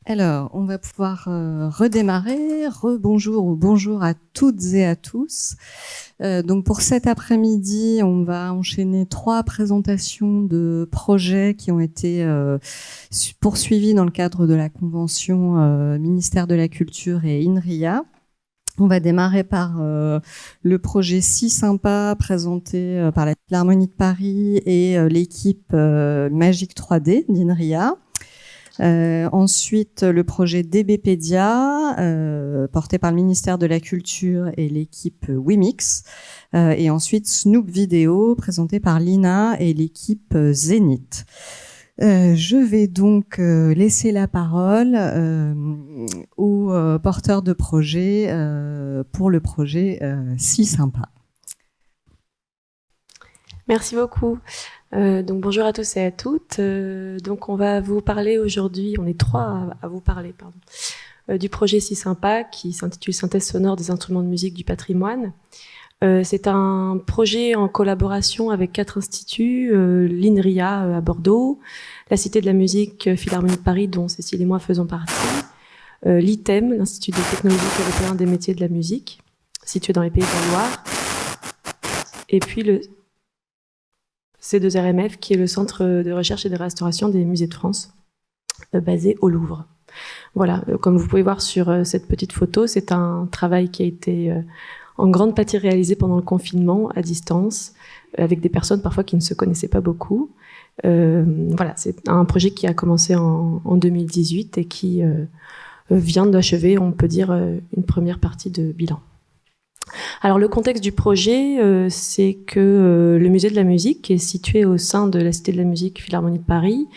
Alors, on va pouvoir redémarrer. Rebonjour ou bonjour à toutes et à tous. Donc pour cet après-midi, on va enchaîner 3 présentations de projets qui ont été poursuivis dans le cadre de la convention ministère de la Culture et INRIA. On va démarrer par le projet Si Sympa présenté par la Philharmonie de Paris et l'équipe Magique 3D d'INRIA. Ensuite, le projet DBpedia, porté par le ministère de la Culture et l'équipe Wimix. Et ensuite, Snoop Vidéo, présenté par l'INA et l'équipe Zénith. Je vais donc laisser la parole au porteur de projet pour le projet Si Sympa. Merci beaucoup. Donc bonjour à tous et à toutes. Donc on va vous parler aujourd'hui, on est 3 à vous parler, du projet Si Sympa qui s'intitule Synthèse sonore des instruments de musique du patrimoine. C'est un projet en collaboration avec 4 instituts, l'INRIA à Bordeaux, la Cité de la musique Philharmonie de Paris dont Cécile et moi faisons partie, l'ITEM, l'Institut de technologie européen des métiers de la musique, situé dans les Pays de la Loire, et puis le C2RMF, qui est le centre de recherche et de restauration des musées de France, basé au Louvre. Voilà, comme vous pouvez voir sur cette petite photo, c'est un travail qui a été en grande partie réalisé pendant le confinement, à distance, avec des personnes parfois qui ne se connaissaient pas beaucoup. Voilà, c'est un projet qui a commencé en 2018 et qui vient d'achever, on peut dire, une première partie de bilan. Alors le contexte du projet, c'est que le musée de la musique, qui est situé au sein de la Cité de la musique Philharmonie de Paris,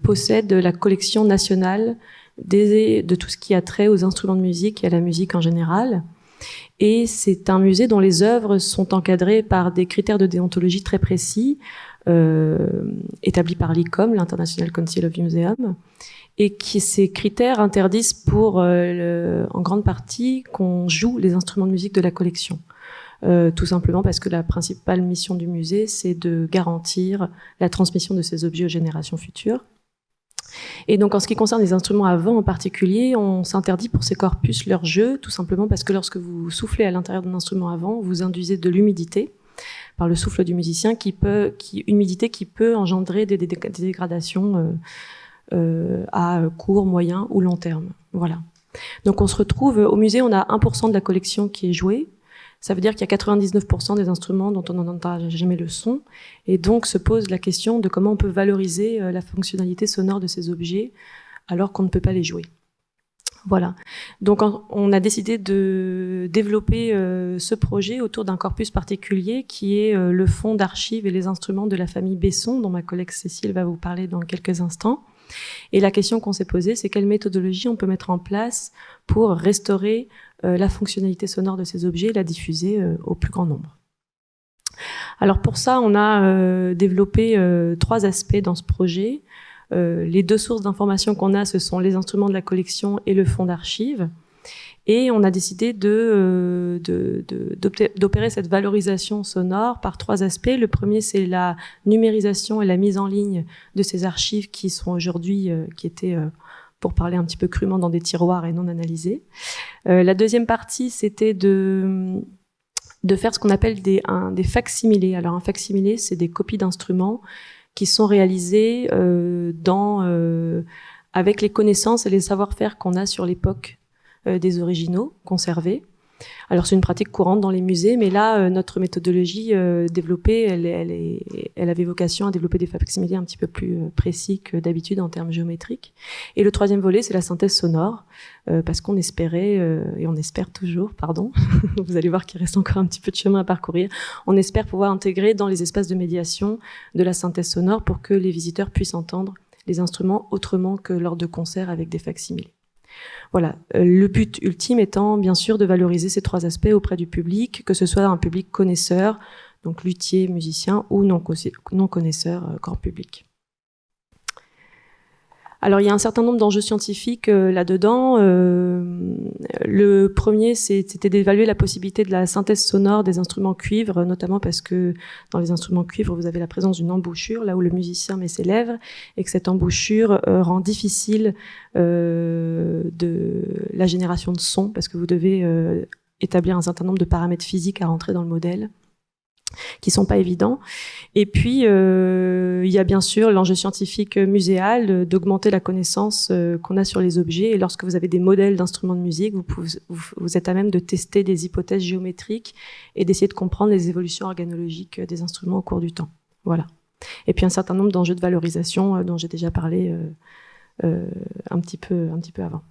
possède la collection nationale de tout ce qui a trait aux instruments de musique et à la musique en général. Et c'est un musée dont les œuvres sont encadrées par des critères de déontologie très précis, établis par l'ICOM, l'International Council of Museums, et ces critères interdisent en grande partie qu'on joue les instruments de musique de la collection. Tout simplement parce que la principale mission du musée, c'est de garantir la transmission de ces objets aux générations futures. Et donc en ce qui concerne les instruments à vent en particulier, on s'interdit pour ces corpus leur jeu, tout simplement parce que lorsque vous soufflez à l'intérieur d'un instrument à vent, vous induisez de l'humidité par le souffle du musicien, humidité qui peut engendrer des dégradations à court, moyen ou long terme. Voilà. Donc on se retrouve au musée, on a 1% de la collection qui est jouée. Ça veut dire qu'il y a 99% des instruments dont on n'entend jamais le son. Et donc se pose la question de comment on peut valoriser la fonctionnalité sonore de ces objets alors qu'on ne peut pas les jouer. Voilà. Donc on a décidé de développer ce projet autour d'un corpus particulier qui est le fonds d'archives et les instruments de la famille Besson, dont ma collègue Cécile va vous parler dans quelques instants. Et la question qu'on s'est posée, c'est quelle méthodologie on peut mettre en place pour restaurer la fonctionnalité sonore de ces objets et la diffuser au plus grand nombre. Alors pour ça, on a développé 3 aspects dans ce projet. Les 2 sources d'informations qu'on a, ce sont les instruments de la collection et le fonds d'archives. Et on a décidé d'opérer cette valorisation sonore par 3 aspects. Le premier, c'est la numérisation et la mise en ligne de ces archives qui sont aujourd'hui, qui étaient, pour parler un petit peu crûment, dans des tiroirs et non analysées. La deuxième partie, c'était de faire ce qu'on appelle des facsimilés. Alors un facsimilé, c'est des copies d'instruments qui sont réalisées avec les connaissances et les savoir-faire qu'on a sur l'époque des originaux conservés. Alors c'est une pratique courante dans les musées, mais là notre méthodologie développée, elle avait vocation à développer des facsimilés un petit peu plus précis que d'habitude en termes géométriques. Et le troisième volet, c'est la synthèse sonore, parce qu'on espérait et on espère toujours, pardon, vous allez voir qu'il reste encore un petit peu de chemin à parcourir. On espère pouvoir intégrer dans les espaces de médiation de la synthèse sonore pour que les visiteurs puissent entendre les instruments autrement que lors de concerts avec des facsimilés. Voilà, le but ultime étant bien sûr de valoriser ces 3 aspects auprès du public, que ce soit un public connaisseur, donc luthier, musicien, ou non connaisseur, grand public. Alors, il y a un certain nombre d'enjeux scientifiques là-dedans. Le premier, c'était d'évaluer la possibilité de la synthèse sonore des instruments cuivre, notamment parce que dans les instruments cuivre, vous avez la présence d'une embouchure, là où le musicien met ses lèvres, et que cette embouchure rend difficile de la génération de son, parce que vous devez établir un certain nombre de paramètres physiques à rentrer dans le modèle, qui sont pas évidents. Et puis, il y a bien sûr l'enjeu scientifique muséal d'augmenter la connaissance qu'on a sur les objets. Et lorsque vous avez des modèles d'instruments de musique, vous êtes à même de tester des hypothèses géométriques et d'essayer de comprendre les évolutions organologiques des instruments au cours du temps. Voilà. Et puis un certain nombre d'enjeux de valorisation dont j'ai déjà parlé un petit peu avant.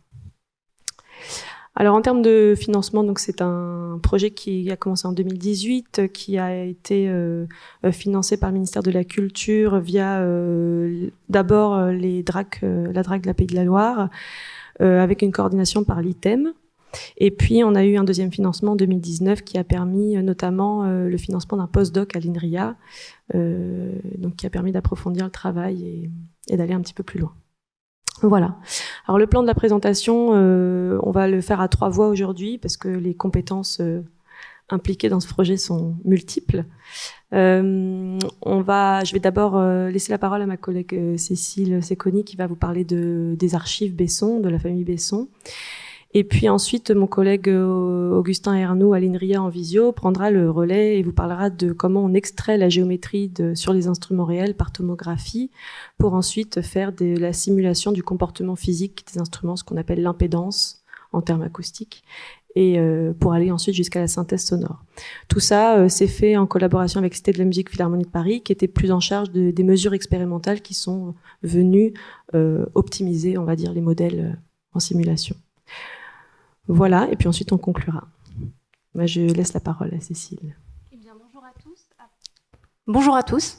Alors en termes de financement, donc c'est un projet qui a commencé en 2018, qui a été financé par le ministère de la Culture via d'abord la DRAC de la Pays de la Loire, avec une coordination par l'ITEM. Et puis on a eu un deuxième financement en 2019 qui a permis notamment le financement d'un postdoc à l'INRIA, donc qui a permis d'approfondir le travail et d'aller un petit peu plus loin. Voilà. Alors le plan de la présentation, on va le faire à 3 voix aujourd'hui parce que les compétences impliquées dans ce projet sont multiples. Je vais d'abord laisser la parole à ma collègue Cécile Secconi qui va vous parler des archives Besson, de la famille Besson. Et puis ensuite, mon collègue Augustin Ernoult à l'INRIA en visio prendra le relais et vous parlera de comment on extrait la géométrie sur les instruments réels par tomographie pour ensuite faire de la simulation du comportement physique des instruments, ce qu'on appelle l'impédance en termes acoustiques, et pour aller ensuite jusqu'à la synthèse sonore. Tout ça, c'est fait en collaboration avec Cité de la musique Philharmonie de Paris, qui était plus en charge des mesures expérimentales qui sont venues optimiser, on va dire, les modèles en simulation. Voilà, et puis ensuite on conclura. Je laisse la parole à Cécile. Eh bien, bonjour à tous. Bonjour à tous.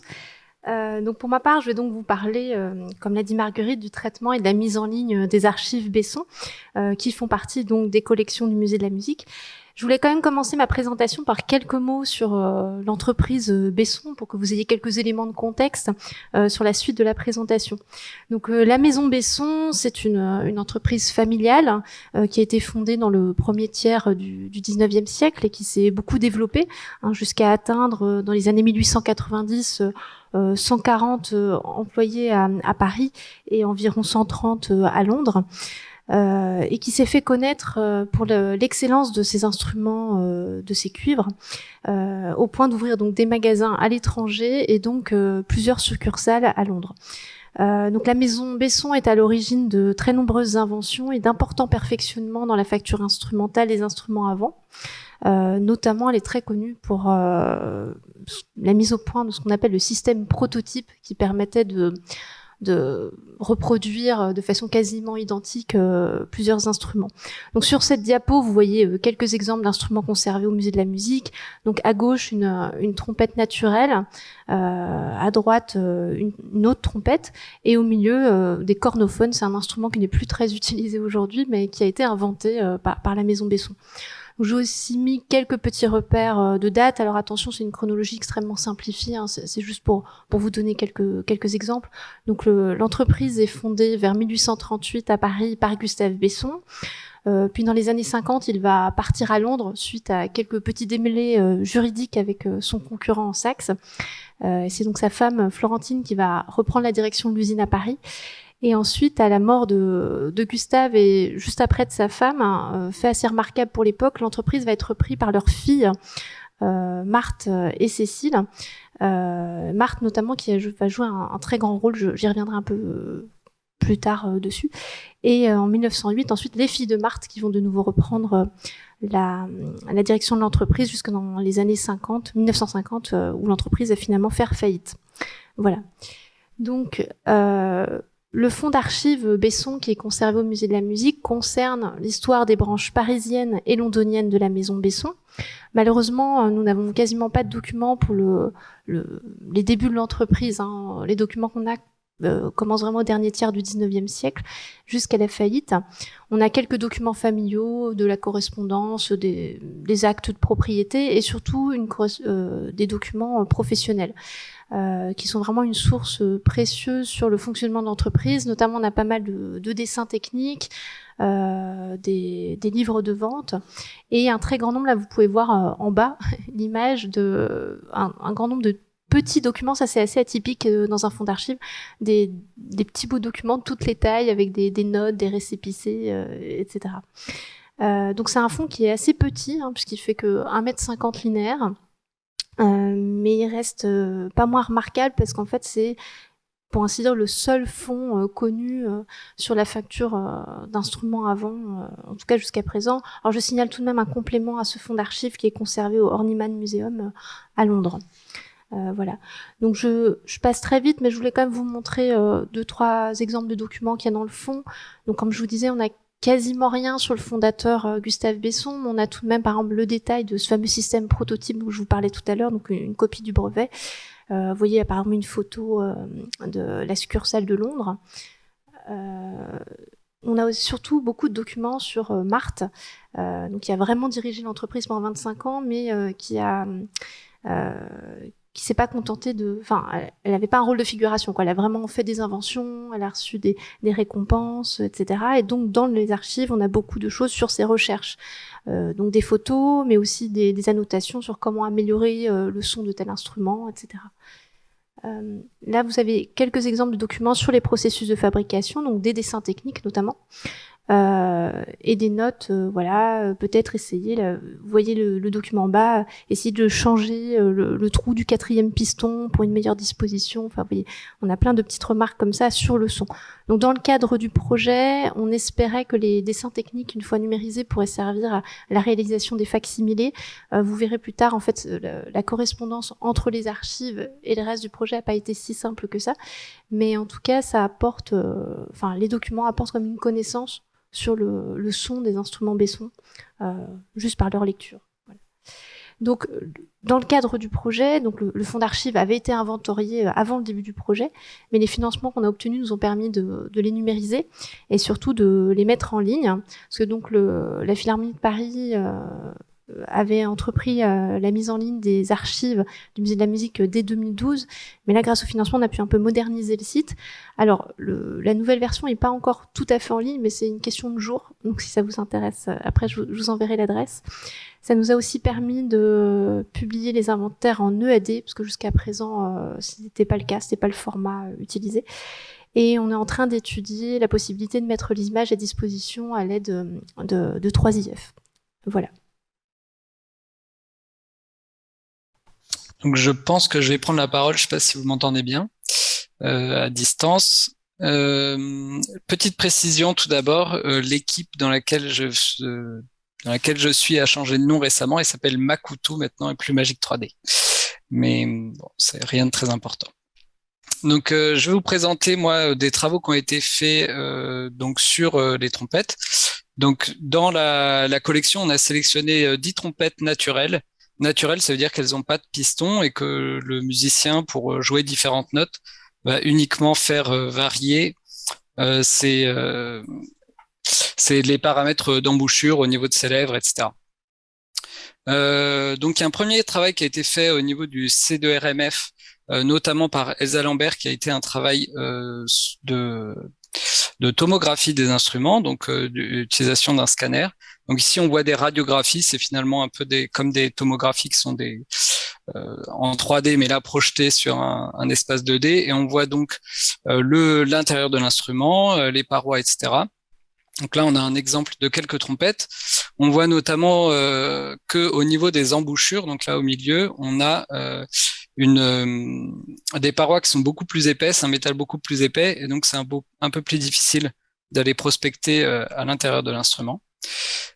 Donc pour ma part, je vais donc vous parler, comme l'a dit Marguerite, du traitement et de la mise en ligne des archives Besson, qui font partie donc des collections du Musée de la musique. Je voulais quand même commencer ma présentation par quelques mots sur l'entreprise Besson pour que vous ayez quelques éléments de contexte sur la suite de la présentation. Donc la Maison Besson, c'est une entreprise familiale qui a été fondée dans le premier tiers du 19e siècle et qui s'est beaucoup développée jusqu'à atteindre dans les années 1890 140 employés à Paris et environ 130 à Londres. Et qui s'est fait connaître pour l'excellence de ses instruments, de ses cuivres, au point d'ouvrir donc des magasins à l'étranger et donc plusieurs succursales à Londres. Donc la maison Besson est à l'origine de très nombreuses inventions et d'importants perfectionnements dans la facture instrumentale des instruments avant. Notamment, elle est très connue pour la mise au point de ce qu'on appelle le système prototype qui permettait de reproduire de façon quasiment identique plusieurs instruments. Donc sur cette diapo, vous voyez quelques exemples d'instruments conservés au Musée de la musique. Donc à gauche, une trompette naturelle, à droite, une autre trompette, et au milieu, des cornophones. C'est un instrument qui n'est plus très utilisé aujourd'hui, mais qui a été inventé par la maison Besson. J'ai aussi mis quelques petits repères de date. Alors attention, c'est une chronologie extrêmement simplifiée. C'est juste pour vous donner quelques exemples. Donc l'entreprise est fondée vers 1838 à Paris par Gustave Besson. Puis dans les années 50, il va partir à Londres suite à quelques petits démêlés juridiques avec son concurrent en Saxe. C'est donc sa femme Florentine qui va reprendre la direction de l'usine à Paris. Et ensuite, à la mort de Gustave et juste après de sa femme, fait assez remarquable pour l'époque, l'entreprise va être reprise par leurs filles, Marthe et Cécile. Marthe notamment qui va jouer un très grand rôle, j'y reviendrai un peu plus tard dessus. Et en 1908, ensuite, les filles de Marthe qui vont de nouveau reprendre la direction de l'entreprise jusque dans les années 1950, où l'entreprise va finalement faire faillite. Voilà. Donc, le fonds d'archives Besson, qui est conservé au Musée de la musique, concerne l'histoire des branches parisiennes et londoniennes de la maison Besson. Malheureusement, nous n'avons quasiment pas de documents pour les débuts de l'entreprise. Les documents qu'on a commence vraiment au dernier tiers du 19e siècle, jusqu'à la faillite. On a quelques documents familiaux, de la correspondance, des actes de propriété et surtout des documents professionnels. Qui sont vraiment une source précieuse sur le fonctionnement de l'entreprise. Notamment, on a pas mal de dessins techniques, des livres de vente et un très grand nombre, là vous pouvez voir en bas l'image de un grand nombre de petits documents, ça c'est assez atypique dans un fonds d'archives, des petits bouts de documents de toutes les tailles avec des notes, des récépissés, etc. Donc c'est un fonds qui est assez petit, puisqu'il fait que 1,50 m linéaire. Mais il reste pas moins remarquable parce qu'en fait c'est, pour ainsi dire, le seul fonds connu sur la facture d'instruments avant, en tout cas jusqu'à présent. Alors je signale tout de même un complément à ce fonds d'archives qui est conservé au Horniman Museum à Londres. Voilà. Donc je passe très vite, mais je voulais quand même vous montrer 2-3 exemples de documents qu'il y a dans le fond. Donc comme je vous disais, on a quasiment rien sur le fondateur Gustave Besson, mais on a tout de même par exemple le détail de ce fameux système prototype dont je vous parlais tout à l'heure, donc une copie du brevet. Vous voyez par exemple une photo de la succursale de Londres. On a aussi surtout beaucoup de documents sur Marthe, donc qui a vraiment dirigé l'entreprise pendant 25 ans, mais qui s'est pas contentée elle avait pas un rôle de figuration, quoi. Elle a vraiment fait des inventions, elle a reçu des récompenses, etc. Et donc, dans les archives, on a beaucoup de choses sur ses recherches. Donc des photos, mais aussi des annotations sur comment améliorer le son de tel instrument, etc. Là, vous avez quelques exemples de documents sur les processus de fabrication, donc des dessins techniques notamment. Et des notes, peut-être essayer, là, vous voyez le document en bas, essayer de changer le trou du 4e piston pour une meilleure disposition. Enfin, vous voyez, on a plein de petites remarques comme ça sur le son. Donc, dans le cadre du projet, on espérait que les dessins techniques, une fois numérisés, pourraient servir à la réalisation des facsimilés. Vous verrez plus tard, en fait, la correspondance entre les archives et le reste du projet n'a pas été si simple que ça. Mais en tout cas, ça apporte, les documents apportent comme une connaissance sur le son des instruments Besson, juste par leur lecture. Voilà. Donc, dans le cadre du projet, donc le fonds d'archives avait été inventorié avant le début du projet, mais les financements qu'on a obtenus nous ont permis de les numériser et surtout de les mettre en ligne, parce que donc la Philharmonie de Paris avait entrepris la mise en ligne des archives du Musée de la musique dès 2012, mais là, grâce au financement, on a pu un peu moderniser le site. Alors, la nouvelle version n'est pas encore tout à fait en ligne, mais c'est une question de jour, donc si ça vous intéresse, après je vous enverrai l'adresse. Ça nous a aussi permis de publier les inventaires en EAD, parce que jusqu'à présent, ce n'était pas le cas, c'était pas le format utilisé. Et on est en train d'étudier la possibilité de mettre l'image à disposition à l'aide de 3IF. Voilà. Donc je pense que je vais prendre la parole, je ne sais pas si vous m'entendez bien, à distance. Petite précision tout d'abord, l'équipe dans laquelle je suis a changé de nom récemment et s'appelle Makutu maintenant et plus Magic 3D. Mais bon, c'est rien de très important. Donc je vais vous présenter moi des travaux qui ont été faits donc sur les trompettes. Donc dans la collection, on a sélectionné 10 trompettes naturelles. Naturelles, ça veut dire qu'elles n'ont pas de piston et que le musicien, pour jouer différentes notes, va uniquement faire varier c'est les paramètres d'embouchure au niveau de ses lèvres, etc. Donc il y a un premier travail qui a été fait au niveau du C2RMF, notamment par Elsa Lambert, qui a été un travail de tomographie des instruments, donc d'utilisation d'un scanner. Donc ici on voit des radiographies, c'est finalement un peu comme des tomographies qui sont en 3D, mais là projetées sur un espace 2D, et on voit donc l'intérieur de l'instrument, les parois, etc. Donc là, on a un exemple de quelques trompettes. On voit notamment que au niveau des embouchures, donc là au milieu, on a des parois qui sont beaucoup plus épaisses, un métal beaucoup plus épais, et donc c'est un peu plus difficile d'aller prospecter à l'intérieur de l'instrument.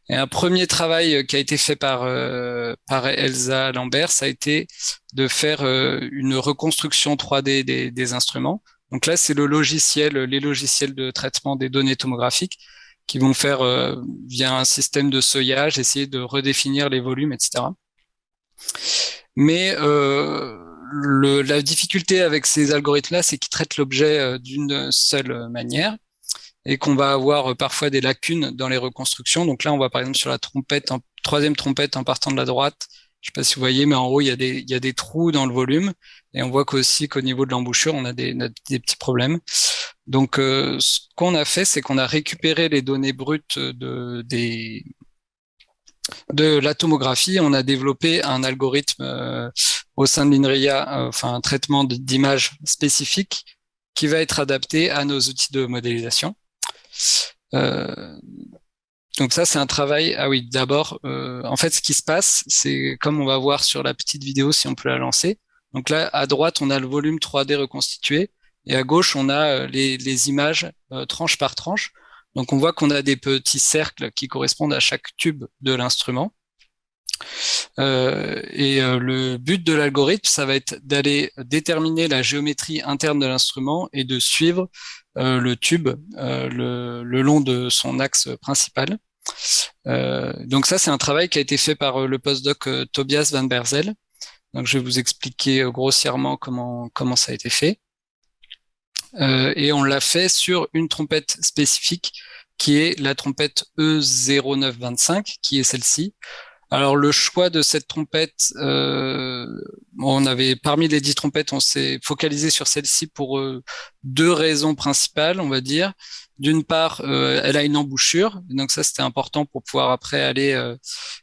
Et un premier travail qui a été fait par Elsa Lambert, ça a été de faire une reconstruction 3D des instruments. Donc là, c'est les logiciels de traitement des données tomographiques qui vont faire, via un système de seuillage, essayer de redéfinir les volumes, etc. Mais la difficulté avec ces algorithmes-là, c'est qu'ils traitent l'objet d'une seule manière et qu'on va avoir parfois des lacunes dans les reconstructions. Donc là, on voit par exemple sur la trompette, troisième trompette en partant de la droite, je sais pas si vous voyez, mais en haut, il y a des trous dans le volume et on voit qu'aussi qu'au niveau de l'embouchure, on a des petits problèmes. Donc, ce qu'on a fait, c'est qu'on a récupéré les données brutes de la tomographie. On a développé un algorithme au sein de l'INRIA, enfin un traitement d'images spécifique qui va être adapté à nos outils de modélisation. Donc ça, c'est un travail. Ah oui, d'abord, en fait, ce qui se passe, c'est comme on va voir sur la petite vidéo, si on peut la lancer. Donc là, à droite, on a le volume 3D reconstitué, et à gauche, on a les images tranche par tranche. Donc on voit qu'on a des petits cercles qui correspondent à chaque tube de l'instrument. Le but de l'algorithme, ça va être d'aller déterminer la géométrie interne de l'instrument et de suivre le tube le long de son axe principal. Donc ça, c'est un travail qui a été fait par le postdoc Tobias van Berzel. Donc je vais vous expliquer grossièrement comment ça a été fait. Et on l'a fait sur une trompette spécifique qui est la trompette E0925, qui est celle-ci. Alors le choix de cette trompette, on avait parmi les 10 trompettes, on s'est focalisé sur celle-ci pour 2 raisons principales, on va dire. D'une part, elle a une embouchure, donc ça c'était important pour pouvoir après aller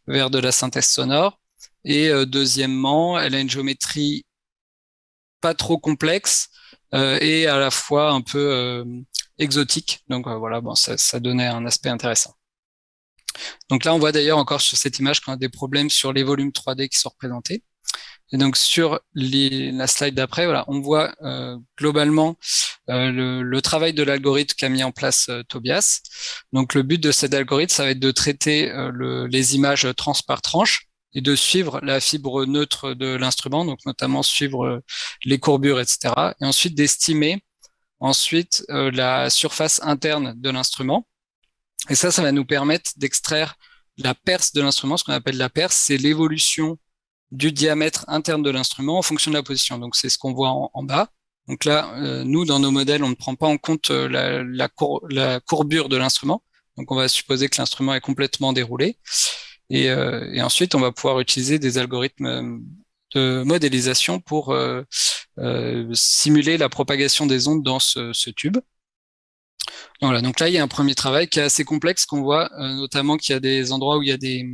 vers de la synthèse sonore. Et deuxièmement, elle a une géométrie pas trop complexe et à la fois un peu exotique. Donc voilà, bon, ça donnait un aspect intéressant. Donc là, on voit d'ailleurs encore sur cette image qu'on a des problèmes sur les volumes 3D qui sont représentés. Et donc sur la slide d'après, voilà, on voit globalement le travail de l'algorithme qu'a mis en place Tobias. Donc le but de cet algorithme, ça va être de traiter les images tranche par tranche et de suivre la fibre neutre de l'instrument, donc notamment suivre les courbures, etc. Et ensuite d'estimer la surface interne de l'instrument. Et ça va nous permettre d'extraire la perce de l'instrument. Ce qu'on appelle la perce, c'est l'évolution du diamètre interne de l'instrument en fonction de la position. Donc c'est ce qu'on voit en bas. Donc là, nous, dans nos modèles, on ne prend pas en compte la courbure de l'instrument. Donc on va supposer que l'instrument est complètement déroulé. Et ensuite, on va pouvoir utiliser des algorithmes de modélisation pour simuler la propagation des ondes dans ce tube. Voilà, donc là, il y a un premier travail qui est assez complexe, qu'on voit notamment qu'il y a des endroits où il y a des...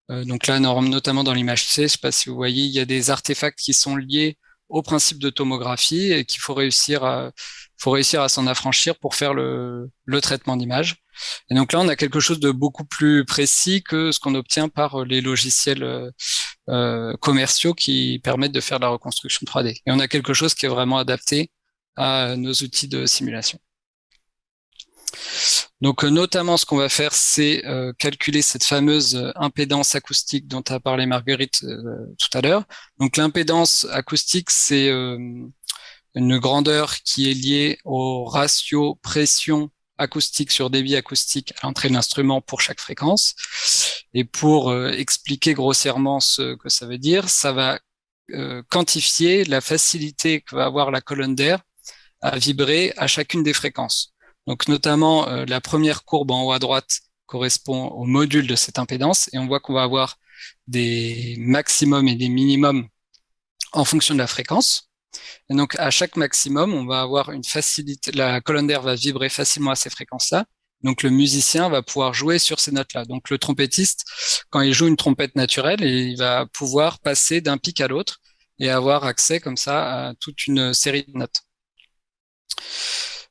donc là, notamment dans l'image C, je ne sais pas si vous voyez, il y a des artefacts qui sont liés au principe de tomographie et qu'il faut réussir à s'en affranchir pour faire le traitement d'image. Et donc là, on a quelque chose de beaucoup plus précis que ce qu'on obtient par les logiciels commerciaux qui permettent de faire de la reconstruction 3D. Et on a quelque chose qui est vraiment adapté à nos outils de simulation. Donc notamment, ce qu'on va faire, c'est calculer cette fameuse impédance acoustique dont a parlé Marguerite tout à l'heure. Donc l'impédance acoustique, c'est une grandeur qui est liée au ratio pression acoustique sur débit acoustique à l'entrée de l'instrument pour chaque fréquence. Et pour expliquer grossièrement ce que ça veut dire, ça va quantifier la facilité que va avoir la colonne d'air à vibrer à chacune des fréquences. Donc notamment, la première courbe en haut à droite correspond au module de cette impédance et on voit qu'on va avoir des maximums et des minimums en fonction de la fréquence. Et donc à chaque maximum, on va avoir une facilité, la colonne d'air va vibrer facilement à ces fréquences-là. Donc le musicien va pouvoir jouer sur ces notes-là. Donc le trompettiste, quand il joue une trompette naturelle, il va pouvoir passer d'un pic à l'autre et avoir accès comme ça à toute une série de notes.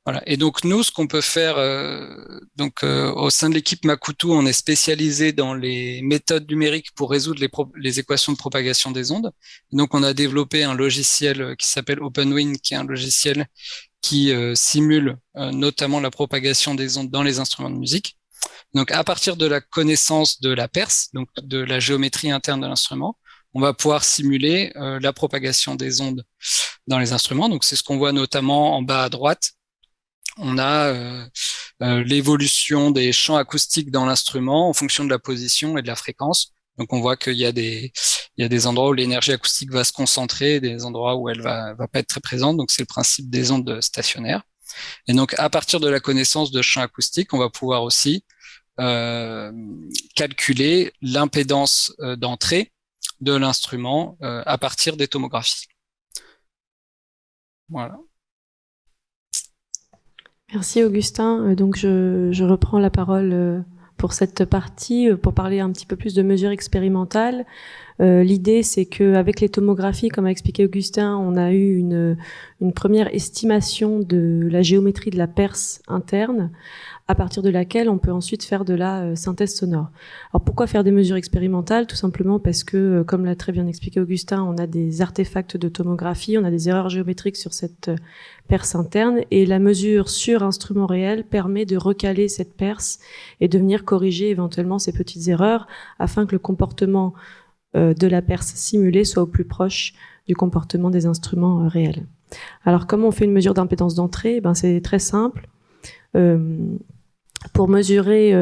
Voilà. Et donc nous, ce qu'on peut faire, au sein de l'équipe Makutu, on est spécialisé dans les méthodes numériques pour résoudre les équations de propagation des ondes. Et donc on a développé un logiciel qui s'appelle OpenWin, qui est un logiciel qui simule notamment la propagation des ondes dans les instruments de musique. Donc à partir de la connaissance de la perce, donc de la géométrie interne de l'instrument, on va pouvoir simuler la propagation des ondes dans les instruments. Donc c'est ce qu'on voit notamment en bas à droite. On a l'évolution des champs acoustiques dans l'instrument en fonction de la position et de la fréquence. Donc on voit qu'il y a des Il y a des endroits où l'énergie acoustique va se concentrer, des endroits où elle va pas être très présente. Donc c'est le principe des ondes stationnaires. Et donc à partir de la connaissance de champs acoustiques, on va pouvoir aussi calculer l'impédance d'entrée de l'instrument à partir des tomographies. Voilà. Merci Augustin. Donc je reprends la parole pour cette partie, pour parler un petit peu plus de mesures expérimentales. L'idée, c'est qu'avec les tomographies, comme a expliqué Augustin, on a eu une première estimation de la géométrie de la perce interne, à partir de laquelle on peut ensuite faire de la synthèse sonore. Alors pourquoi faire des mesures expérimentales? Tout simplement parce que, comme l'a très bien expliqué Augustin, on a des artefacts de tomographie, on a des erreurs géométriques sur cette perce interne, et la mesure sur instrument réel permet de recaler cette perce et de venir corriger éventuellement ces petites erreurs afin que le comportement de la perce simulée soit au plus proche du comportement des instruments réels. Alors comment on fait une mesure d'impédance d'entrée? C'est très simple. Pour mesurer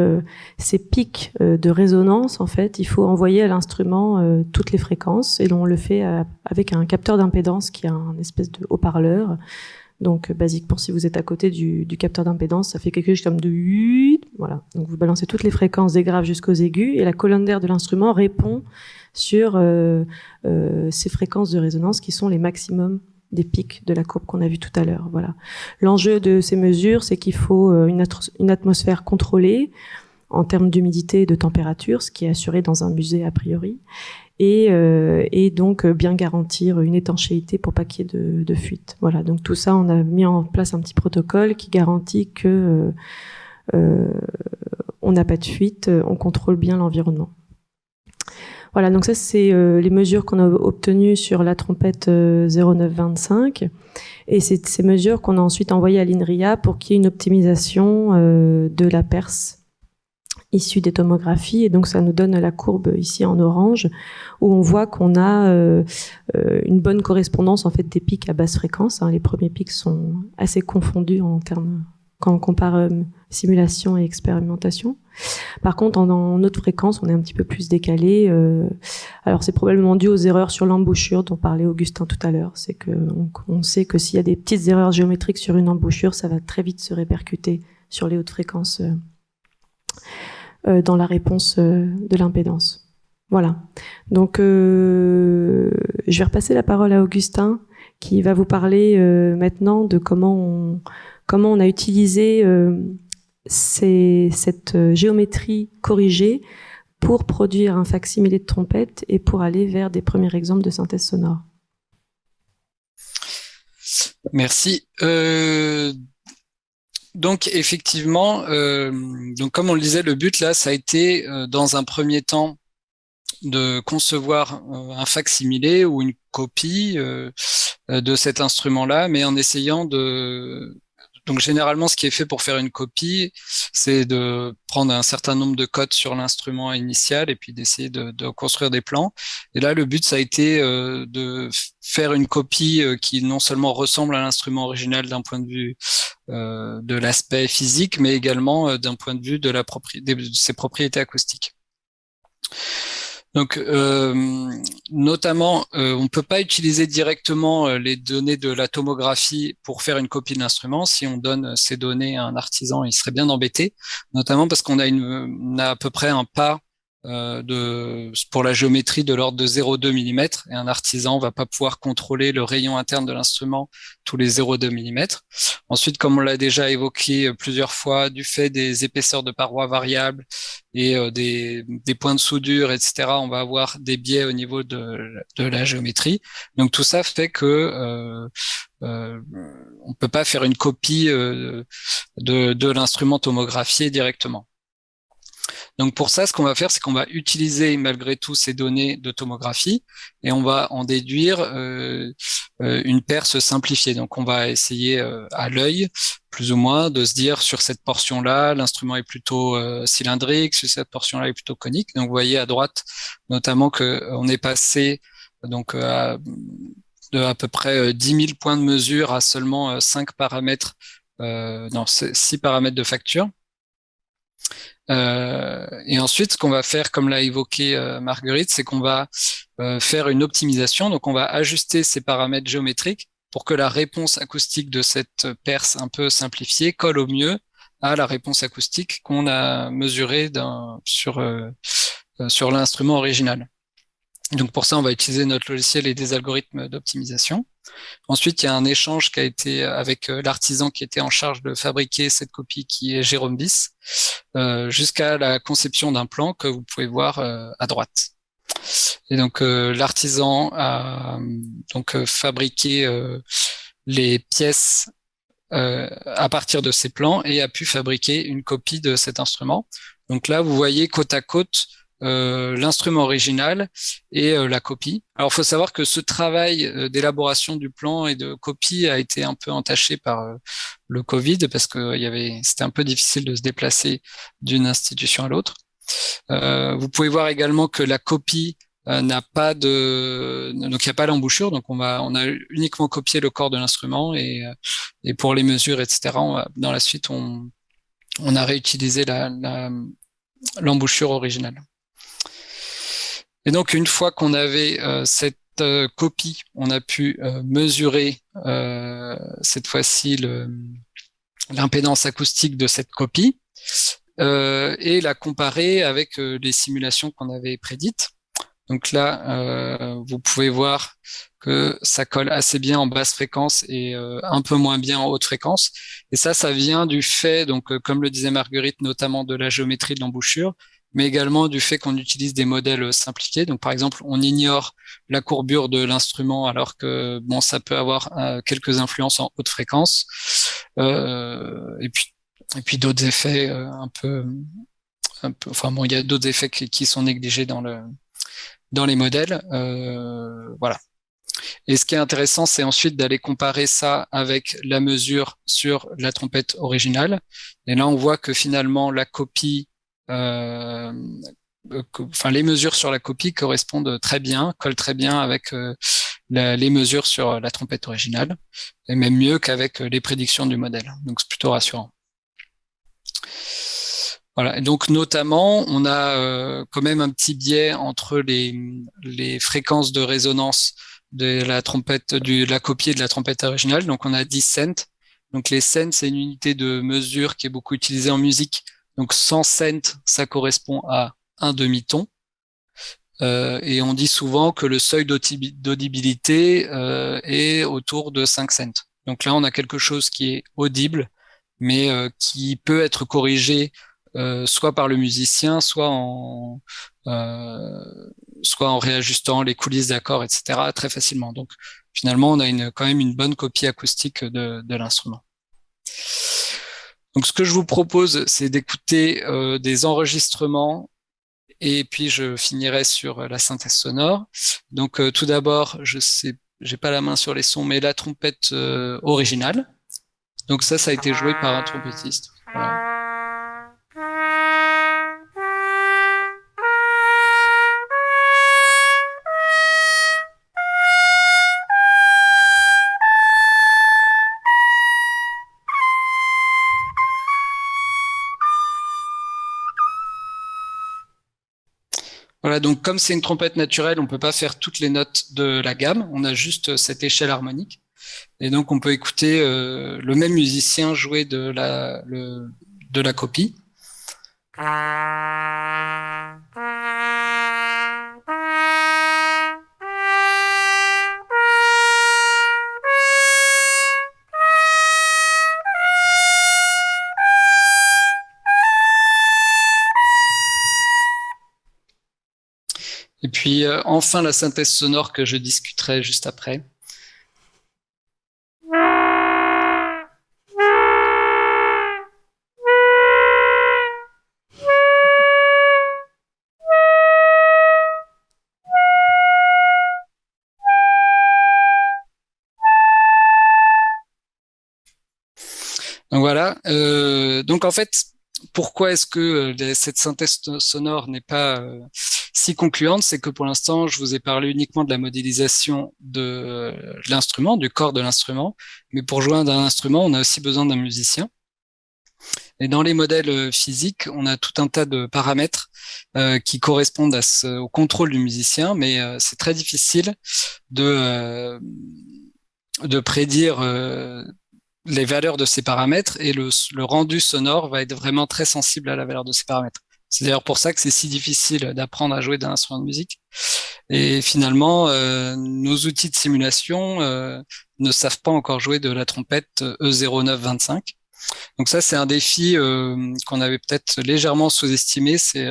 ces pics de résonance, en fait, il faut envoyer à l'instrument toutes les fréquences, et on le fait avec un capteur d'impédance qui est un espèce de haut-parleur. Donc basique pour si vous êtes à côté du capteur d'impédance, ça fait quelque chose comme de 8. Voilà. Donc vous balancez toutes les fréquences des graves jusqu'aux aigus, et la colonne d'air de l'instrument répond sur ces fréquences de résonance qui sont les maximums des pics de la courbe qu'on a vu tout à l'heure. Voilà. L'enjeu de ces mesures, c'est qu'il faut une atmosphère contrôlée en termes d'humidité et de température, ce qui est assuré dans un musée a priori, et donc bien garantir une étanchéité pour pas qu'il y ait de fuite. Voilà. Donc tout ça, on a mis en place un petit protocole qui garantit que on n'a pas de fuite, on contrôle bien l'environnement. Voilà, donc ça c'est les mesures qu'on a obtenues sur la trompette 0925, et c'est ces mesures qu'on a ensuite envoyées à l'INRIA pour qu'il y ait une optimisation de la perce issue des tomographies, et donc ça nous donne la courbe ici en orange où on voit qu'on a une bonne correspondance en fait des pics à basse fréquence. Les premiers pics sont assez confondus en termes quand on compare simulation et expérimentation. Par contre, en haute fréquence, on est un petit peu plus décalé. Alors, c'est probablement dû aux erreurs sur l'embouchure dont parlait Augustin tout à l'heure. C'est que on sait que s'il y a des petites erreurs géométriques sur une embouchure, ça va très vite se répercuter sur les hautes fréquences dans la réponse de l'impédance. Voilà. Donc, je vais repasser la parole à Augustin qui va vous parler maintenant de comment on a utilisé cette géométrie corrigée pour produire un facsimilé de trompette et pour aller vers des premiers exemples de synthèse sonore. Merci. Donc effectivement, donc comme on le disait, le but là, ça a été dans un premier temps de concevoir un facsimilé ou une copie de cet instrument-là, mais en essayant de... Donc généralement, ce qui est fait pour faire une copie, c'est de prendre un certain nombre de codes sur l'instrument initial et puis d'essayer de construire des plans. Et là, le but, ça a été de faire une copie qui non seulement ressemble à l'instrument original d'un point de vue de l'aspect physique, mais également d'un point de vue de ses propriétés acoustiques. Donc, notamment, on peut pas utiliser directement les données de la tomographie pour faire une copie de l'instrument. Si on donne ces données à un artisan, il serait bien embêté, notamment parce qu'on a à peu près un pas pour la géométrie de l'ordre de 0,2 mm, et un artisan va pas pouvoir contrôler le rayon interne de l'instrument tous les 0,2 mm. Ensuite, comme on l'a déjà évoqué plusieurs fois, du fait des épaisseurs de parois variables et des points de soudure, etc., on va avoir des biais au niveau de la géométrie. Donc tout ça fait que on peut pas faire une copie de l'instrument tomographié directement. Donc pour ça, ce qu'on va faire, c'est qu'on va utiliser malgré tout ces données de tomographie et on va en déduire une perce simplifiée. Donc on va essayer à l'œil, plus ou moins, de se dire sur cette portion-là, l'instrument est plutôt cylindrique, sur cette portion-là, il est plutôt conique. Donc vous voyez à droite, notamment que on est passé donc de à peu près 10 000 points de mesure à seulement 6 paramètres de facture. Et ensuite, ce qu'on va faire, comme l'a évoqué Marguerite, c'est qu'on va faire une optimisation. Donc, on va ajuster ces paramètres géométriques pour que la réponse acoustique de cette perce un peu simplifiée colle au mieux à la réponse acoustique qu'on a mesurée sur l'instrument original. Donc pour ça, on va utiliser notre logiciel et des algorithmes d'optimisation. Ensuite, il y a un échange qui a été avec l'artisan qui était en charge de fabriquer cette copie, qui est Jérôme Bis, jusqu'à la conception d'un plan que vous pouvez voir à droite. Et donc l'artisan a donc fabriqué les pièces à partir de ces plans et a pu fabriquer une copie de cet instrument. Donc là, vous voyez côte à côte l'instrument original et la copie. Alors, il faut savoir que ce travail d'élaboration du plan et de copie a été un peu entaché par le Covid parce que c'était un peu difficile de se déplacer d'une institution à l'autre. Vous pouvez voir également que la copie n'a pas donc il n'y a pas l'embouchure, donc on a uniquement copié le corps de l'instrument et pour les mesures, etc. Dans la suite, on a réutilisé l'embouchure originale. Et donc, une fois qu'on avait cette copie, on a pu mesurer cette fois-ci l'impédance acoustique de cette copie et la comparer avec les simulations qu'on avait prédites. Donc là, vous pouvez voir que ça colle assez bien en basse fréquence et un peu moins bien en haute fréquence. Et ça vient du fait, donc comme le disait Marguerite, notamment de la géométrie de l'embouchure, mais également du fait qu'on utilise des modèles simplifiés. Donc par exemple, on ignore la courbure de l'instrument alors que bon, ça peut avoir quelques influences en haute fréquence. Et puis d'autres effets enfin bon, il y a d'autres effets qui sont négligés dans les modèles. Voilà. Et ce qui est intéressant, c'est ensuite d'aller comparer ça avec la mesure sur la trompette originale. Et là, on voit que finalement, la copie, les mesures sur la copie correspondent très bien, collent très bien avec les mesures sur la trompette originale, et même mieux qu'avec les prédictions du modèle. Donc, c'est plutôt rassurant. Voilà. Et donc notamment, on a quand même un petit biais entre les fréquences de résonance de la trompette, de la copie et de la trompette originale. Donc on a 10 cents. Donc les cents, c'est une unité de mesure qui est beaucoup utilisée en musique. Donc 100 cents, ça correspond à un demi-ton. Et on dit souvent que le seuil d'audibilité est autour de 5 cents. Donc là, on a quelque chose qui est audible, mais qui peut être corrigé soit par le musicien, soit en réajustant les coulisses d'accords, etc., très facilement. Donc, finalement, on a quand même une bonne copie acoustique de l'instrument. Donc, ce que je vous propose, c'est d'écouter des enregistrements et puis je finirai sur la synthèse sonore. Donc, tout d'abord, j'ai pas la main sur les sons, mais la trompette originale. Donc ça a été joué par un trompettiste. Voilà. Voilà, donc comme c'est une trompette naturelle, on peut pas faire toutes les notes de la gamme, on a juste cette échelle harmonique. Et donc on peut écouter le même musicien jouer de la copie. Et puis enfin la synthèse sonore que je discuterai juste après. Donc voilà. Donc en fait, pourquoi est-ce que cette synthèse sonore n'est pas si concluante? C'est que pour l'instant, je vous ai parlé uniquement de la modélisation de l'instrument, du corps de l'instrument. Mais pour jouer d'un instrument, on a aussi besoin d'un musicien. Et dans les modèles physiques, on a tout un tas de paramètres qui correspondent au contrôle du musicien, mais c'est très difficile de prédire les valeurs de ces paramètres, et le rendu sonore va être vraiment très sensible à la valeur de ces paramètres. C'est d'ailleurs pour ça que c'est si difficile d'apprendre à jouer d'un instrument de musique. Et finalement, nos outils de simulation ne savent pas encore jouer de la trompette E0925. Donc ça, c'est un défi qu'on avait peut-être légèrement sous-estimé, c'est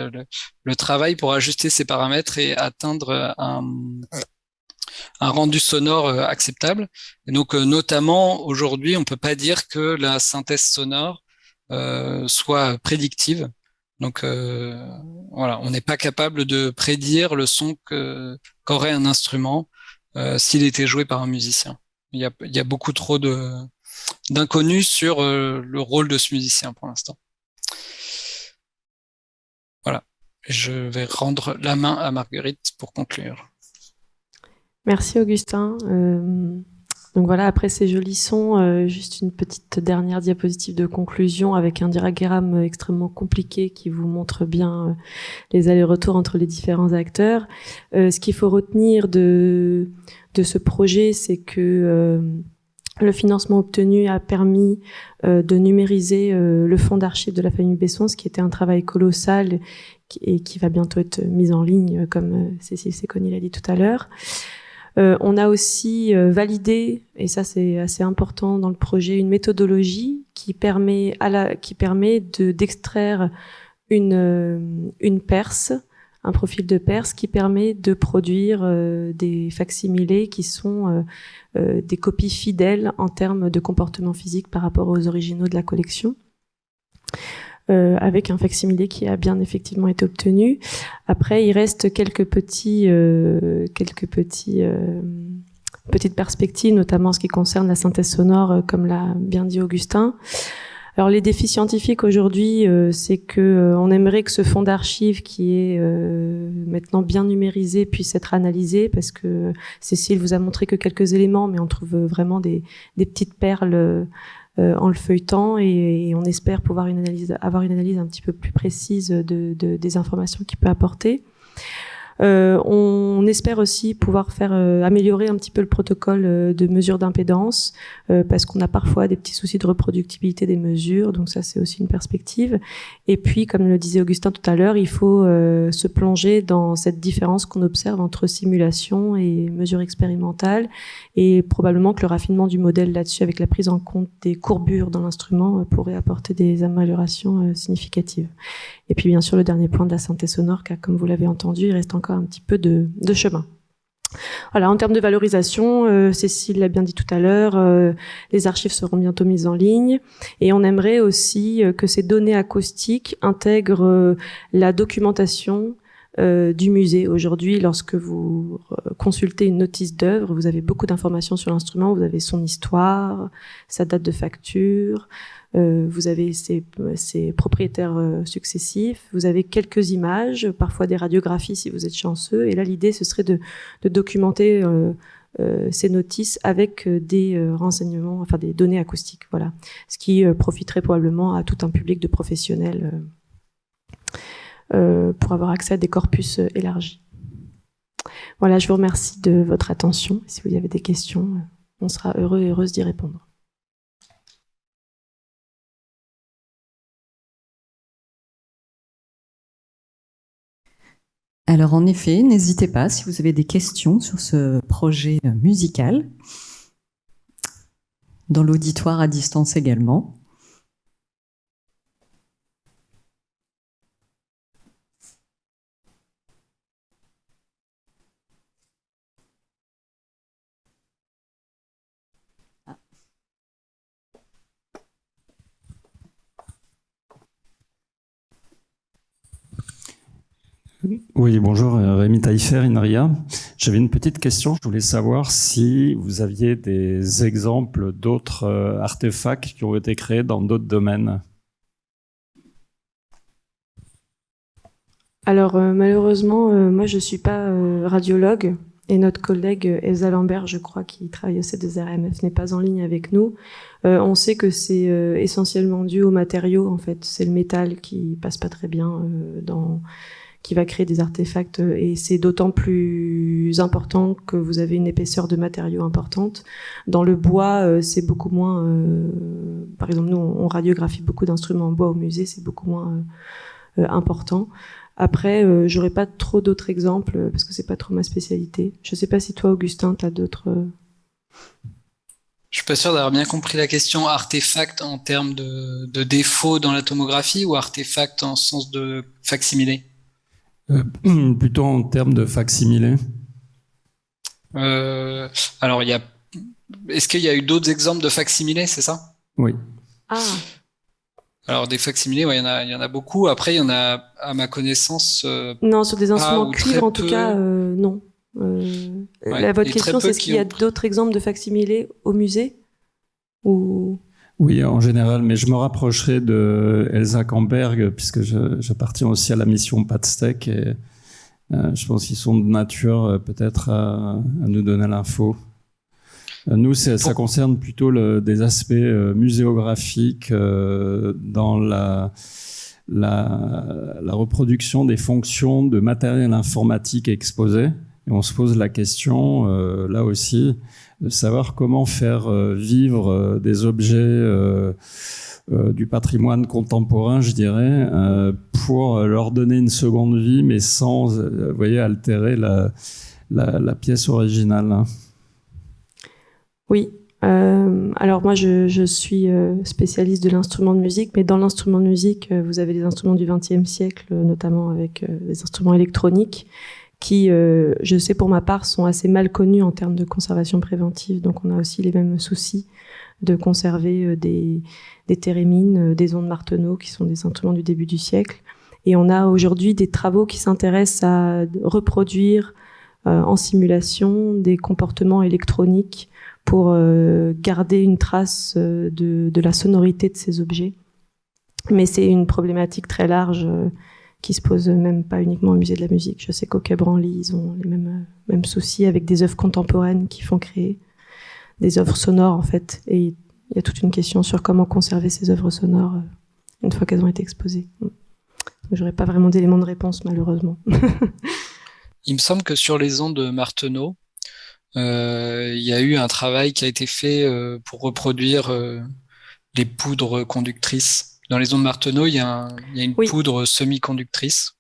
le travail pour ajuster ces paramètres et atteindre un rendu sonore acceptable. Et donc, notamment, aujourd'hui, on peut pas dire que la synthèse sonore soit prédictive. Donc, voilà, on n'est pas capable de prédire le son qu'aurait un instrument s'il était joué par un musicien. Il y a beaucoup trop d'inconnus sur le rôle de ce musicien pour l'instant. Voilà. Je vais rendre la main à Marguerite pour conclure. Merci Augustin. Donc voilà, après ces jolis sons, juste une petite dernière diapositive de conclusion avec un diagramme extrêmement compliqué qui vous montre bien les allers-retours entre les différents acteurs. Ce qu'il faut retenir de ce projet, c'est que le financement obtenu a permis de numériser le fonds d'archives de la famille Besson, ce qui était un travail colossal et qui va bientôt être mis en ligne, comme Cécile Séconi l'a dit tout à l'heure. On a aussi validé, et ça c'est assez important dans le projet, une méthodologie qui permet d'extraire une perce, un profil de perce qui permet de produire des facsimilés qui sont des copies fidèles en termes de comportement physique par rapport aux originaux de la collection. Avec un facsimilé qui a bien effectivement été obtenu. Après, il reste quelques petites perspectives, notamment en ce qui concerne la synthèse sonore, comme l'a bien dit Augustin. Alors, les défis scientifiques aujourd'hui, c'est que on aimerait que ce fonds d'archives qui est maintenant bien numérisé puisse être analysé, parce que Cécile vous a montré que quelques éléments, mais on trouve vraiment des petites perles en le feuilletant, et on espère pouvoir avoir une analyse un petit peu plus précise des informations qu'il peut apporter. On espère aussi pouvoir améliorer un petit peu le protocole de mesure d'impédance, parce qu'on a parfois des petits soucis de reproductibilité des mesures, donc ça c'est aussi une perspective. Et puis, comme le disait Augustin tout à l'heure, il faut se plonger dans cette différence qu'on observe entre simulation et mesure expérimentale, et probablement que le raffinement du modèle là-dessus, avec la prise en compte des courbures dans l'instrument, pourrait apporter des améliorations significatives. Et puis bien sûr le dernier point de la synthèse sonore, car comme vous l'avez entendu, il reste encore un petit peu de chemin. Voilà, en termes de valorisation, Cécile l'a bien dit tout à l'heure, les archives seront bientôt mises en ligne, et on aimerait aussi que ces données acoustiques intègrent la documentation du musée. Aujourd'hui, lorsque vous consultez une notice d'œuvre, vous avez beaucoup d'informations sur l'instrument, vous avez son histoire, sa date de facture, vous avez ses propriétaires successifs, vous avez quelques images, parfois des radiographies si vous êtes chanceux, et là l'idée ce serait de documenter ces notices avec des renseignements, enfin des données acoustiques, voilà, ce qui profiterait probablement à tout un public de professionnels pour avoir accès à des corpus élargis. Voilà, je vous remercie de votre attention. Si vous avez des questions, on sera heureux et heureuse d'y répondre. Alors en effet, n'hésitez pas si vous avez des questions sur ce projet musical, dans l'auditoire à distance également. Oui, bonjour, Rémi Taillefer, INRIA. J'avais une petite question. Je voulais savoir si vous aviez des exemples d'autres artefacts qui ont été créés dans d'autres domaines. Alors malheureusement, moi je suis pas radiologue, et notre collègue Elsa Lambert, je crois, qui travaille au C2RMF, n'est pas en ligne avec nous. On sait que c'est essentiellement dû aux matériaux, en fait. C'est le métal qui passe pas très bien qui va créer des artefacts, et c'est d'autant plus important que vous avez une épaisseur de matériaux importante. Dans le bois, c'est beaucoup moins. Par exemple, nous, on radiographie beaucoup d'instruments en bois au musée, c'est beaucoup moins important. Après, j'aurais pas trop d'autres exemples parce que c'est pas trop ma spécialité. Je sais pas si toi, Augustin, t'as d'autres. Je suis pas sûr d'avoir bien compris la question. Artefact en termes de défauts dans la tomographie ou artefact en sens de facsimilé? Plutôt en termes de facsimilé. Alors, est-ce qu'il y a eu d'autres exemples de facsimilé, c'est ça? Oui. Ah. Alors, des facsimilés, ouais, il y en a beaucoup. Après, il y en a, à ma connaissance, non, sur des instruments ou cuivre, très en tout peu. cas, non. Ouais, Votre et question, très peu c'est est-ce qu'il y a qui ont- d'autres exemples de facsimilés au musée ou... Oui, en général, mais je me rapprocherai de Elsa Kamberg, puisque j'appartiens aussi à la mission Padsteak, et je pense qu'ils sont de nature peut-être à nous donner l'info. Nous, ça concerne plutôt des aspects muséographiques dans la reproduction des fonctions de matériel informatique exposé. Et on se pose la question, là aussi, de savoir comment faire vivre des objets du patrimoine contemporain, je dirais, pour leur donner une seconde vie, mais sans, vous voyez, altérer la pièce originale. Oui. Alors moi, je suis spécialiste de l'instrument de musique, mais dans l'instrument de musique, vous avez des instruments du XXe siècle, notamment avec des instruments électroniques, qui, je sais pour ma part, sont assez mal connus en termes de conservation préventive. Donc on a aussi les mêmes soucis de conserver des thérémines, des ondes Martenot, qui sont des instruments du début du siècle. Et on a aujourd'hui des travaux qui s'intéressent à reproduire en simulation des comportements électroniques pour garder une trace de la sonorité de ces objets. Mais c'est une problématique très large qui se pose même pas uniquement au musée de la musique. Je sais qu'au Quai Branly, ils ont les mêmes soucis avec des œuvres contemporaines qui font créer des œuvres sonores, en fait. Et il y a toute une question sur comment conserver ces œuvres sonores une fois qu'elles ont été exposées. J'aurais pas vraiment d'éléments de réponse, malheureusement. Il me semble que sur les ondes Martenot, il y a eu un travail qui a été fait pour reproduire les poudres conductrices. Dans les ondes Martenot, il y a une Oui. poudre semi-conductrice,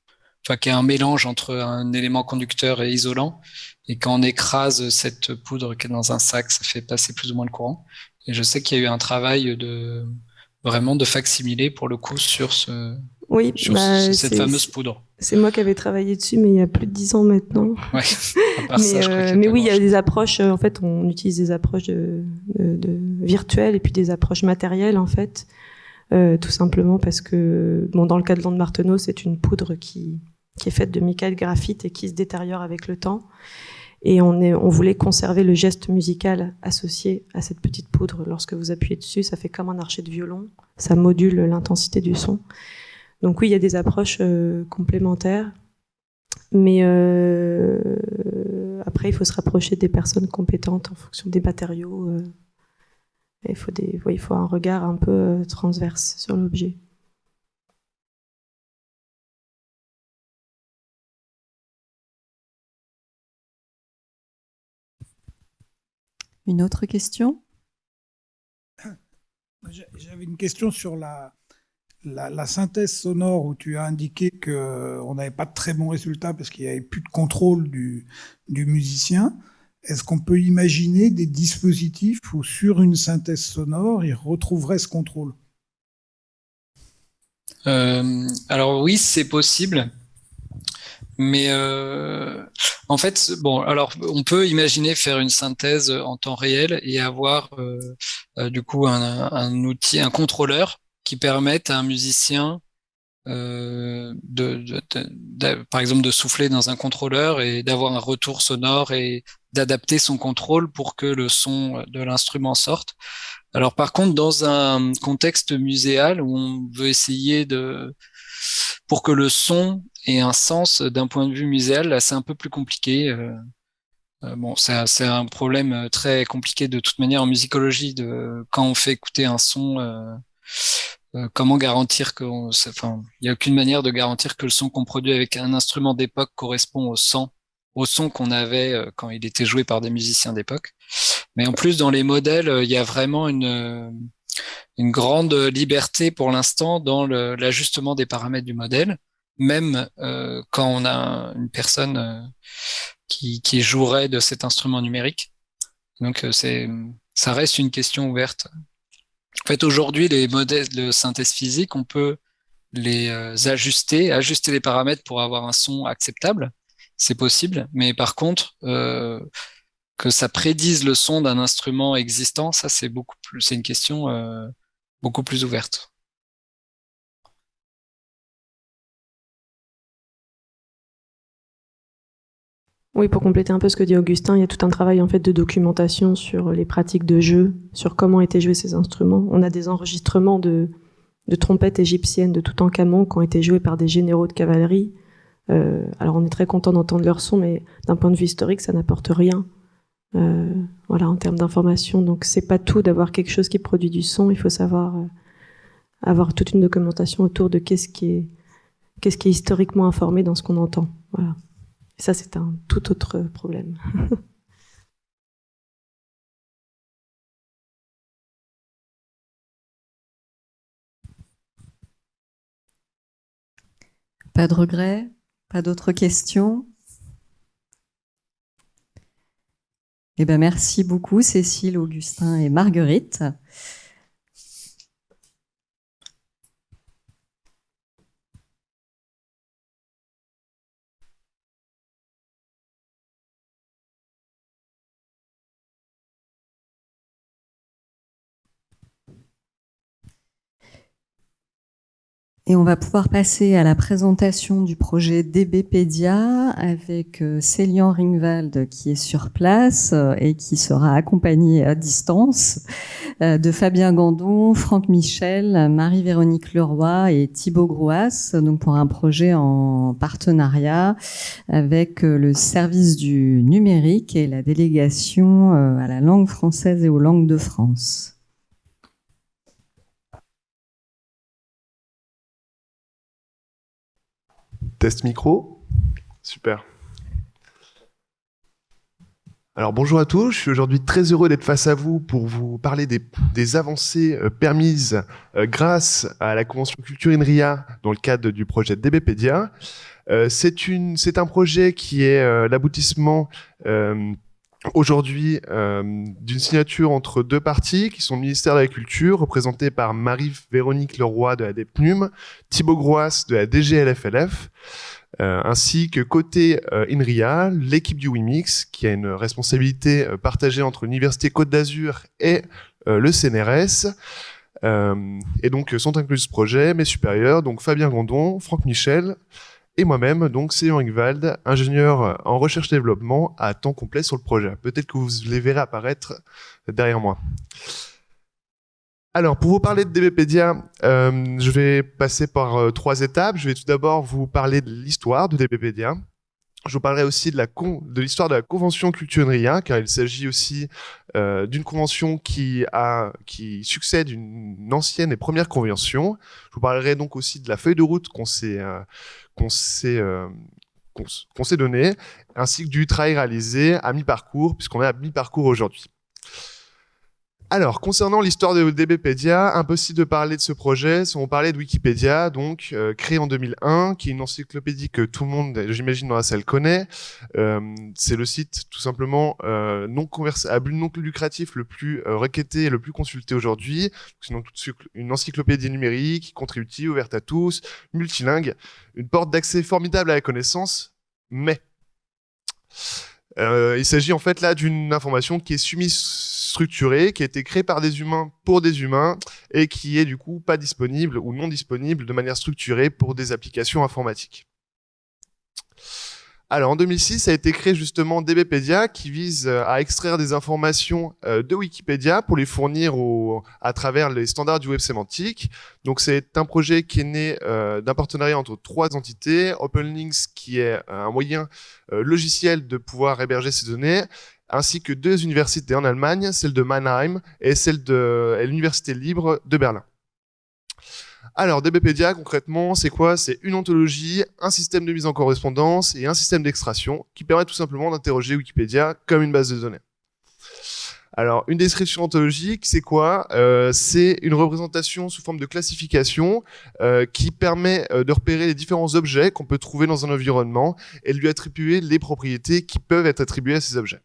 enfin qui est un mélange entre un élément conducteur et isolant. Et quand on écrase cette poudre qui est dans un sac, ça fait passer plus ou moins le courant. Et je sais qu'il y a eu un travail vraiment de facsimilé pour le coup sur Oui, cette fameuse poudre. C'est moi qui avais travaillé dessus, mais il y a plus de 10 ans maintenant. Ouais, à part ça, je crois qu'il y a mais pas oui, il y a grand-chose. des approches. En fait, on utilise des approches de virtuelles et puis des approches matérielles, en fait, tout simplement parce que, bon, dans le cas de l'onde Martenot, c'est une poudre qui est faite de mica et de graphite et qui se détériore avec le temps. Et on voulait conserver le geste musical associé à cette petite poudre. Lorsque vous appuyez dessus, ça fait comme un archet de violon. Ça module l'intensité du son. Donc oui, il y a des approches complémentaires, mais après, il faut se rapprocher des personnes compétentes en fonction des matériaux. Il faut un regard un peu transverse sur l'objet. Une autre question? J'avais une question sur la synthèse sonore où tu as indiqué qu'on n'avait pas de très bons résultats parce qu'il n'y avait plus de contrôle du musicien. Est-ce qu'on peut imaginer des dispositifs où sur une synthèse sonore, il retrouverait ce contrôle? Alors oui, c'est possible. Mais en fait, bon, alors on peut imaginer faire une synthèse en temps réel et avoir du coup un outil, un contrôleur qui permette à un musicien par exemple de souffler dans un contrôleur et d'avoir un retour sonore et d'adapter son contrôle pour que le son de l'instrument sorte. Alors par contre, dans un contexte muséal où on veut essayer pour que le son ait un sens d'un point de vue muséal, là c'est un peu plus compliqué. Bon, c'est un problème très compliqué de toute manière en musicologie, quand on fait écouter un son, comment garantir enfin, il n'y a aucune manière de garantir que le son qu'on produit avec un instrument d'époque correspond au son qu'on avait quand il était joué par des musiciens d'époque. Mais en plus, dans les modèles, il y a vraiment une grande liberté pour l'instant dans l'ajustement des paramètres du modèle, même quand on a une personne qui jouerait de cet instrument numérique. Donc ça reste une question ouverte. En fait, aujourd'hui, les modèles de synthèse physique, on peut les ajuster les paramètres pour avoir un son acceptable. C'est possible, mais par contre, que ça prédise le son d'un instrument existant, ça c'est une question beaucoup plus ouverte. Oui, pour compléter un peu ce que dit Augustin, il y a tout un travail en fait de documentation sur les pratiques de jeu, sur comment étaient joués ces instruments. On a des enregistrements de trompettes égyptiennes de Toutankhamon qui ont été jouées par des généraux de cavalerie. Alors on est très content d'entendre leur son, mais d'un point de vue historique, ça n'apporte rien. Voilà, en termes d'information. Donc c'est pas tout d'avoir quelque chose qui produit du son. Il faut savoir avoir toute une documentation autour de qu'est-ce qui est historiquement informé dans ce qu'on entend. Voilà. Et ça, c'est un tout autre problème. Pas de regrets? Pas d'autres questions? Eh ben, merci beaucoup, Cécile, Augustin et Marguerite. Et on va pouvoir passer à la présentation du projet DBpedia avec Célian Ringwald qui est sur place et qui sera accompagné à distance de Fabien Gandon, Franck Michel, Marie-Véronique Leroy et Thibaut Grouas, donc pour un projet en partenariat avec le service du numérique et la délégation à la langue française et aux langues de France. Test micro. Super. Alors bonjour à tous, je suis aujourd'hui très heureux d'être face à vous pour vous parler des avancées permises grâce à la Convention Culture INRIA dans le cadre du projet DBpedia. C'est un projet qui est l'aboutissement aujourd'hui d'une signature entre deux parties qui sont le ministère de la Culture, représenté par Marie-Véronique Leroy de la DEPNUM, Thibaut Grouas de la DGLFLF, ainsi que côté INRIA, l'équipe du WIMIX, qui a une responsabilité partagée entre l'Université Côte d'Azur et le CNRS. Et donc sont inclus ce projet, mes supérieurs, donc Fabien Gandon, Franck Michel, et moi-même, donc Célian Ringwald, ingénieur en recherche-développement à temps complet sur le projet. Peut-être que vous les verrez apparaître derrière moi. Alors, pour vous parler de DBpedia, je vais passer par 3 étapes. Je vais tout d'abord vous parler de l'histoire de DBpedia. Je vous parlerai aussi de l'histoire de la Convention Culture INRIA, car il s'agit aussi d'une convention qui succède une ancienne et première convention. Je vous parlerai donc aussi de la feuille de route qu'on s'est donnée, ainsi que du travail réalisé à mi-parcours, puisqu'on est à mi-parcours aujourd'hui. Alors, concernant l'histoire de DBpedia, impossible de parler de ce projet sans parler de Wikipédia, donc créé en 2001, qui est une encyclopédie que tout le monde, j'imagine, dans la salle connaît. C'est le site, tout simplement, à but non lucratif le plus requêté et le plus consulté aujourd'hui. C'est une encyclopédie numérique, contributive, ouverte à tous, multilingue, une porte d'accès formidable à la connaissance, mais... il s'agit en fait là d'une information qui est semi-structurée, qui a été créée par des humains pour des humains et qui est du coup pas disponible ou non disponible de manière structurée pour des applications informatiques. Alors, en 2006, a été créé justement DBpedia qui vise à extraire des informations de Wikipédia pour les fournir à travers les standards du web sémantique. Donc, c'est un projet qui est né d'un partenariat entre 3 entités. OpenLinks, qui est un moyen logiciel de pouvoir héberger ces données, ainsi que 2 universités en Allemagne, celle de Mannheim et l'Université libre de Berlin. Alors, DBpedia, concrètement, c'est quoi? C'est une ontologie, un système de mise en correspondance et un système d'extraction qui permet tout simplement d'interroger Wikipédia comme une base de données. Alors, une description ontologique, c'est quoi? C'est une représentation sous forme de classification qui permet de repérer les différents objets qu'on peut trouver dans un environnement et de lui attribuer les propriétés qui peuvent être attribuées à ces objets.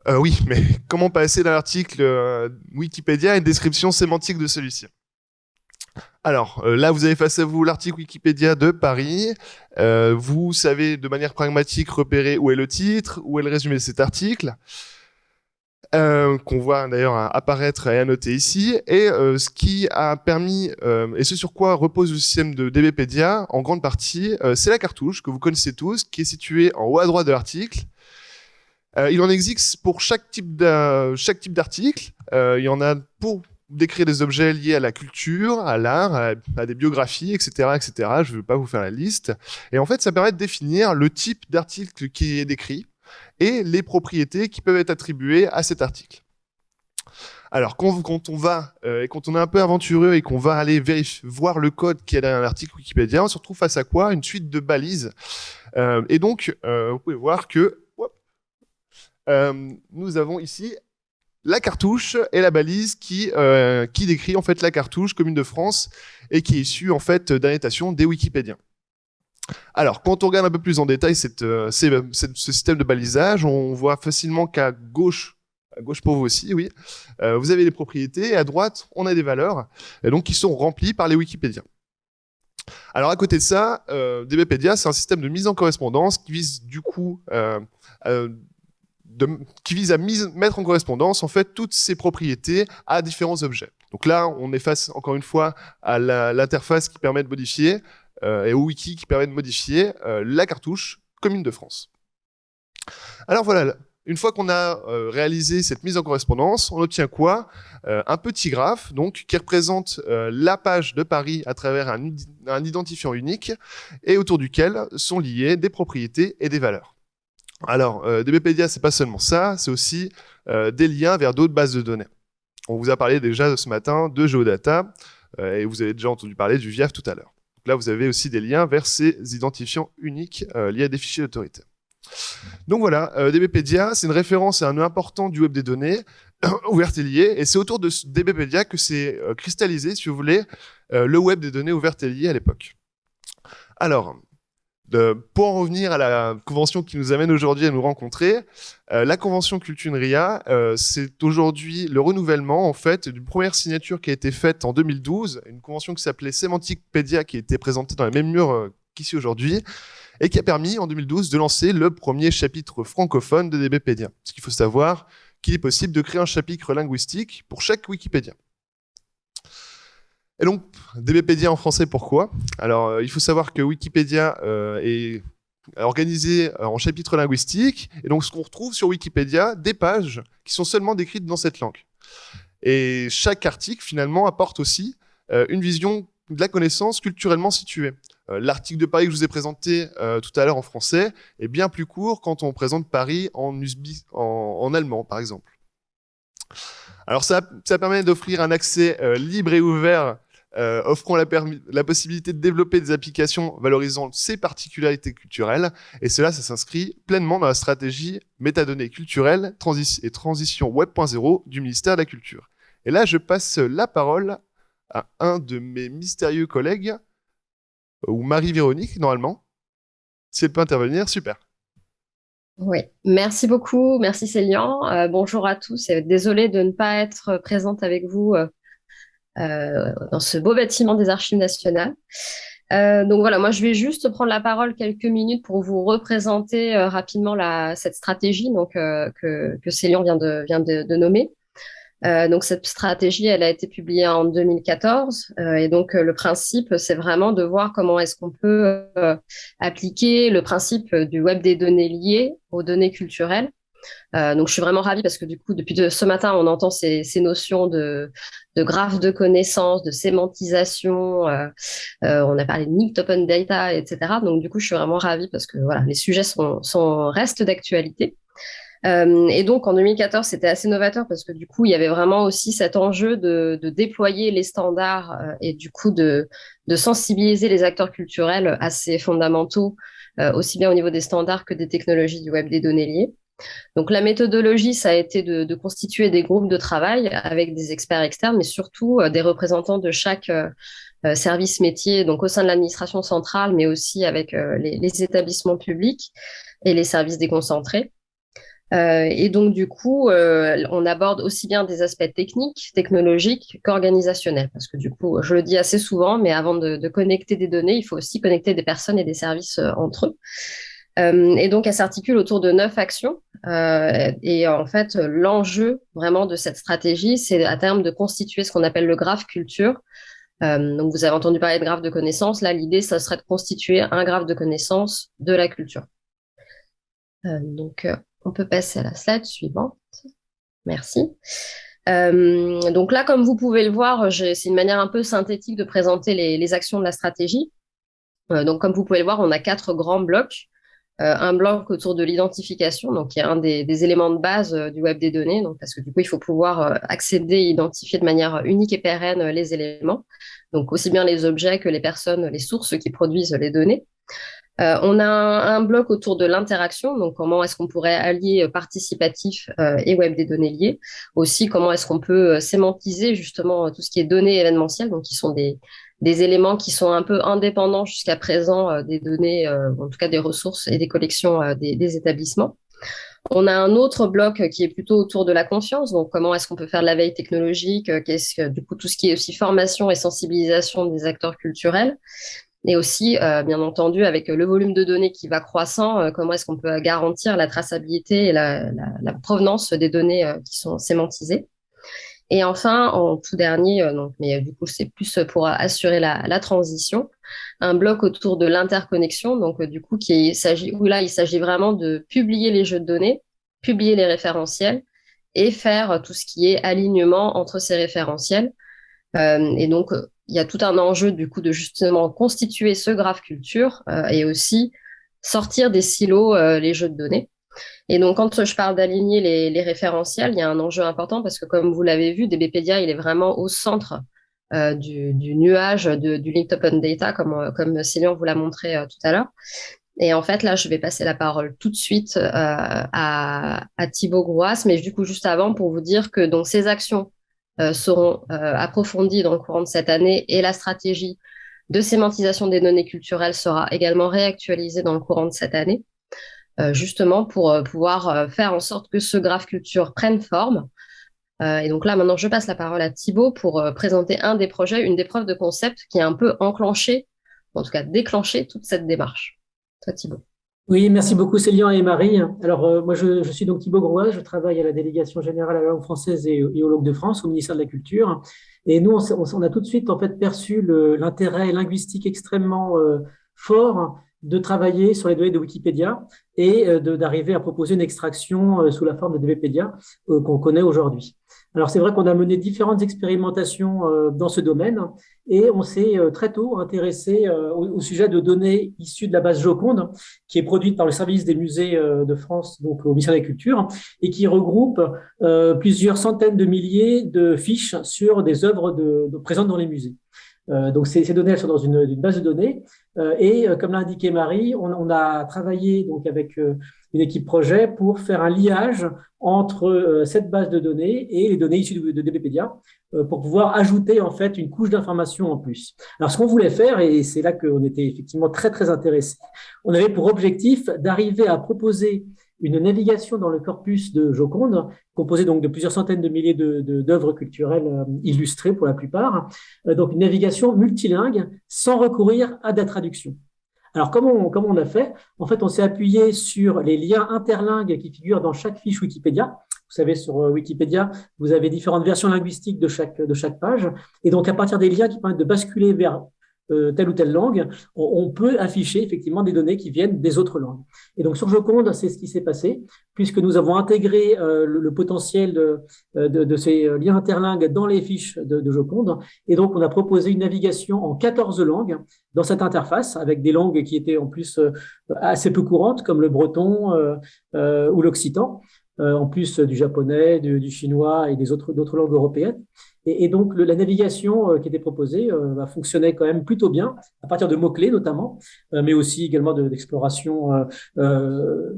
Oui, mais comment passer d'un article Wikipédia à une description sémantique de celui-ci? Alors, là, vous avez face à vous l'article Wikipédia de Paris. Vous savez de manière pragmatique repérer où est le titre, où est le résumé de cet article, qu'on voit d'ailleurs apparaître et annoter ici. Et ce qui a permis, et ce sur quoi repose le système de DBpedia, en grande partie, c'est la cartouche que vous connaissez tous, qui est située en haut à droite de l'article. Il en existe pour chaque type d'article. Il y en a pour décrire des objets liés à la culture, à l'art, à des biographies, etc., etc. Je ne vais pas vous faire la liste. Et en fait, ça permet de définir le type d'article qui est décrit et les propriétés qui peuvent être attribuées à cet article. Alors, quand on va, et quand on est un peu aventureux et qu'on va aller voir le code qui est derrière un article Wikipédia, on se retrouve face à quoi? Une suite de balises. Et donc, vous pouvez voir que nous avons ici la cartouche et la balise qui décrit en fait la cartouche commune de France et qui est issue en fait d'annotations des Wikipédiens. Alors, quand on regarde un peu plus en détail ce système de balisage, on voit facilement qu'à gauche pour vous aussi, oui, vous avez les propriétés et à droite, on a des valeurs et donc qui sont remplies par les Wikipédiens. Alors, à côté de ça, DBpedia, c'est un système de mise en correspondance qui vise du coup mettre en correspondance en fait toutes ces propriétés à différents objets. Donc là, on est face encore une fois à l'interface qui permet de modifier et au wiki qui permet de modifier la cartouche commune de France. Alors voilà, une fois qu'on a réalisé cette mise en correspondance, on obtient quoi? Un petit graphe donc qui représente la page de Paris à travers un identifiant unique et autour duquel sont liées des propriétés et des valeurs. Alors, DBpedia, c'est pas seulement ça, c'est aussi des liens vers d'autres bases de données. On vous a parlé déjà ce matin de Geodata, et vous avez déjà entendu parler du VIAF tout à l'heure. Donc là, vous avez aussi des liens vers ces identifiants uniques liés à des fichiers d'autorité. Donc voilà, DBpedia, c'est une référence à un nœud important du web des données, ouvert et lié, et c'est autour de DBpedia que s'est cristallisé, si vous voulez, le web des données ouvertes et liées à l'époque. Alors, pour en revenir à la convention qui nous amène aujourd'hui à nous rencontrer, la convention Culture RIA, c'est aujourd'hui le renouvellement en fait d'une première signature qui a été faite en 2012, une convention qui s'appelait Semanticpedia qui a été présentée dans les mêmes murs qu'ici aujourd'hui et qui a permis en 2012 de lancer le premier chapitre francophone de DBpedia. Parce qu'il faut savoir qu'il est possible de créer un chapitre linguistique pour chaque Wikipédia. Et donc, DBpedia en français, pourquoi? Alors, il faut savoir que Wikipédia est organisé en chapitres linguistiques, et donc ce qu'on retrouve sur Wikipédia, des pages qui sont seulement décrites dans cette langue. Et chaque article, finalement, apporte aussi une vision de la connaissance culturellement située. L'article de Paris que je vous ai présenté tout à l'heure en français est bien plus court quand on présente Paris en allemand, par exemple. Alors, ça permet d'offrir un accès libre et ouvert offrant la possibilité de développer des applications valorisant ses particularités culturelles, et cela, ça s'inscrit pleinement dans la stratégie métadonnées culturelles et transition web.0 du ministère de la Culture. Et là, je passe la parole à un de mes mystérieux collègues, ou Marie-Véronique, normalement. Si elle peut intervenir, super. Oui, merci beaucoup, merci Célian. Bonjour à tous, et désolée de ne pas être présente avec vous dans ce beau bâtiment des Archives nationales. Donc voilà, moi je vais juste prendre la parole quelques minutes pour vous représenter rapidement cette stratégie donc, que Célian vient de nommer. Donc cette stratégie, elle a été publiée en 2014 et donc le principe, c'est vraiment de voir comment est-ce qu'on peut appliquer le principe du web des données liées aux données culturelles. Donc je suis vraiment ravie parce que du coup, depuis ce matin, on entend ces notions de graphe de connaissances, de sémantisation, on a parlé de mixed open data, etc. Donc du coup, je suis vraiment ravie parce que voilà, les sujets restent d'actualité. Et donc, en 2014, c'était assez novateur parce que du coup, il y avait vraiment aussi cet enjeu de déployer les standards et du coup de sensibiliser les acteurs culturels à ces fondamentaux, aussi bien au niveau des standards que des technologies du web des données liées. Donc, la méthodologie, ça a été de constituer des groupes de travail avec des experts externes, mais surtout des représentants de chaque service métier, donc au sein de l'administration centrale, mais aussi avec les établissements publics et les services déconcentrés. Et donc, du coup, on aborde aussi bien des aspects techniques, technologiques qu'organisationnels. Parce que du coup, je le dis assez souvent, mais avant de connecter des données, il faut aussi connecter des personnes et des services entre eux. Et donc, elle s'articule autour de 9 actions. Et en fait, l'enjeu vraiment de cette stratégie, c'est à terme de constituer ce qu'on appelle le graphe culture. Donc, vous avez entendu parler de graphe de connaissances. Là, l'idée, ça serait de constituer un graphe de connaissances de la culture. Donc, on peut passer à la slide suivante. Merci. Donc là, comme vous pouvez le voir, c'est une manière un peu synthétique de présenter les actions de la stratégie. Donc, comme vous pouvez le voir, on a 4 grands blocs. Un bloc autour de l'identification, donc qui est un des éléments de base du web des données, donc parce que du coup, il faut pouvoir accéder et identifier de manière unique et pérenne les éléments, donc aussi bien les objets que les personnes, les sources qui produisent les données. On a un bloc autour de l'interaction, donc comment est-ce qu'on pourrait allier participatif et web des données liées. Aussi, comment est-ce qu'on peut sémantiser justement tout ce qui est données événementielles, donc qui sont des éléments qui sont un peu indépendants jusqu'à présent des données, en tout cas des ressources et des collections des établissements. On a un autre bloc qui est plutôt autour de la confiance, donc comment est-ce qu'on peut faire de la veille technologique, qu'est-ce que du coup tout ce qui est aussi formation et sensibilisation des acteurs culturels. Et aussi, bien entendu, avec le volume de données qui va croissant, comment est-ce qu'on peut garantir la traçabilité et la provenance des données qui sont sémantisées. Et enfin, en tout dernier, mais du coup, c'est plus pour assurer la transition, un bloc autour de l'interconnexion, donc du coup, il s'agit vraiment de publier les jeux de données, publier les référentiels et faire tout ce qui est alignement entre ces référentiels. Et donc, il y a tout un enjeu du coup de justement constituer ce graphe culture et aussi sortir des silos les jeux de données. Et donc, quand je parle d'aligner les référentiels, il y a un enjeu important parce que, comme vous l'avez vu, DBpedia, il est vraiment au centre du nuage du linked open data, comme Célian vous l'a montré tout à l'heure. Et en fait, là, je vais passer la parole tout de suite à Thibaut Grouas, mais du coup, juste avant, pour vous dire que donc ces actions seront approfondies dans le courant de cette année et la stratégie de sémantisation des données culturelles sera également réactualisée dans le courant de cette année, justement pour pouvoir faire en sorte que ce graphe culture prenne forme. Et donc là, maintenant, je passe la parole à Thibaut pour présenter un des projets, une des preuves de concept qui a un peu enclenché, en tout cas déclenché toute cette démarche. Toi, Thibaut. Oui, merci beaucoup Célian et Marie. Alors moi je suis donc Thibaut Grouas, je travaille à la délégation générale à la langue française et aux langues de France au ministère de la Culture. Et nous on a tout de suite en fait perçu l'intérêt linguistique extrêmement fort de travailler sur les données de Wikipédia et d'arriver à proposer une extraction sous la forme de DBpedia qu'on connaît aujourd'hui. Alors c'est vrai qu'on a mené différentes expérimentations dans ce domaine et on s'est très tôt intéressé au sujet de données issues de la base Joconde qui est produite par le service des musées de France, donc au ministère de la Culture, et qui regroupe plusieurs centaines de milliers de fiches sur des œuvres présentes dans les musées. Donc ces données elles sont dans une base de données et comme l'a indiqué Marie, on a travaillé donc avec une équipe projet pour faire un liage entre cette base de données et les données issues de DBpedia pour pouvoir ajouter en fait une couche d'information en plus. Alors ce qu'on voulait faire, et c'est là qu'on était effectivement très très intéressés, on avait pour objectif d'arriver à proposer une navigation dans le corpus de Joconde, composé donc de plusieurs centaines de milliers d'œuvres culturelles illustrées pour la plupart, donc une navigation multilingue sans recourir à de la traduction. Alors, comment on a fait? En fait, on s'est appuyé sur les liens interlingues qui figurent dans chaque fiche Wikipédia, Vous savez, sur Wikipédia, vous avez différentes versions linguistiques de chaque page. Et donc, à partir des liens qui permettent de basculer vers telle ou telle langue, on peut afficher effectivement des données qui viennent des autres langues. Et donc sur Joconde, c'est ce qui s'est passé, puisque nous avons intégré le potentiel de ces liens interlingues dans les fiches de Joconde. Et donc on a proposé une navigation en 14 langues dans cette interface, avec des langues qui étaient en plus assez peu courantes, comme le breton ou l'occitan, en plus du japonais, du chinois et d'autres langues européennes. Et donc, la navigation qui était proposée fonctionnait quand même plutôt bien, à partir de mots-clés notamment, mais aussi également d'exploration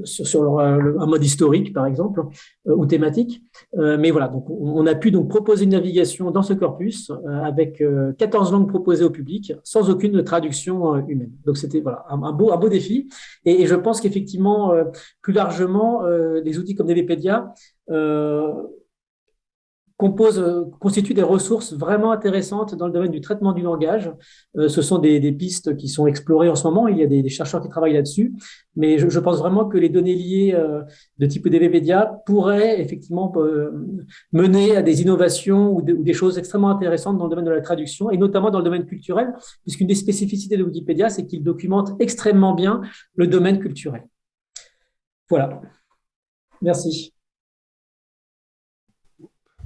sur un mode historique, par exemple, ou thématique. Mais voilà, donc on a pu donc proposer une navigation dans ce corpus avec 14 langues proposées au public, sans aucune traduction humaine. Donc, c'était voilà, un beau défi. Et je pense qu'effectivement, plus largement, des outils comme DBpedia constituent des ressources vraiment intéressantes dans le domaine du traitement du langage. Ce sont des pistes qui sont explorées en ce moment. Il y a des chercheurs qui travaillent là-dessus. Mais je pense vraiment que les données liées de type DBpedia pourraient effectivement mener à des innovations ou des choses extrêmement intéressantes dans le domaine de la traduction, et notamment dans le domaine culturel, puisqu'une des spécificités de Wikipédia, c'est qu'il documente extrêmement bien le domaine culturel. Voilà. Merci.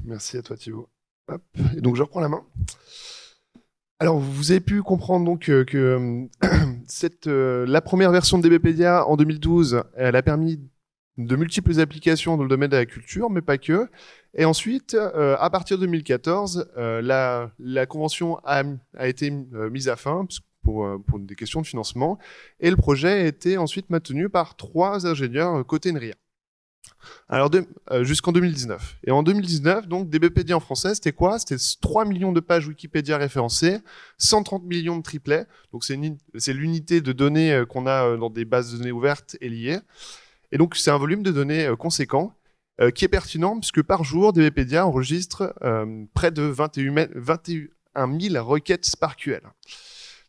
Merci à toi Thibaut. Hop. Et donc je reprends la main. Alors vous avez pu comprendre donc que la première version de DBpedia en 2012, elle a permis de multiples applications dans le domaine de la culture, mais pas que. Et ensuite, à partir de 2014, la convention a été mise à fin pour des questions de financement, et le projet a été ensuite maintenu par 3 ingénieurs côté NRIA. Alors jusqu'en 2019. Et en 2019, donc DBpedia en français, c'était quoi? C'était 3 millions de pages Wikipédia référencées, 130 millions de triplets. Donc c'est l'unité de données qu'on a dans des bases de données ouvertes et liées. Et donc c'est un volume de données conséquent qui est pertinent puisque par jour, DBpedia enregistre près de 21 000 requêtes SPARQL.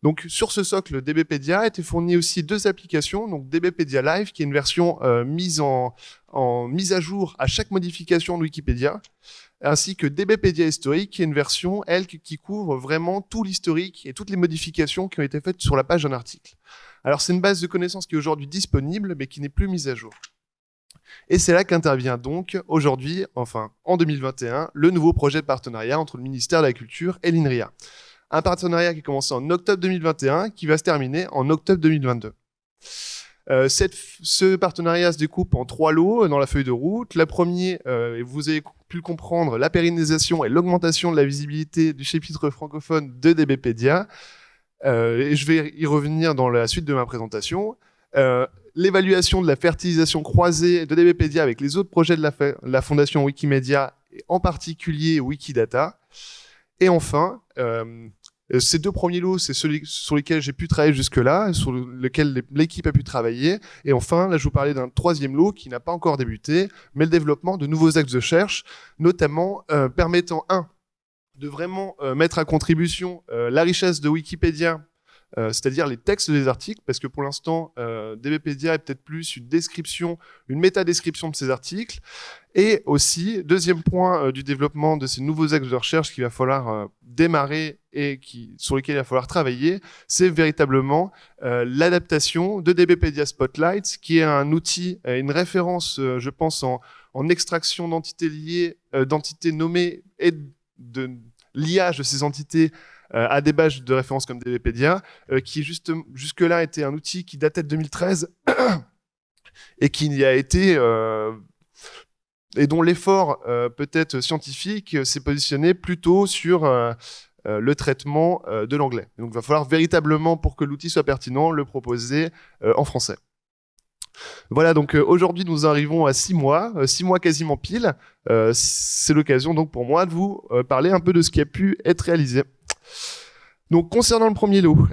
Donc sur ce socle DBpedia étaient fournies aussi 2 applications, donc DBpedia Live qui est une version mise à jour à chaque modification de Wikipédia, ainsi que DBpedia Historique qui est une version, elle, qui couvre vraiment tout l'historique et toutes les modifications qui ont été faites sur la page d'un article. Alors c'est une base de connaissances qui est aujourd'hui disponible mais qui n'est plus mise à jour. Et c'est là qu'intervient donc aujourd'hui, enfin en 2021, le nouveau projet de partenariat entre le ministère de la Culture et l'INRIA. Un partenariat qui a commencé en octobre 2021, qui va se terminer en octobre 2022. Ce partenariat se découpe en 3 lots dans la feuille de route. Le premier, vous avez pu le comprendre, la pérennisation et l'augmentation de la visibilité du chapitre francophone de DBpedia. Et je vais y revenir dans la suite de ma présentation. L'évaluation de la fertilisation croisée de DBpedia avec les autres projets de la Fondation Wikimedia, et en particulier Wikidata. Et enfin, ces 2 premiers lots, c'est ceux sur lesquels j'ai pu travailler jusque-là, sur lesquels l'équipe a pu travailler. Et enfin, là, je vous parlais d'un 3e lot qui n'a pas encore débuté, mais le développement de nouveaux axes de recherche, notamment permettant, de vraiment mettre à contribution la richesse de Wikipédia, c'est-à-dire les textes des articles, parce que pour l'instant, DBpedia est peut-être plus une description, une métadescription de ces articles. Et aussi, 2e point du développement de ces nouveaux axes de recherche qu'il va falloir démarrer et sur lesquels il va falloir travailler, c'est véritablement l'adaptation de DBpedia Spotlight, qui est un outil, une référence, je pense, en extraction d'entités liées, d'entités nommées et de liage de ces entités à des bases de référence comme DBpedia, qui jusque-là était un outil qui datait de 2013 et qui a été et dont l'effort peut-être scientifique s'est positionné plutôt sur le traitement de l'anglais. Donc il va falloir véritablement, pour que l'outil soit pertinent, le proposer en français. Voilà, donc aujourd'hui nous arrivons à 6 mois quasiment pile. C'est l'occasion donc pour moi de vous parler un peu de ce qui a pu être réalisé. Donc concernant le premier lot,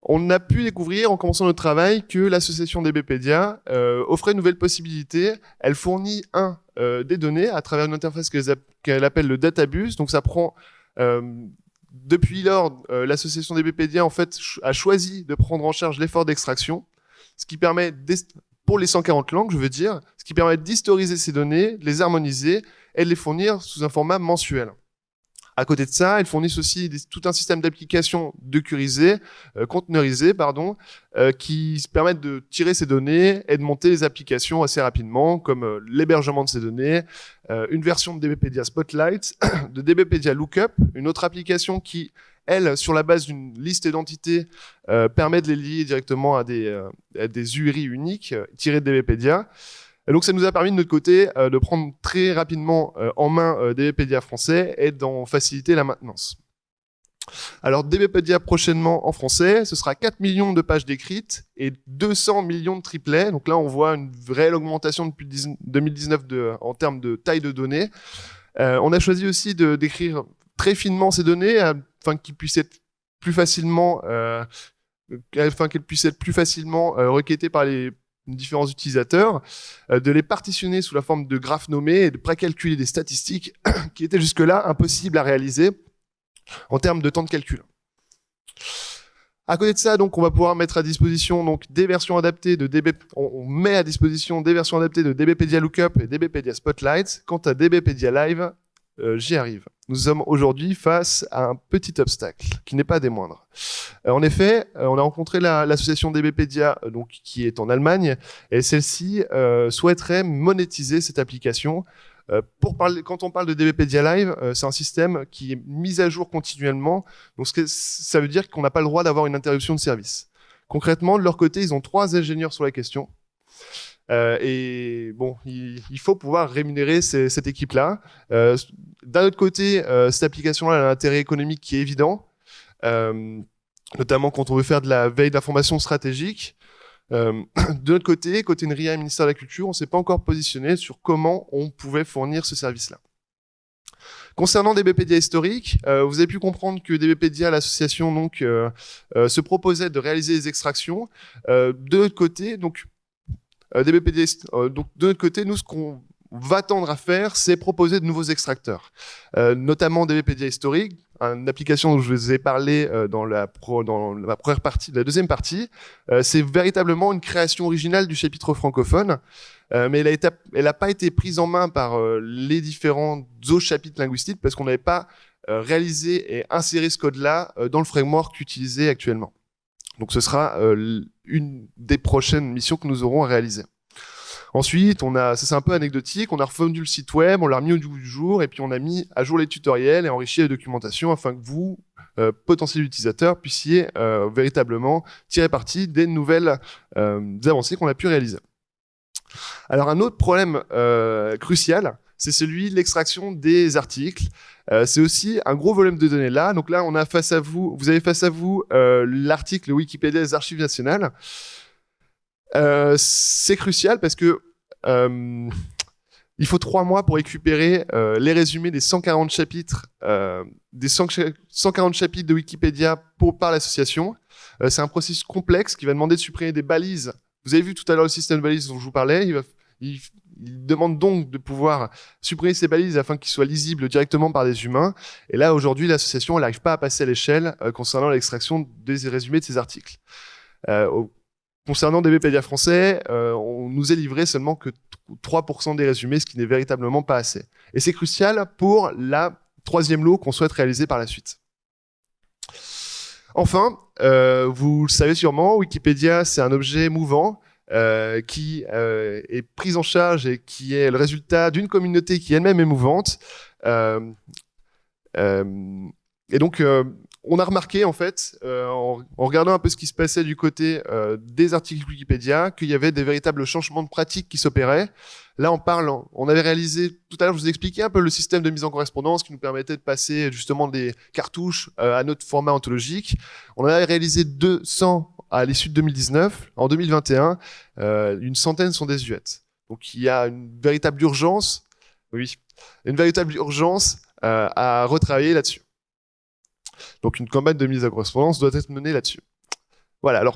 on a pu découvrir en commençant notre travail que l'association DBpedia offrait une nouvelle possibilité. Elle fournit des données à travers une interface qu'elle appelle le databus. Donc ça prend depuis lors, l'association DBpedia en fait a choisi de prendre en charge l'effort d'extraction, ce qui permet pour les 140 langues, je veux dire, ce qui permet d'historiser ces données, de les harmoniser et de les fournir sous un format mensuel. À côté de ça, elles fournissent aussi tout un système d'applications conteneurisées, qui permettent de tirer ces données et de monter les applications assez rapidement, comme l'hébergement de ces données, une version de DBpedia Spotlight, de DBpedia Lookup, une autre application qui, elle, sur la base d'une liste d'entités, permet de les lier directement à des URI uniques tirées de DBpedia. Et donc, ça nous a permis de notre côté de prendre très rapidement en main DBpedia français et d'en faciliter la maintenance. Alors, DBpedia prochainement en français, ce sera 4 millions de pages décrites et 200 millions de triplets. Donc là, on voit une réelle augmentation depuis 2019 en termes de taille de données. On a choisi aussi de décrire très finement ces données afin qu'elles puissent être plus facilement, requêtées par les différents utilisateurs, de les partitionner sous la forme de graphes nommés et de précalculer des statistiques qui étaient jusque-là impossibles à réaliser en termes de temps de calcul. À côté de ça, donc, on va pouvoir mettre à disposition donc, des versions adaptées de on met à disposition des versions adaptées de DBpedia Lookup et DBpedia Spotlight. Quant à DBpedia Live, j'y arrive. Nous sommes aujourd'hui face à un petit obstacle, qui n'est pas des moindres. En effet, on a rencontré l'association DBpedia, donc, qui est en Allemagne, et celle-ci souhaiterait monétiser cette application. Quand on parle de DBpedia Live, c'est un système qui est mis à jour continuellement, donc ça veut dire qu'on n'a pas le droit d'avoir une interruption de service. Concrètement, de leur côté, ils ont 3 ingénieurs sur la question. Et bon, il faut pouvoir rémunérer cette équipe-là. D'un autre côté, cette application-là a un intérêt économique qui est évident, notamment quand on veut faire de la veille d'information stratégique. De notre côté NRIA et ministère de la Culture, on ne s'est pas encore positionné sur comment on pouvait fournir ce service-là. Concernant DBpedia historique, vous avez pu comprendre que DBpedia, l'association, donc, se proposait de réaliser des extractions. De notre côté, donc, de notre côté, nous, ce qu'on va tendre à faire, c'est proposer de nouveaux extracteurs, notamment DBpedia historique, une application dont je vous ai parlé dans la première partie, la deuxième partie. C'est véritablement une création originale du chapitre francophone, mais elle n'a pas été prise en main par les différents autres chapitres linguistiques parce qu'on n'avait pas réalisé et inséré ce code-là dans le framework utilisé actuellement. Donc ce sera une des prochaines missions que nous aurons à réaliser. Ensuite, ça c'est un peu anecdotique, on a refondu le site web, on l'a remis au goût du jour, et puis on a mis à jour les tutoriels et enrichi la documentation afin que vous, potentiels utilisateurs, puissiez véritablement tirer parti des nouvelles avancées qu'on a pu réaliser. Alors un autre problème crucial, c'est celui de l'extraction des articles. C'est aussi un gros volume de données là. Donc là, vous avez face à vous l'article Wikipédia des Archives nationales. C'est crucial parce que il faut 3 mois pour récupérer les résumés des 140 chapitres, de Wikipédia par l'association. C'est un processus complexe qui va demander de supprimer des balises. Vous avez vu tout à l'heure le système de balises dont je vous parlais. Il demande donc de pouvoir supprimer ces balises afin qu'ils soient lisibles directement par des humains. Et là, aujourd'hui, l'association n'arrive pas à passer à l'échelle concernant l'extraction des résumés de ces articles. Concernant DBpedia français, on nous est livré seulement que 3% des résumés, ce qui n'est véritablement pas assez. Et c'est crucial pour la 3e lot qu'on souhaite réaliser par la suite. Enfin, vous le savez sûrement, Wikipédia, c'est un objet mouvant qui est pris en charge et qui est le résultat d'une communauté qui elle-même est mouvante. Et donc, on a remarqué, en fait, en regardant un peu ce qui se passait du côté des articles Wikipédia, qu'il y avait des véritables changements de pratiques qui s'opéraient. Là, on avait réalisé, tout à l'heure, je vous ai expliqué un peu le système de mise en correspondance qui nous permettait de passer justement des cartouches à notre format ontologique. On avait réalisé 200 à l'issue de 2019. En 2021, une centaine sont désuètes. Donc, il y a une véritable urgence, à retravailler là-dessus. Donc, une campagne de mise en correspondance doit être menée là-dessus. Voilà, alors,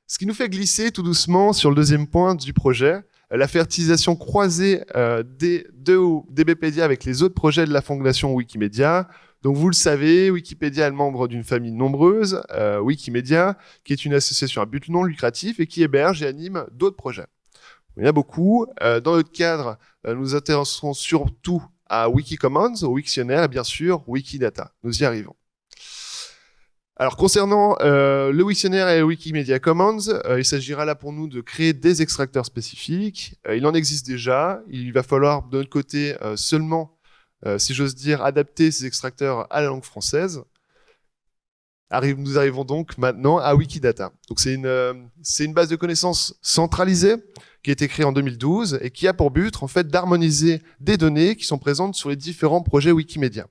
ce qui nous fait glisser tout doucement sur le deuxième point du projet, la fertilisation croisée de DBpedia avec les autres projets de la fondation Wikimedia. Donc, vous le savez, Wikipédia est le membre d'une famille nombreuse, Wikimedia, qui est une association à but non lucratif et qui héberge et anime d'autres projets. Il y en a beaucoup. Dans notre cadre, nous nous intéresserons surtout à Wikicommons, au Wiktionnaire et bien sûr Wikidata. Nous y arrivons. Alors concernant le Wiktionnaire et le Wikimedia Commons, il s'agira là pour nous de créer des extracteurs spécifiques. Il en existe déjà. Il va falloir de notre côté seulement, si j'ose dire, adapter ces extracteurs à la langue française. Nous arrivons donc maintenant à Wikidata. Donc c'est une base de connaissances centralisée qui a été créée en 2012 et qui a pour but en fait d'harmoniser des données qui sont présentes sur les différents projets Wikimedia.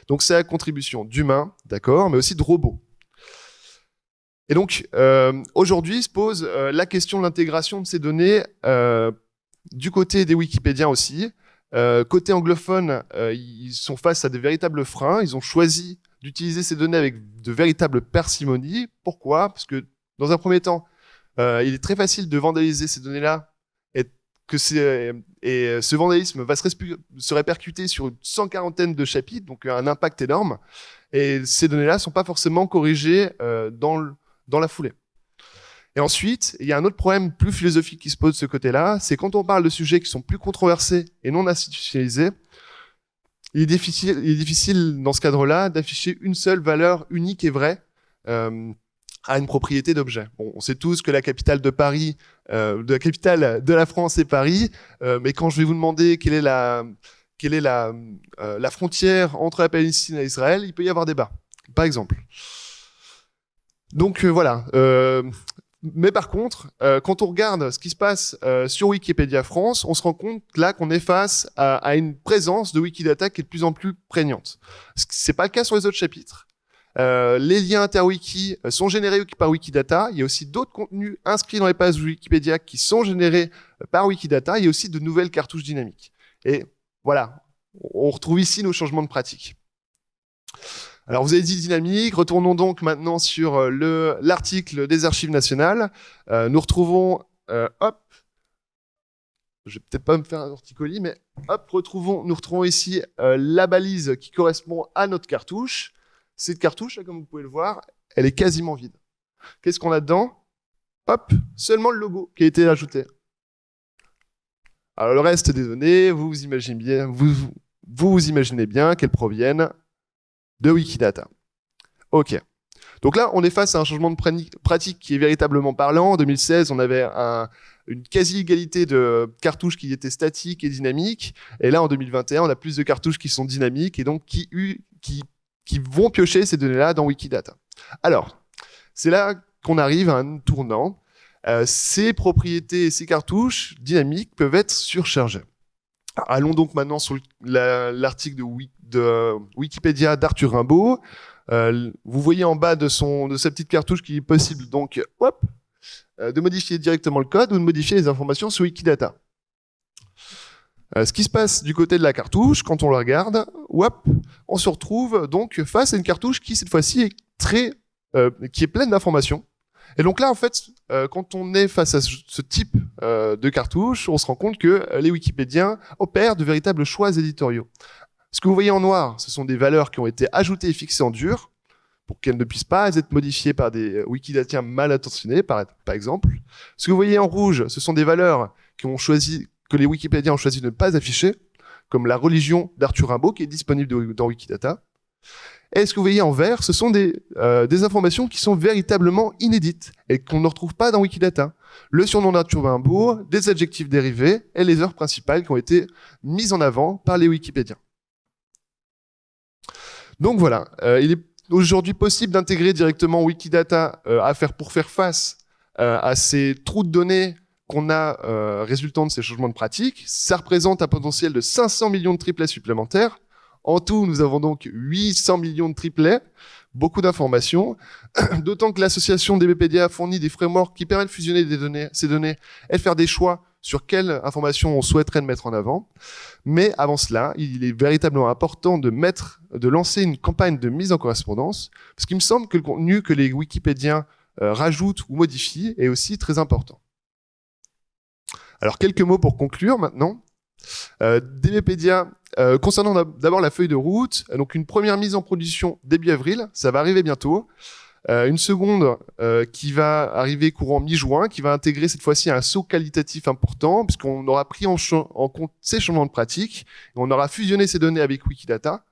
Donc c'est la contribution d'humains, d'accord, mais aussi de robots. Et donc aujourd'hui se pose la question de l'intégration de ces données du côté des Wikipédiens aussi. Côté anglophone, ils sont face à des véritables freins. Ils ont choisi d'utiliser ces données avec de véritables parcimonies. Pourquoi? Parce que dans un premier temps, il est très facile de vandaliser ces données-là et ce vandalisme va se répercuter sur une 140aine de chapitres, donc un impact énorme. Et ces données-là ne sont pas forcément corrigées dans la foulée. Et ensuite, il y a un autre problème plus philosophique qui se pose de ce côté-là, c'est quand on parle de sujets qui sont plus controversés et non institutionnalisés, il est difficile dans ce cadre-là d'afficher une seule valeur unique et vraie à une propriété d'objet. Bon, on sait tous que la capitale de Paris, la capitale de la France est Paris, mais quand je vais vous demander quelle est la frontière entre la Palestine et Israël, il peut y avoir débat, par exemple. Donc voilà. Mais par contre, quand on regarde ce qui se passe sur Wikipédia France, on se rend compte là qu'on est face à une présence de Wikidata qui est de plus en plus prégnante. C'est pas le cas sur les autres chapitres. Les liens interwiki sont générés par Wikidata. Il y a aussi d'autres contenus inscrits dans les pages Wikipédia qui sont générés par Wikidata. Il y a aussi de nouvelles cartouches dynamiques. Et voilà, on retrouve ici nos changements de pratique. Alors vous avez dit dynamique, retournons donc maintenant sur l'article des Archives nationales. Nous retrouvons, hop, je vais peut-être pas me faire un torticolis, mais hop, nous retrouvons ici la balise qui correspond à notre cartouche. Cette cartouche, là, comme vous pouvez le voir, elle est quasiment vide. Qu'est-ce qu'on a dedans? Hop, seulement le logo qui a été ajouté. Alors le reste des données, vous imaginez bien qu'elles proviennent de Wikidata. Ok. Donc là, on est face à un changement de pratique qui est véritablement parlant. En 2016, on avait une quasi-égalité de cartouches qui étaient statiques et dynamiques. Et là, en 2021, on a plus de cartouches qui sont dynamiques et donc qui vont piocher ces données-là dans Wikidata. Alors, c'est là qu'on arrive à un tournant. Ces propriétés et ces cartouches dynamiques peuvent être surchargées. Allons donc maintenant sur l'article de Wikipédia d'Arthur Rimbaud. Vous voyez en bas de sa petite cartouche qu'il est possible donc hop, de modifier directement le code ou de modifier les informations sur Wikidata. Ce qui se passe du côté de la cartouche, quand on la regarde, hop, on se retrouve donc face à une cartouche qui cette fois-ci qui est pleine d'informations. Et donc là, en fait, quand on est face à ce type de cartouche, on se rend compte que les Wikipédiens opèrent de véritables choix éditoriaux. Ce que vous voyez en noir, ce sont des valeurs qui ont été ajoutées et fixées en dur pour qu'elles ne puissent pas être modifiées par des Wikidatiens mal intentionnés, par exemple. Ce que vous voyez en rouge, ce sont des valeurs que les Wikipédiens ont choisi de ne pas afficher, comme la religion d'Arthur Rimbaud, qui est disponible dans Wikidata. Et ce que vous voyez en vert, ce sont des informations qui sont véritablement inédites et qu'on ne retrouve pas dans Wikidata. Le surnom d'Arthur Rimbaud, des adjectifs dérivés et les œuvres principales qui ont été mises en avant par les Wikipédiens. Donc voilà, il est aujourd'hui possible d'intégrer directement Wikidata pour faire face à ces trous de données qu'on a résultant de ces changements de pratique. Ça représente un potentiel de 500 millions de triplets supplémentaires. En tout, nous avons donc 800 millions de triplets, beaucoup d'informations, d'autant que l'association DBpedia fournit des frameworks qui permettent de fusionner ces données et de faire des choix sur quelles informations on souhaiterait mettre en avant. Mais avant cela, il est véritablement important de lancer une campagne de mise en correspondance, parce qu'il me semble que le contenu que les Wikipédiens rajoutent ou modifient est aussi très important. Alors, quelques mots pour conclure maintenant. DBpedia, concernant d'abord la feuille de route, donc une première mise en production début avril, ça va arriver bientôt. Une seconde qui va arriver courant mi-juin, qui va intégrer cette fois-ci un saut qualitatif important, puisqu'on aura pris en compte ces changements de pratique, et on aura fusionné ces données avec Wikidata.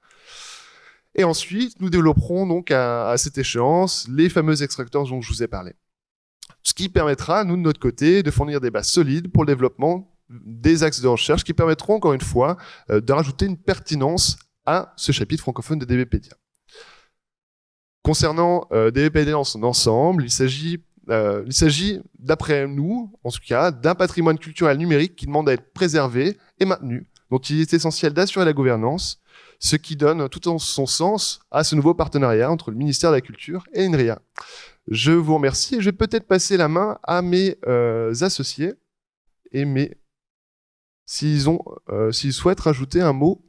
Et ensuite, nous développerons donc à cette échéance les fameux extracteurs dont je vous ai parlé. Ce qui permettra, nous, de notre côté, de fournir des bases solides pour le développement des axes de recherche qui permettront, encore une fois, de rajouter une pertinence à ce chapitre francophone de DBpedia. Concernant DBpedia dans son ensemble, il s'agit, d'après nous, en tout cas, d'un patrimoine culturel numérique qui demande à être préservé et maintenu, dont il est essentiel d'assurer la gouvernance, ce qui donne tout son sens à ce nouveau partenariat entre le ministère de la Culture et l'INRIA. Je vous remercie et je vais peut-être passer la main à mes associés et s'ils souhaitent rajouter un mot.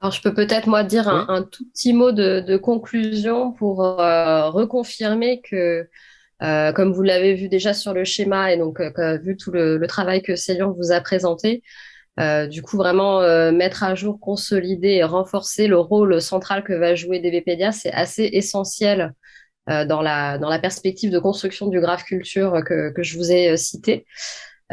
Alors, je peux peut-être, moi, dire Oui. un tout petit mot de conclusion pour reconfirmer que, comme vous l'avez vu déjà sur le schéma et donc vu tout le travail que Célian vous a présenté, du coup, vraiment mettre à jour, consolider et renforcer le rôle central que va jouer DBpedia, c'est assez essentiel dans la perspective de construction du graphe culture que je vous ai cité.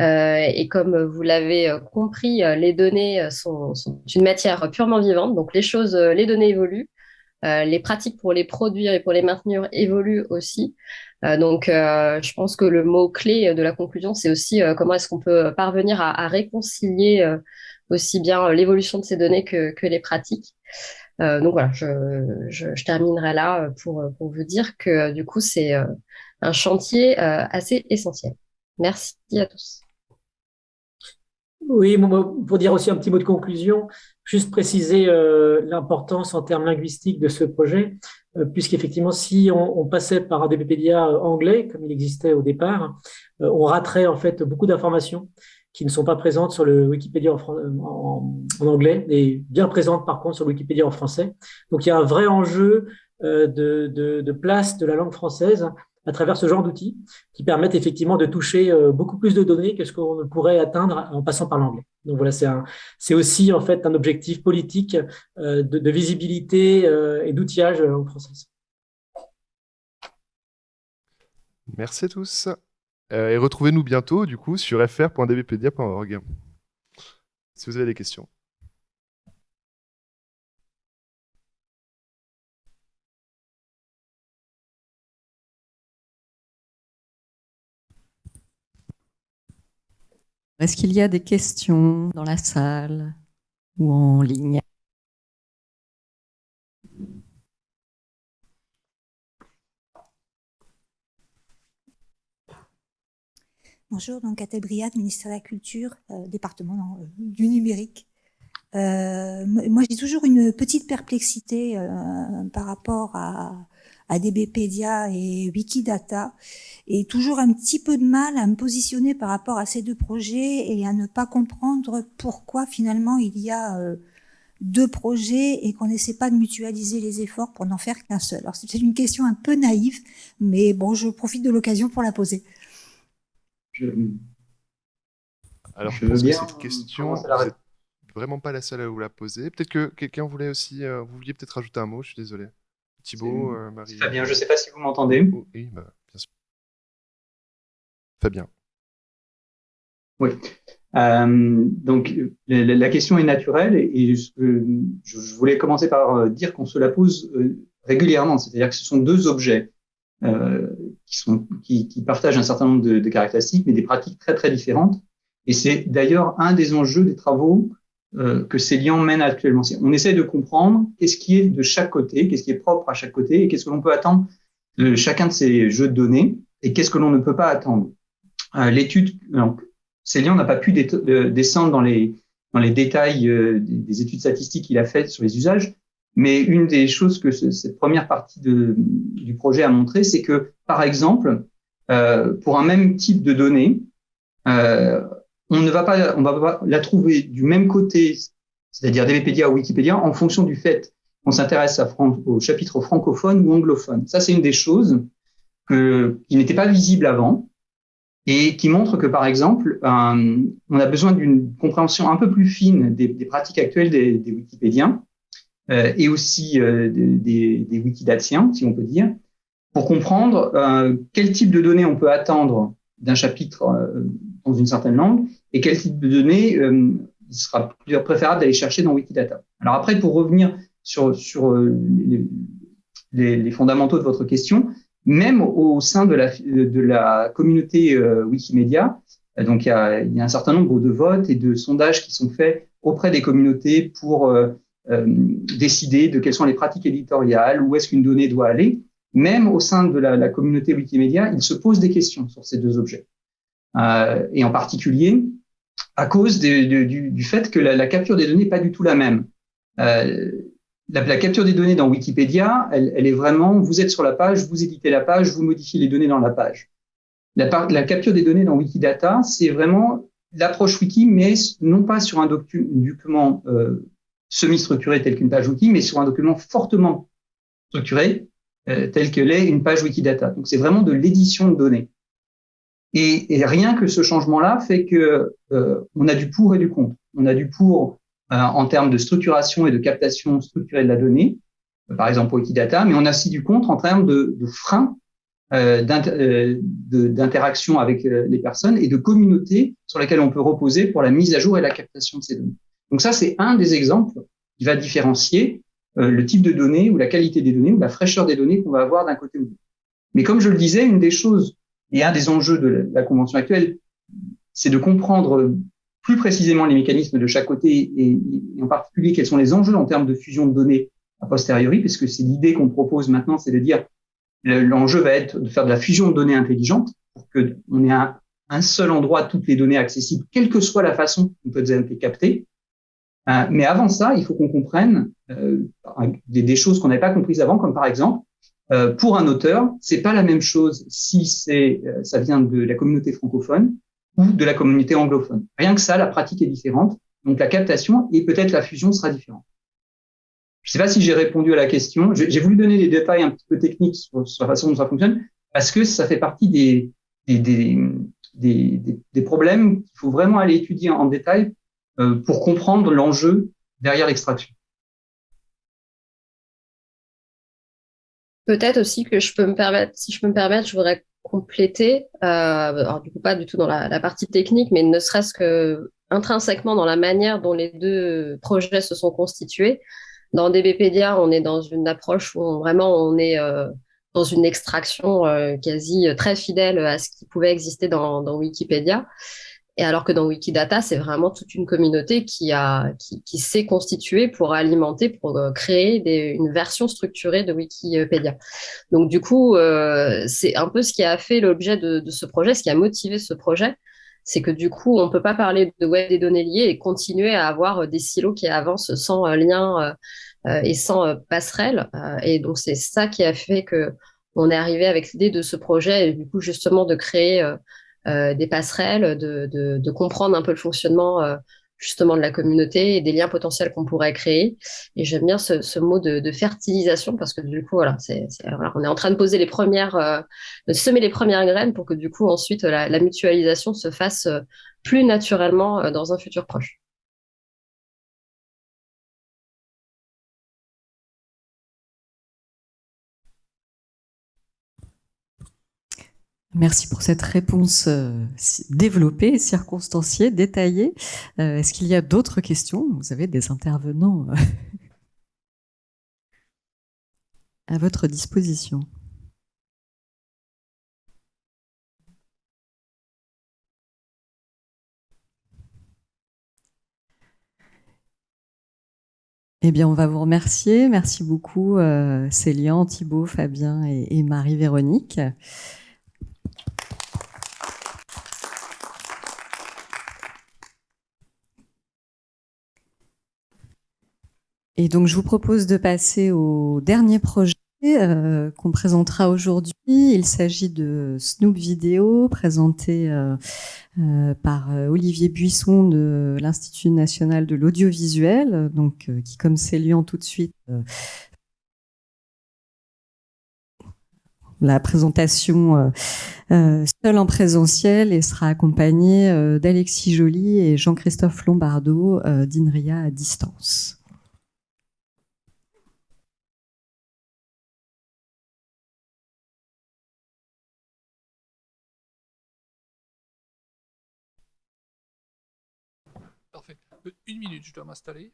Et comme vous l'avez compris, les données sont une matière purement vivante, donc les données évoluent, les pratiques pour les produire et pour les maintenir évoluent aussi. Donc, je pense que le mot-clé de la conclusion, c'est aussi comment est-ce qu'on peut parvenir à réconcilier aussi bien l'évolution de ces données que les pratiques. Donc voilà, je terminerai là pour vous dire que du coup, c'est un chantier assez essentiel. Merci à tous. Oui, pour dire aussi un petit mot de conclusion, juste préciser l'importance en termes linguistiques de ce projet, puisqu'effectivement, si on passait par un DBpedia anglais, comme il existait au départ, on raterait en fait beaucoup d'informations qui ne sont pas présentes sur le Wikipédia en anglais et bien présentes par contre sur le Wikipédia en français. Donc il y a un vrai enjeu de place de la langue française à travers ce genre d'outils qui permettent effectivement de toucher beaucoup plus de données que ce qu'on ne pourrait atteindre en passant par l'anglais. Donc voilà, c'est aussi en fait un objectif politique de visibilité et d'outillage de la langue française. Merci à tous. Et retrouvez-nous bientôt, du coup, sur fr.dbpedia.org. Si vous avez des questions. Est-ce qu'il y a des questions dans la salle ou en ligne? Bonjour, donc Athènes Briat, ministère de la Culture, département du numérique. Moi, j'ai toujours une petite perplexité par rapport à DBpedia et Wikidata, et toujours un petit peu de mal à me positionner par rapport à ces deux projets et à ne pas comprendre pourquoi finalement il y a deux projets et qu'on n'essaie pas de mutualiser les efforts pour n'en faire qu'un seul. Alors c'est une question un peu naïve, mais bon, je profite de l'occasion pour la poser. Alors, je pense que cette question, vous n'êtes vraiment pas la seule à vous la poser. Peut-être que quelqu'un voulait aussi, vous vouliez peut-être rajouter un mot, je suis désolé. Thibaut, Marie. Fabien, je ne sais pas si vous m'entendez. Oui, bah, bien sûr. Fabien. Oui. Donc, la question est naturelle et je voulais commencer par dire qu'on se la pose régulièrement. C'est-à-dire que ce sont deux objets qui partagent un certain nombre de caractéristiques, mais des pratiques très, très différentes. Et c'est d'ailleurs un des enjeux des travaux que Célian mène actuellement. On essaie de comprendre qu'est-ce qui est de chaque côté, qu'est-ce qui est propre à chaque côté, et qu'est-ce que l'on peut attendre de chacun de ces jeux de données, et qu'est-ce que l'on ne peut pas attendre. L'étude, donc, Célian n'a pas pu descendre dans les détails des études statistiques qu'il a faites sur les usages, mais une des choses que cette première partie du projet a montré, c'est que, par exemple, pour un même type de données, on va pas la trouver du même côté, c'est-à-dire DBpedia ou Wikipédia, en fonction du fait qu'on s'intéresse au chapitre francophone ou anglophone. Ça, c'est une des choses qui n'était pas visible avant et qui montre que, par exemple, on a besoin d'une compréhension un peu plus fine des pratiques actuelles des Wikipédiens et aussi des wikidatiens, si on peut dire, pour comprendre quel type de données on peut attendre d'un chapitre dans une certaine langue et quel type de données il sera préférable d'aller chercher dans Wikidata. Alors après, pour revenir sur les fondamentaux de votre question, même au sein de la communauté Wikimedia, donc il y a un certain nombre de votes et de sondages qui sont faits auprès des communautés pour décider de quelles sont les pratiques éditoriales, où est-ce qu'une donnée doit aller. Même au sein de la communauté Wikimedia, il se pose des questions sur ces deux objets. Et en particulier, à cause du fait que la capture des données n'est pas du tout la même. La capture des données dans Wikipédia, elle est vraiment, vous êtes sur la page, vous éditez la page, vous modifiez les données dans la page. La capture des données dans Wikidata, c'est vraiment l'approche wiki, mais non pas sur un document semi-structuré tel qu'une page wiki, mais sur un document fortement structuré, tel que l'est une page Wikidata. Donc, c'est vraiment de l'édition de données. Et rien que ce changement-là fait que on a du pour et du contre. On a du pour en termes de structuration et de captation structurée de la donnée, par exemple pour Wikidata, mais on a aussi du contre en termes de freins d'interaction avec les personnes et de communautés sur lesquelles on peut reposer pour la mise à jour et la captation de ces données. Donc ça, c'est un des exemples qui va différencier le type de données ou la qualité des données ou la fraîcheur des données qu'on va avoir d'un côté ou de l'autre. Mais comme je le disais, une des choses et un des enjeux de la convention actuelle, c'est de comprendre plus précisément les mécanismes de chaque côté et en particulier quels sont les enjeux en termes de fusion de données a posteriori, puisque c'est l'idée qu'on propose maintenant, c'est de dire l'enjeu va être de faire de la fusion de données intelligentes pour qu'on ait un seul endroit toutes les données accessibles, quelle que soit la façon dont elles ont été captées. Mais avant ça, il faut qu'on comprenne des choses qu'on n'avait pas comprises avant, comme par exemple, pour un auteur, c'est pas la même chose si ça vient de la communauté francophone ou de la communauté anglophone. Rien que ça, la pratique est différente, donc la captation et peut-être la fusion sera différente. Je sais pas si j'ai répondu à la question. J'ai voulu donner des détails un petit peu techniques sur la façon dont ça fonctionne, parce que ça fait partie des problèmes qu'il faut vraiment aller étudier en détail pour comprendre l'enjeu derrière l'extraction. Peut-être aussi que si je peux me permettre, je voudrais compléter, alors du coup pas du tout dans la partie technique, mais ne serait-ce que intrinsèquement dans la manière dont les deux projets se sont constitués. Dans DBpedia, on est dans une approche où on est dans une extraction quasi très fidèle à ce qui pouvait exister dans Wikipédia. Et alors que dans Wikidata, c'est vraiment toute une communauté qui s'est constituée pour alimenter, pour créer une version structurée de Wikipédia. Donc du coup, c'est un peu ce qui a fait l'objet de ce projet, ce qui a motivé ce projet, c'est que du coup, on peut pas parler de web des données liées et continuer à avoir des silos qui avancent sans lien et sans passerelle. Et donc c'est ça qui a fait que on est arrivé avec l'idée de ce projet et du coup justement de créer des passerelles, de comprendre un peu le fonctionnement justement de la communauté et des liens potentiels qu'on pourrait créer. Et j'aime bien ce mot de fertilisation parce que du coup, voilà, voilà, on est en train de poser de semer les premières graines pour que du coup ensuite la mutualisation se fasse plus naturellement dans un futur proche. Merci pour cette réponse développée, circonstanciée, détaillée. Est-ce qu'il y a d'autres questions? Vous avez des intervenants à votre disposition. Eh bien, on va vous remercier. Merci beaucoup, Célian, Thibaut, Fabien et Marie-Véronique. Et donc, je vous propose de passer au dernier projet qu'on présentera aujourd'hui. Il s'agit de Snoop Vidéo, présenté par Olivier Buisson de l'Institut national de l'audiovisuel, donc qui, comme Célian tout de suite, la présentation seule en présentiel et sera accompagnée d'Alexis Joly et Jean-Christophe Lombardo d'INRIA à distance. Parfait. Une minute, je dois m'installer.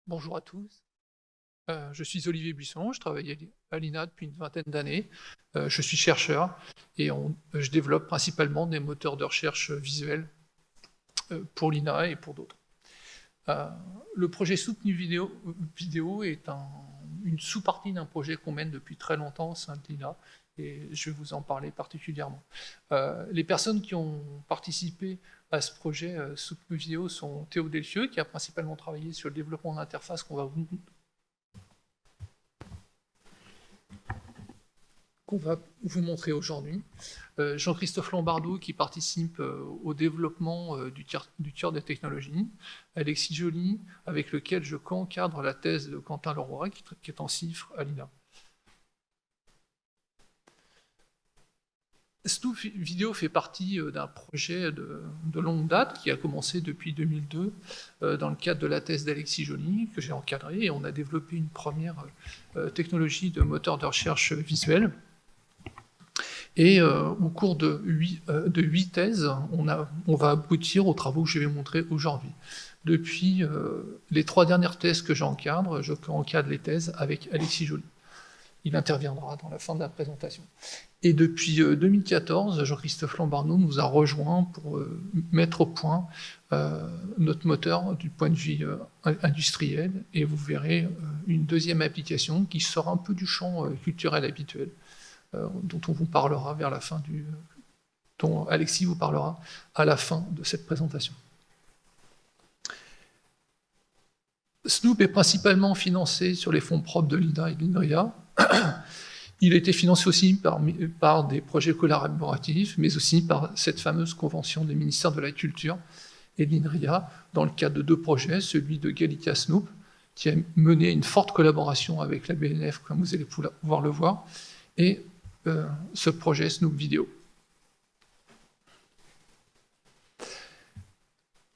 Bonjour à tous. Je suis Olivier Buisson, je travaille à l'INA depuis une vingtaine d'années. Je suis chercheur et je développe principalement des moteurs de recherche visuels pour l'INA et pour d'autres. Le projet Soutenu vidéo est une sous-partie d'un projet qu'on mène depuis très longtemps au sein de l'INA et je vais vous en parler particulièrement. Les personnes qui ont participé à ce projet Soutenu vidéo sont Théo Delfieux, qui a principalement travaillé sur le développement d'interfaces qu'on va vous montrer aujourd'hui. Jean-Christophe Lombardo, qui participe au développement du tiers des technologies. Alexis Joly, avec lequel je co-encadre la thèse de Quentin Leroy, qui est en CIFRE à l'INA. Snoop Vidéo fait partie d'un projet de longue date qui a commencé depuis 2002 dans le cadre de la thèse d'Alexis Joly que j'ai encadrée et on a développé une première technologie de moteur de recherche visuel. Et au cours de 8 thèses, on va aboutir aux travaux que je vais montrer aujourd'hui. Depuis les 3 dernières thèses que j'encadre, je encadre les thèses avec Alexis Joly. Il interviendra dans la fin de la présentation. Et depuis 2014, Jean-Christophe Lombardo nous a rejoints pour mettre au point notre moteur du point de vue industriel. Et vous verrez une deuxième application qui sort un peu du champ culturel habituel, dont on vous parlera vers la fin dont Alexis vous parlera à la fin de cette présentation. Snoop est principalement financé sur les fonds propres de l'INA et de l'INRIA. Il a été financé aussi par des projets collaboratifs, mais aussi par cette fameuse convention des ministères de la Culture et de l'INRIA, dans le cadre de 2 projets, celui de Gallica Snoop, qui a mené une forte collaboration avec la BNF, comme vous allez pouvoir le voir, et ce projet Snoop Vidéo.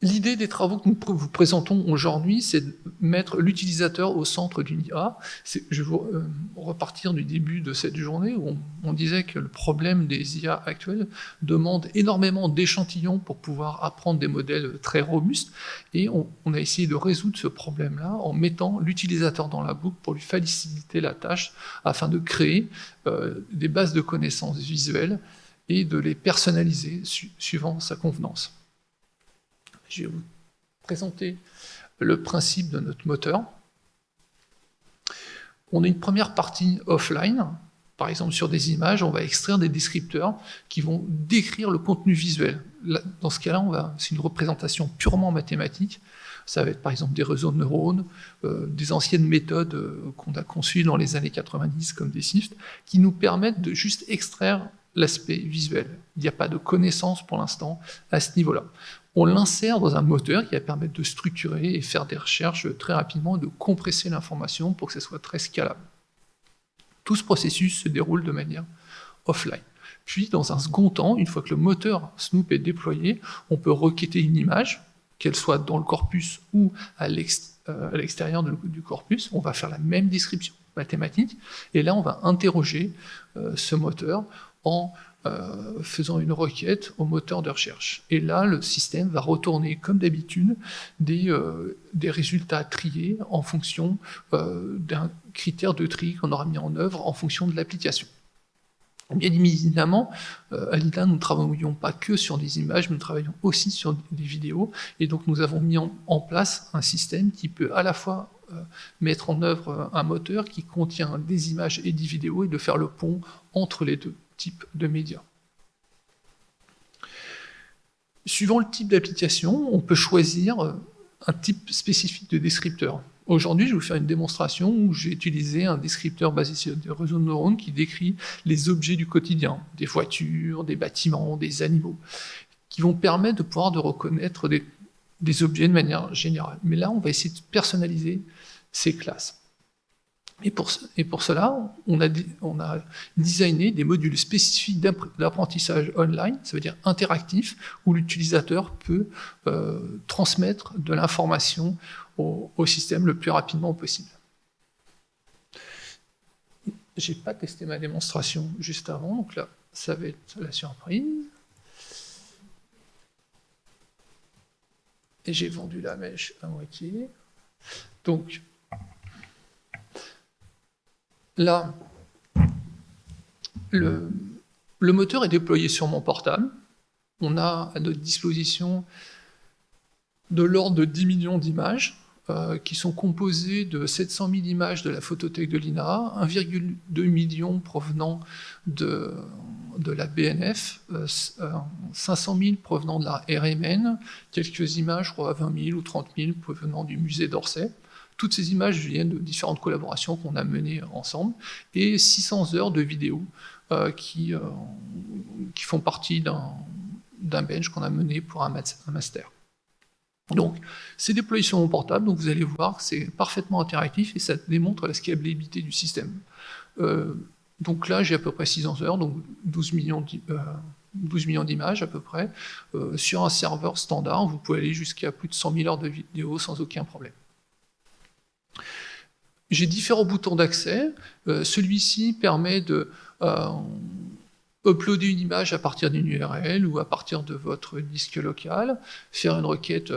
L'idée des travaux que nous vous présentons aujourd'hui, c'est de mettre l'utilisateur au centre d'une IA. Je vais repartir du début de cette journée où on disait que le problème des IA actuelles demande énormément d'échantillons pour pouvoir apprendre des modèles très robustes. Et on a essayé de résoudre ce problème-là en mettant l'utilisateur dans la boucle pour lui faciliter la tâche afin de créer des bases de connaissances visuelles et de les personnaliser suivant sa convenance. Je vais vous présenter le principe de notre moteur. On a une première partie offline. Par exemple, sur des images, on va extraire des descripteurs qui vont décrire le contenu visuel. Dans ce cas-là, c'est une représentation purement mathématique. Ça va être par exemple des réseaux de neurones, des anciennes méthodes qu'on a conçues dans les années 90 comme des SIFT, qui nous permettent de juste extraire l'aspect visuel. Il n'y a pas de connaissance pour l'instant à ce niveau-là. On l'insère dans un moteur qui va permettre de structurer et faire des recherches très rapidement et de compresser l'information pour que ce soit très scalable. Tout ce processus se déroule de manière offline. Puis, dans un second temps, une fois que le moteur Snoop est déployé, on peut requêter une image, qu'elle soit dans le corpus ou à l'extérieur du corpus. On va faire la même description mathématique, et là, on va interroger ce moteur en faisant une requête au moteur de recherche. Et là, le système va retourner, comme d'habitude, des résultats triés en fonction d'un critère de tri qu'on aura mis en œuvre en fonction de l'application. Bien évidemment, à l'INA, nous ne travaillons pas que sur des images, nous travaillons aussi sur des vidéos, et donc nous avons mis en place un système qui peut à la fois mettre en œuvre un moteur qui contient des images et des vidéos, et de faire le pont entre les deux types de médias. Suivant le type d'application, on peut choisir un type spécifique de descripteur. Aujourd'hui, je vais vous faire une démonstration où j'ai utilisé un descripteur basé sur des réseaux de neurones qui décrit les objets du quotidien, des voitures, des bâtiments, des animaux, qui vont permettre de pouvoir reconnaître des objets de manière générale. Mais là, on va essayer de personnaliser ces classes. Et pour cela, on a designé des modules spécifiques d'apprentissage online, ça veut dire interactif, où l'utilisateur peut transmettre de l'information au système le plus rapidement possible. J'ai pas testé ma démonstration juste avant, donc là, ça va être la surprise. Et j'ai vendu la mèche à moitié. Donc, là, le moteur est déployé sur mon portable. On a à notre disposition de l'ordre de 10 millions d'images qui sont composées de 700 000 images de la photothèque de l'INA, 1,2 million provenant de la BNF, 500 000 provenant de la RMN, quelques images, je crois 20 000 ou 30 000 provenant du musée d'Orsay. Toutes ces images viennent de différentes collaborations qu'on a menées ensemble, et 600 heures de vidéos qui font partie d'un bench qu'on a mené pour un master. Donc, c'est déployé sur mon portable, donc vous allez voir que c'est parfaitement interactif et ça démontre la scalabilité du système. Donc là, j'ai à peu près 600 heures, donc 12 millions d'images à peu près. Sur un serveur standard, vous pouvez aller jusqu'à plus de 100 000 heures de vidéos sans aucun problème. J'ai différents boutons d'accès. Celui-ci permet de uploader une image à partir d'une URL ou à partir de votre disque local, faire une requête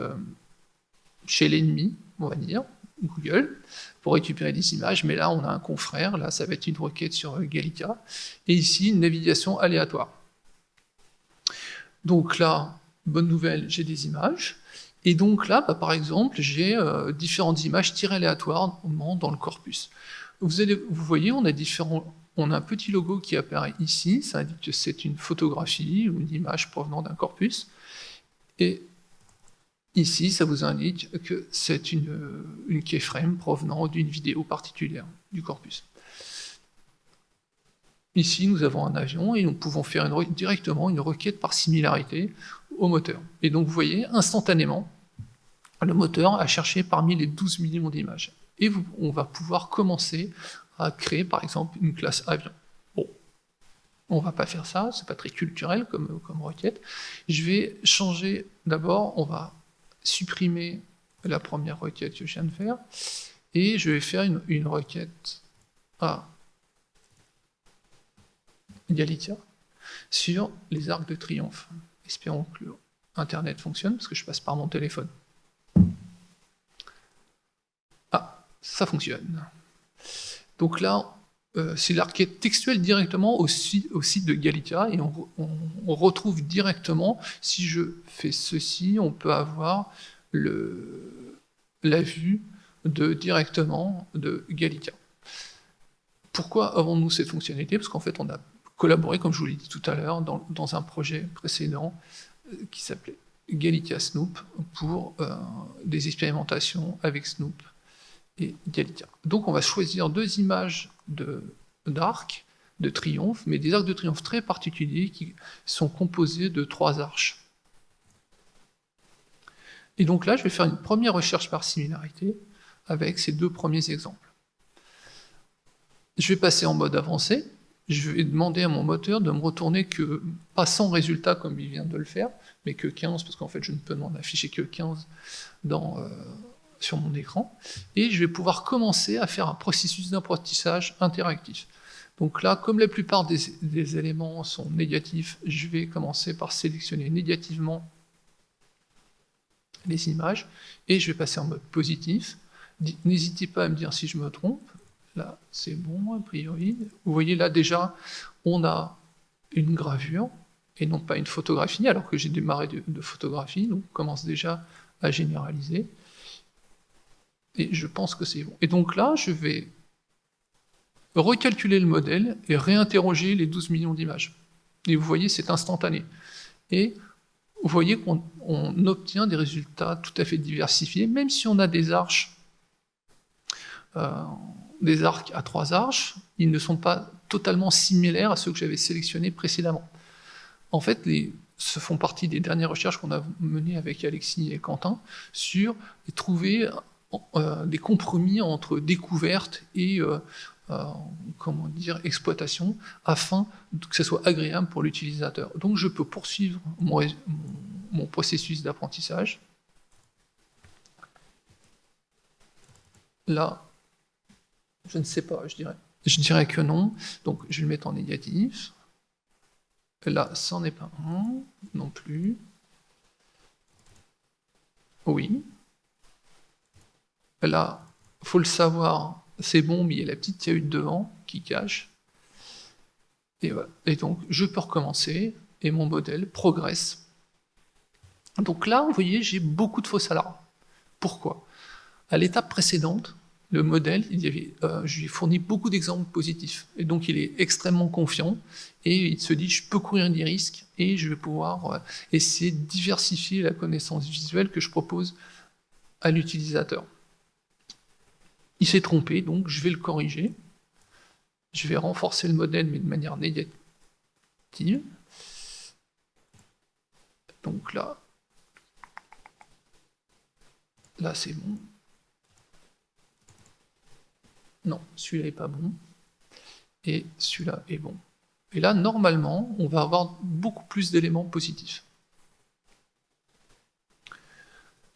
chez l'ennemi, on va dire, Google, pour récupérer des images, mais là on a un confrère, là ça va être une requête sur Gallica, et ici une navigation aléatoire. Donc là, bonne nouvelle, j'ai des images, et donc là, par exemple, j'ai différentes images tirées aléatoirement dans le corpus. Vous voyez, on a un petit logo qui apparaît ici, ça indique que c'est une photographie ou une image provenant d'un corpus. Et ici, ça vous indique que c'est une keyframe provenant d'une vidéo particulière du corpus. Ici, nous avons un avion et nous pouvons faire directement une requête par similarité au moteur. Et donc, vous voyez, instantanément, le moteur a cherché parmi les 12 millions d'images. Et on va pouvoir commencer à créer, par exemple, une classe avion. Bon, on va pas faire ça, c'est pas très culturel comme requête. Je vais changer, d'abord, on va supprimer la première requête que je viens de faire, et je vais faire une requête à Galicia sur les arcs de triomphe. Espérons que Internet fonctionne, parce que je passe par mon téléphone. Ah, ça fonctionne. Donc là, c'est la requête textuelle directement au site de Galicia, et on retrouve directement, si je fais ceci, on peut avoir la vue directement de Galicia. Pourquoi avons-nous cette fonctionnalité? Parce qu'en fait, on a collaboré, comme je vous l'ai dit tout à l'heure, dans un projet précédent qui s'appelait Galicia Snoop, pour des expérimentations avec Snoop et Galicia. Donc on va choisir deux images d'arcs de triomphe, mais des arcs de triomphe très particuliers qui sont composés de 3 arches. Et donc là, je vais faire une première recherche par similarité avec ces 2 premiers exemples. Je vais passer en mode avancé. Je vais demander à mon moteur de me retourner pas 100 résultats comme il vient de le faire, mais que 15, parce qu'en fait je ne peux m'en afficher que 15 sur mon écran, et je vais pouvoir commencer à faire un processus d'apprentissage interactif. Donc là, comme la plupart des éléments sont négatifs, je vais commencer par sélectionner négativement les images, et je vais passer en mode positif. N'hésitez pas à me dire si je me trompe. Là, c'est bon, a priori. Vous voyez, là, déjà, on a une gravure, et non pas une photographie, alors que j'ai démarré de photographie, donc on commence déjà à généraliser. Et je pense que c'est bon. Et donc là, je vais recalculer le modèle et réinterroger les 12 millions d'images. Et vous voyez, c'est instantané. Et vous voyez qu'on obtient des résultats tout à fait diversifiés, même si on a des arcs à 3 arches, ils ne sont pas totalement similaires à ceux que j'avais sélectionnés précédemment. En fait, ce font partie des dernières recherches qu'on a menées avec Alexis et Quentin sur trouver des compromis entre découverte et exploitation, afin que ce soit agréable pour l'utilisateur. Donc je peux poursuivre mon processus d'apprentissage. Là, je ne sais pas, je dirais que non, donc je vais le mettre en négatif. Là, ça n'en est pas un, non plus. Oui. Là, il faut le savoir, c'est bon, mais il y a la petite cahute devant qui cache. Et voilà. Et donc, je peux recommencer, et mon modèle progresse. Donc là, vous voyez, j'ai beaucoup de faux alarmes. Pourquoi? À l'étape précédente, le modèle, je lui ai fourni beaucoup d'exemples positifs. Et donc, il est extrêmement confiant, et il se dit, je peux courir des risques, et je vais pouvoir essayer de diversifier la connaissance visuelle que je propose à l'utilisateur. Il s'est trompé, donc je vais le corriger. Je vais renforcer le modèle, mais de manière négative. Donc là c'est bon. Non, celui-là n'est pas bon. Et celui-là est bon. Et là, normalement, on va avoir beaucoup plus d'éléments positifs.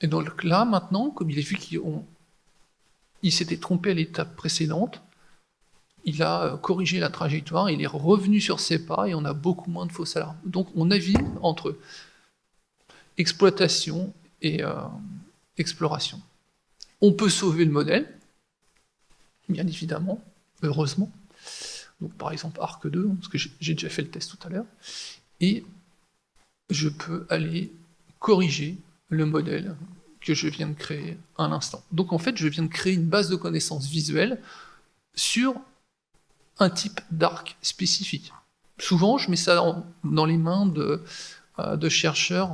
Et donc là, maintenant, comme il est vu qu'il s'était trompé à l'étape précédente, il a corrigé la trajectoire, il est revenu sur ses pas et on a beaucoup moins de fausses alarmes. Donc on navigue entre exploitation et exploration. On peut sauver le modèle, bien évidemment, heureusement. Donc par exemple Arc 2, parce que j'ai déjà fait le test tout à l'heure, et je peux aller corriger le modèle que je viens de créer à l'instant. Donc en fait, je viens de créer une base de connaissances visuelles sur un type d'arc spécifique. Souvent, je mets ça dans les mains de chercheurs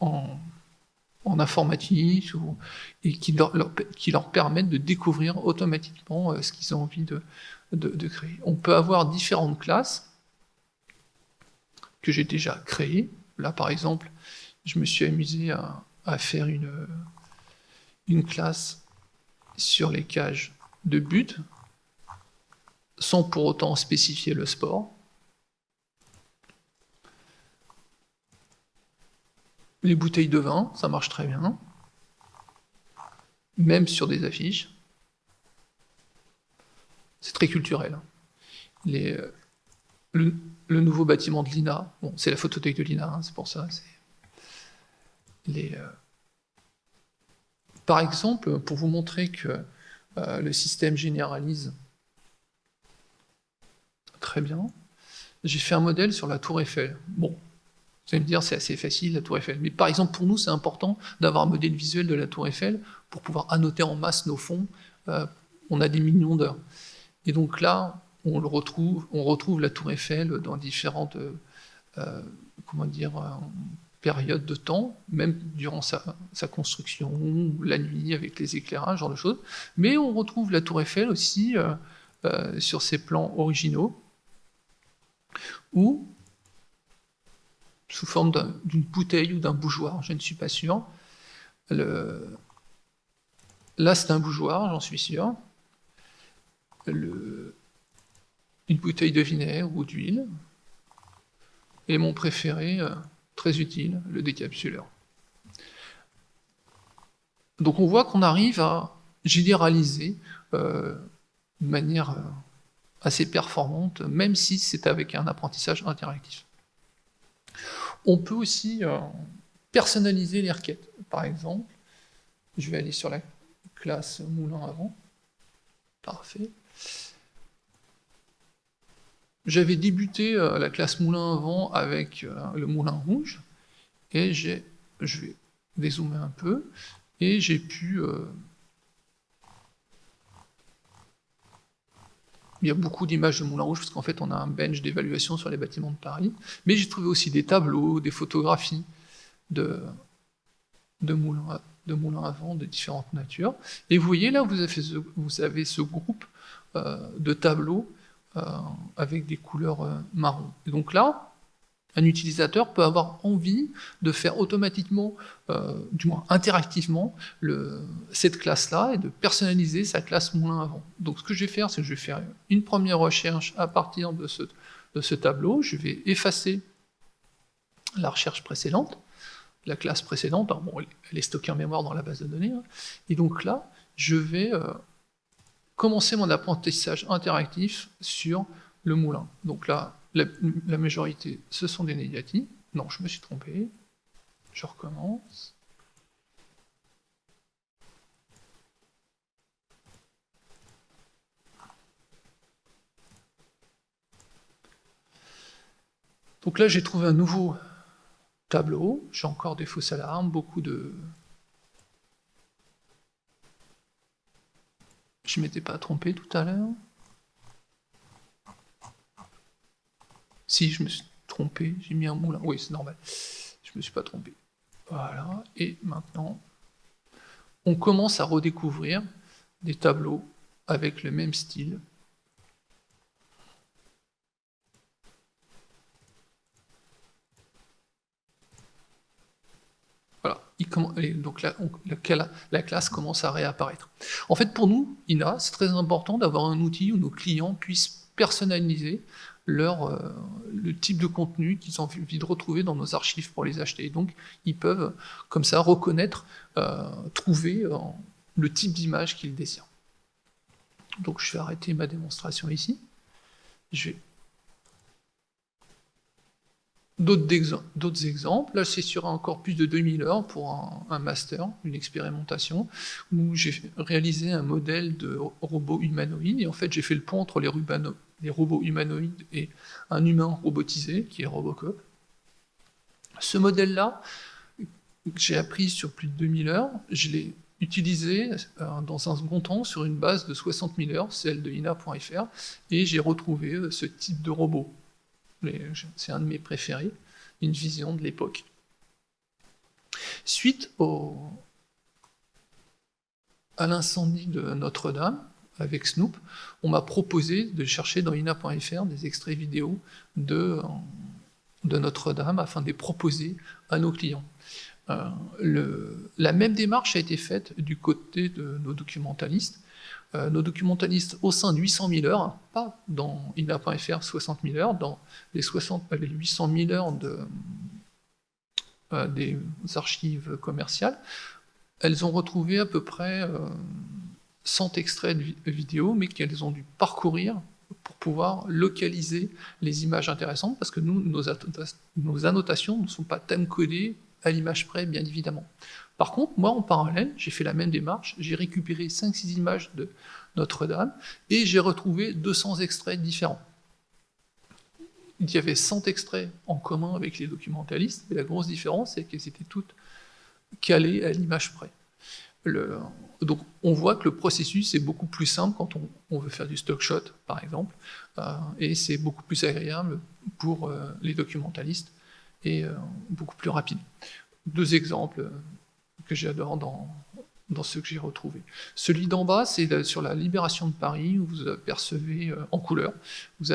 en informatique et qui leur permettent de découvrir automatiquement ce qu'ils ont envie de créer. On peut avoir différentes classes que j'ai déjà créées. Là, par exemple, je me suis amusé à faire une classe sur les cages de but, sans pour autant spécifier le sport. Les bouteilles de vin, ça marche très bien, même sur des affiches. C'est très culturel. Le nouveau bâtiment de l'INA, bon, c'est la photothèque de l'INA, c'est pour ça. Par exemple, pour vous montrer que le système généralise très bien, j'ai fait un modèle sur la tour Eiffel. Bon, vous allez me dire, c'est assez facile, la tour Eiffel. Mais par exemple, pour nous, c'est important d'avoir un modèle visuel de la tour Eiffel pour pouvoir annoter en masse nos fonds. On a des millions d'heures. Et donc là, on retrouve la tour Eiffel dans différentes périodes de temps, même durant sa construction, la nuit avec les éclairages, ce genre de choses. Mais on retrouve la tour Eiffel aussi sur ses plans originaux, ou sous forme d'une bouteille ou d'un bougeoir, je ne suis pas sûr. Là, c'est un bougeoir, j'en suis sûr. Une bouteille de vinaigre ou d'huile. Et mon préféré, très utile, le décapsuleur. Donc on voit qu'on arrive à généraliser de manière assez performante, même si c'est avec un apprentissage interactif. On peut aussi personnaliser les requêtes. Par exemple, je vais aller sur la classe moulin à vent. Parfait. J'avais débuté la classe moulin à vent avec le moulin rouge, et je vais dézoomer un peu, et j'ai pu il y a beaucoup d'images de Moulin Rouge, parce qu'en fait, on a un bench d'évaluation sur les bâtiments de Paris. Mais j'ai trouvé aussi des tableaux, des photographies de moulins à vent de différentes natures. Et vous voyez, là, vous avez ce groupe de tableaux avec des couleurs marron. Et donc là, un utilisateur peut avoir envie de faire automatiquement, du moins interactivement, cette classe-là et de personnaliser sa classe moulin à vent. Donc ce que je vais faire, c'est que je vais faire une première recherche à partir de ce tableau. Je vais effacer la recherche précédente, la classe précédente. Alors bon, elle est stockée en mémoire dans la base de données. Hein. Et donc là, je vais commencer mon apprentissage interactif sur le moulin. Donc là, la majorité, ce sont des négatifs. Non, je me suis trompé. Je recommence. Donc là, j'ai trouvé un nouveau tableau. J'ai encore des fausses alarmes, beaucoup de... Je ne m'étais pas trompé tout à l'heure. Si, je me suis trompé, j'ai mis un moulin. Oui, c'est normal. Je ne me suis pas trompé. Voilà. Et maintenant, on commence à redécouvrir des tableaux avec le même style. Voilà. Et donc la classe commence à réapparaître. En fait, pour nous, INA, c'est très important d'avoir un outil où nos clients puissent personnaliser le type de contenu qu'ils ont envie de retrouver dans nos archives pour les acheter. Donc, ils peuvent, comme ça, reconnaître, trouver le type d'image qu'ils désirent. Donc, je vais arrêter ma démonstration ici. D'autres exemples. Là, c'est sur un corpus de 2000 heures pour un master, une expérimentation, où j'ai réalisé un modèle de robot humanoïde. Et en fait, j'ai fait le pont entre les robots humanoïdes et un humain robotisé, qui est Robocop. Ce modèle-là, j'ai appris sur plus de 2000 heures, je l'ai utilisé dans un second temps sur une base de 60 000 heures, celle de ina.fr, et j'ai retrouvé ce type de robot. C'est un de mes préférés, une vision de l'époque. Suite à l'incendie de Notre-Dame, avec Snoop, on m'a proposé de chercher dans ina.fr des extraits vidéo de Notre-Dame afin de les proposer à nos clients. La même démarche a été faite du côté de nos documentalistes. Nos documentalistes au sein de 800 000 heures, pas dans ina.fr 60 000 heures, dans les 800 000 heures des archives commerciales, elles ont retrouvé à peu près 100 extraits de vidéos, mais qu'elles ont dû parcourir pour pouvoir localiser les images intéressantes, parce que nous, nos annotations ne sont pas time-codées à l'image près, bien évidemment. Par contre, moi, en parallèle, j'ai fait la même démarche, j'ai récupéré 5-6 images de Notre-Dame, et j'ai retrouvé 200 extraits différents. Il y avait 100 extraits en commun avec les documentalistes, et la grosse différence, c'est qu'elles étaient toutes calées à l'image près. Donc on voit que le processus est beaucoup plus simple quand on veut faire du stock shot, par exemple, et c'est beaucoup plus agréable pour les documentalistes et beaucoup plus rapide. 2 exemples que j'adore dans ceux que j'ai retrouvés. Celui d'en bas, c'est sur la libération de Paris, où vous apercevez en couleur, vous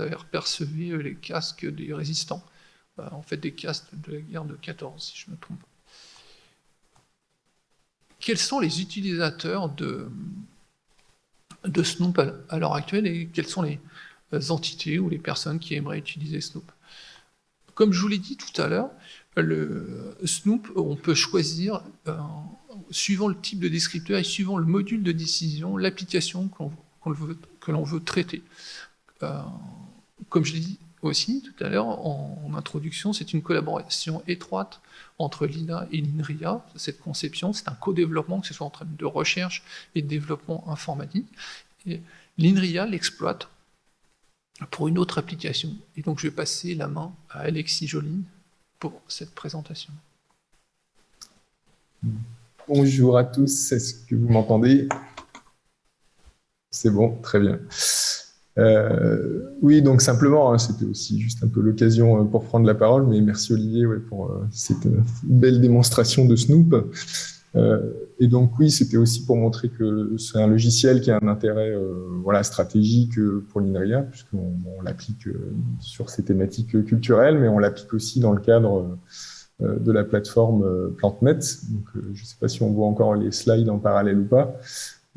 apercevez les casques des résistants, en fait des casques de la guerre de 14, si je ne me trompe pas. Quels sont les utilisateurs de Snoop à l'heure actuelle et quelles sont les entités ou les personnes qui aimeraient utiliser Snoop? Comme je vous l'ai dit tout à l'heure, le Snoop, on peut choisir, suivant le type de descripteur et suivant le module de décision, l'application que l'on veut traiter. Comme je l'ai dit aussi tout à l'heure en introduction, c'est une collaboration étroite entre l'INA et l'INRIA. Cette conception, c'est un co-développement, que ce soit en termes de recherche et de développement informatique. Et l'INRIA l'exploite pour une autre application. Et donc je vais passer la main à Alexis Joline pour cette présentation. Bonjour à tous, est-ce que vous m'entendez? C'est bon, très bien. Oui, donc simplement, hein, c'était aussi juste un peu l'occasion pour prendre la parole, mais merci Olivier pour cette belle démonstration de Snoop. Et donc oui, c'était aussi pour montrer que c'est un logiciel qui a un intérêt stratégique pour l'INRIA, puisqu'on l'applique sur ces thématiques culturelles, mais on l'applique aussi dans le cadre de la plateforme PlanteNet. Donc, je ne sais pas si on voit encore les slides en parallèle ou pas.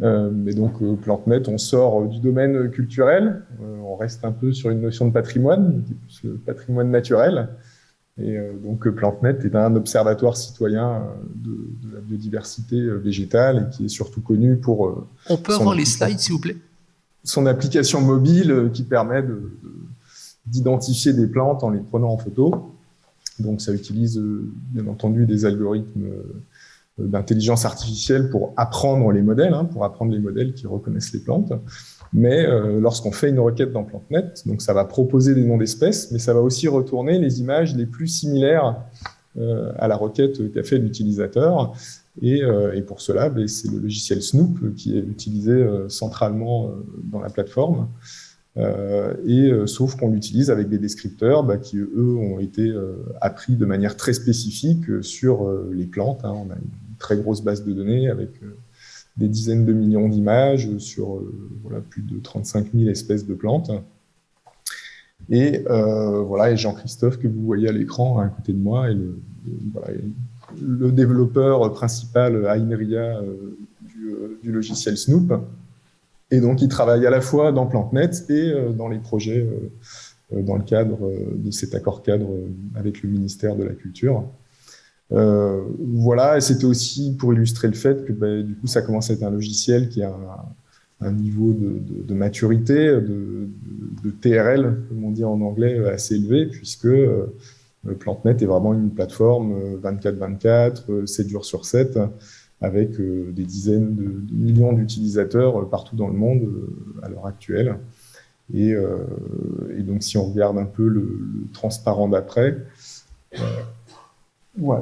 Mais donc, PlanteNet, on sort du domaine culturel, on reste un peu sur une notion de patrimoine, qui est plus le patrimoine naturel. Et donc, PlanteNet est un observatoire citoyen de la biodiversité végétale et qui est surtout connu pour... On peut avoir les slides, s'il vous plaît? Son application mobile qui permet d'identifier des plantes en les prenant en photo. Donc, ça utilise bien entendu des algorithmes d'intelligence artificielle pour apprendre les modèles, pour apprendre les modèles qui reconnaissent les plantes. Mais lorsqu'on fait une requête dans PlanteNet, donc ça va proposer des noms d'espèces, mais ça va aussi retourner les images les plus similaires à la requête qu'a fait l'utilisateur. Et pour cela, c'est le logiciel Snoop qui est utilisé centralement dans la plateforme. Sauf qu'on l'utilise avec des descripteurs qui, eux, ont été appris de manière très spécifique sur les plantes. On a une très grosse base de données avec des dizaines de millions d'images sur plus de 35 000 espèces de plantes. Et Jean-Christophe, que vous voyez à l'écran à côté de moi, est le développeur principal à INRIA du logiciel Snoop. Et donc, il travaille à la fois dans PlanteNet et dans les projets dans le cadre de cet accord cadre avec le ministère de la Culture. Et c'était aussi pour illustrer le fait que du coup, ça commence à être un logiciel qui a un niveau de maturité, de TRL, comme on dit en anglais, assez élevé, puisque PlanteNet est vraiment une plateforme 24/24, 7 jours sur 7, avec des dizaines de millions d'utilisateurs partout dans le monde à l'heure actuelle. Et donc, si on regarde un peu le transparent d'après,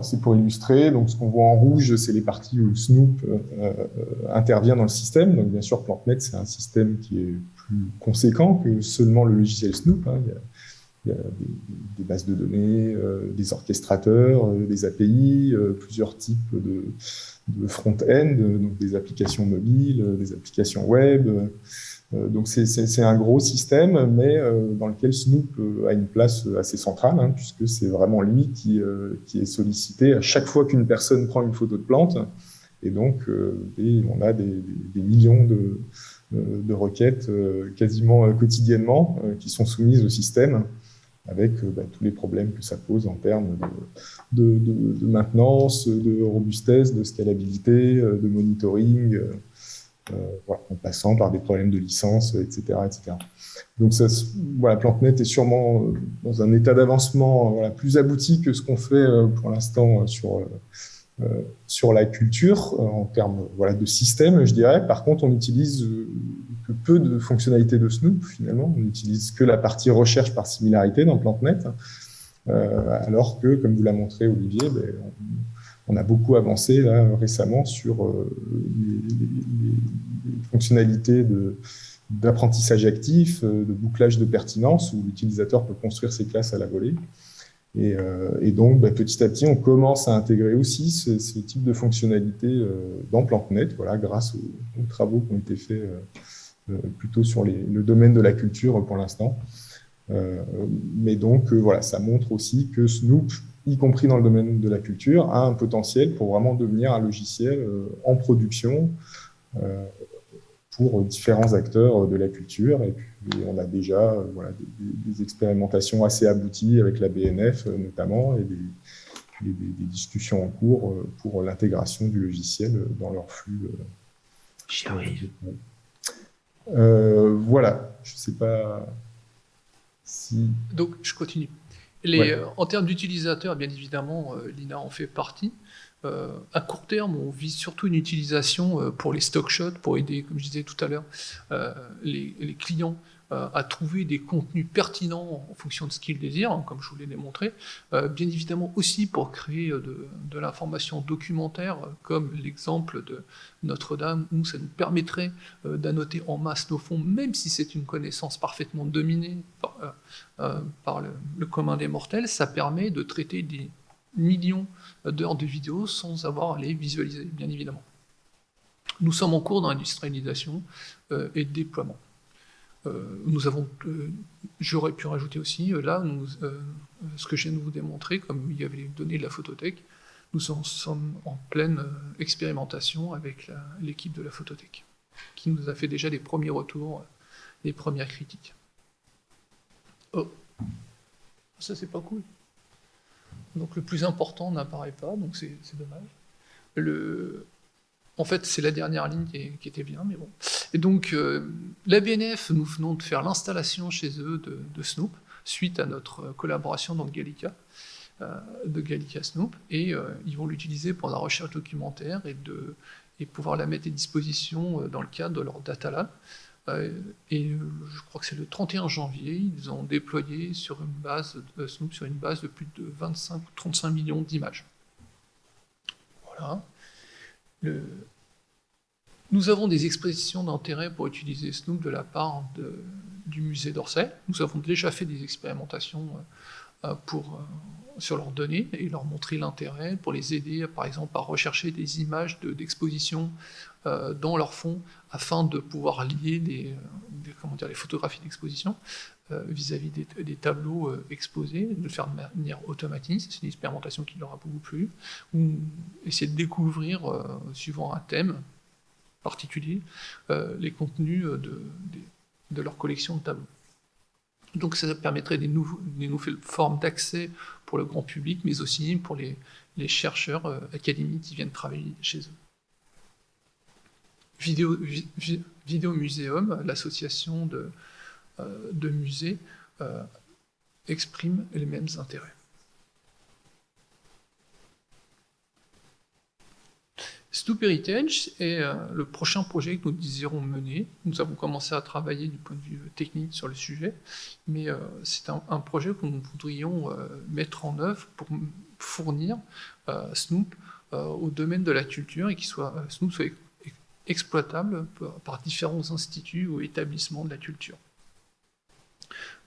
c'est pour illustrer. Donc, ce qu'on voit en rouge, c'est les parties où Snoop intervient dans le système. Donc, bien sûr, PlanteNet, c'est un système qui est plus conséquent que seulement le logiciel Snoop. Il y a des bases de données, des orchestrateurs, des API, plusieurs types de front-end, donc des applications mobiles, des applications web. Donc c'est un gros système, mais dans lequel Snoop a une place assez centrale, puisque c'est vraiment lui qui est sollicité à chaque fois qu'une personne prend une photo de plante. Et donc, on a des millions de requêtes quasiment quotidiennement qui sont soumises au système, avec tous les problèmes que ça pose en termes de maintenance, de robustesse, de scalabilité, de monitoring, en passant par des problèmes de licence, etc. etc. Donc PlanteNet est sûrement dans un état d'avancement plus abouti que ce qu'on fait pour l'instant sur la culture, en termes de système, je dirais. Par contre, on n'utilise que peu de fonctionnalités de Snoop, finalement. On n'utilise que la partie recherche par similarité dans PlanteNet, alors que, comme vous l'a montré Olivier, on a beaucoup avancé là, récemment sur les fonctionnalités d'apprentissage actif, de bouclage de pertinence, où l'utilisateur peut construire ses classes à la volée. Et donc, petit à petit, on commence à intégrer aussi ce type de fonctionnalité dans PlanteNet, grâce aux travaux qui ont été faits plutôt sur le domaine de la culture pour l'instant. Mais donc, ça montre aussi que Snoop, y compris dans le domaine de la culture, a un potentiel pour vraiment devenir un logiciel en production pour différents acteurs de la culture. Et puis, on a déjà des expérimentations assez abouties avec la BNF notamment, et des discussions en cours pour l'intégration du logiciel dans leur flux. J'y arrive. Je ne sais pas si... Donc, je continue. En termes d'utilisateurs, bien évidemment, l'INA en fait partie. À court terme, on vise surtout une utilisation pour les stock shots, pour aider, comme je disais tout à l'heure, les clients à trouver des contenus pertinents en fonction de ce qu'ils désirent, hein, comme je vous l'ai démontré, bien évidemment aussi pour créer de l'information documentaire, comme l'exemple de Notre-Dame, où ça nous permettrait d'annoter en masse nos fonds, même si c'est une connaissance parfaitement dominée par le commun des mortels, ça permet de traiter des millions d'heures de vidéos sans avoir à les visualiser, bien évidemment. Nous sommes en cours d'industrialisation et de déploiement. Nous avons, j'aurais pu rajouter aussi, là, ce que je viens de vous démontrer, comme il y avait les données de la photothèque, nous sommes en pleine expérimentation avec l'équipe de la photothèque, qui nous a fait déjà des premiers retours, des premières critiques. Oh, ça c'est pas cool. Donc le plus important n'apparaît pas, donc c'est dommage. En fait, c'est la dernière ligne qui était bien, mais bon. Et donc, la BNF, nous venons de faire l'installation chez eux de Snoop, suite à notre collaboration dans Gallica, de Gallica Snoop, et ils vont l'utiliser pour la recherche documentaire et pouvoir la mettre à disposition dans le cadre de leur data lab. Et je crois que c'est le 31 janvier, ils ont déployé sur une base de Snoop, sur une base de plus de 25 ou 35 millions d'images. Voilà. Nous avons des expressions d'intérêt pour utiliser Snoop de la part du musée d'Orsay. Nous avons déjà fait des expérimentations sur leurs données et leur montrer l'intérêt pour les aider, par exemple, à rechercher des images d'exposition dans leur fonds afin de pouvoir lier les photographies d'exposition vis-à-vis des tableaux exposés, de le faire de manière automatique. C'est une expérimentation qui leur a beaucoup plu, ou essayer de découvrir, suivant un thème particulier, les contenus de leur collection de tableaux. Donc ça permettrait des nouvelles formes d'accès pour le grand public, mais aussi pour les chercheurs académiques qui viennent travailler chez eux. Vidéo Muséum, l'association de musées, exprime les mêmes intérêts. Snoop Heritage est le prochain projet que nous désirons mener. Nous avons commencé à travailler du point de vue technique sur le sujet, mais c'est un projet que nous voudrions mettre en œuvre pour fournir Snoop au domaine de la culture et que Snoop soit exploitable par différents instituts ou établissements de la culture.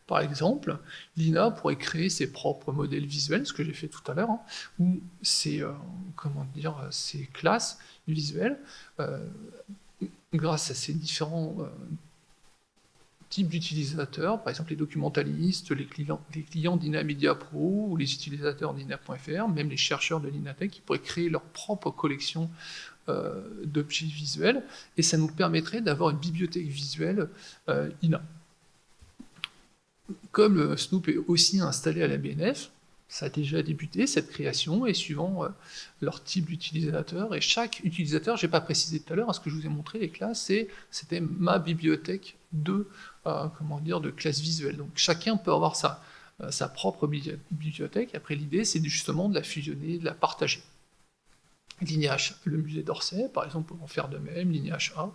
Par exemple, l'INA pourrait créer ses propres modèles visuels, ce que j'ai fait tout à l'heure, hein, ou ses classes visuelles, grâce à ces différents types d'utilisateurs, par exemple les documentalistes, les clients d'INA Media Pro, ou les utilisateurs d'INA.fr, même les chercheurs de l'INATech, qui pourraient créer leur propre collection d'objets visuels, et ça nous permettrait d'avoir une bibliothèque visuelle INA. Comme Snoop est aussi installé à la BNF, ça a déjà débuté, cette création, et suivant leur type d'utilisateur, et chaque utilisateur, je n'ai pas précisé tout à l'heure, ce que je vous ai montré, les classes, c'était ma bibliothèque de classe visuelle. Donc chacun peut avoir sa propre bibliothèque. Après, l'idée, c'est justement de la fusionner, de la partager. L'INIH, le musée d'Orsay, par exemple, pour en faire de même, l'INIH-A,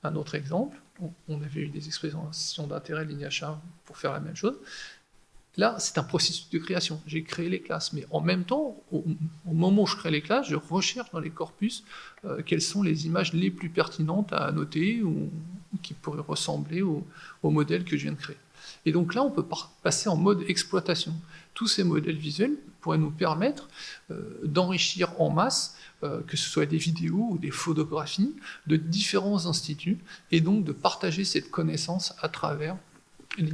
un autre exemple, on avait eu des expressions d'intérêt de l'INIH-A pour faire la même chose. Là, c'est un processus de création. J'ai créé les classes, mais en même temps, au moment où je crée les classes, je recherche dans les corpus quelles sont les images les plus pertinentes à annoter ou qui pourraient ressembler au modèle que je viens de créer. Et donc là, on peut passer en mode exploitation. Tous ces modèles visuels pourraient nous permettre d'enrichir en masse, que ce soit des vidéos ou des photographies, de différents instituts, et donc de partager cette connaissance à travers les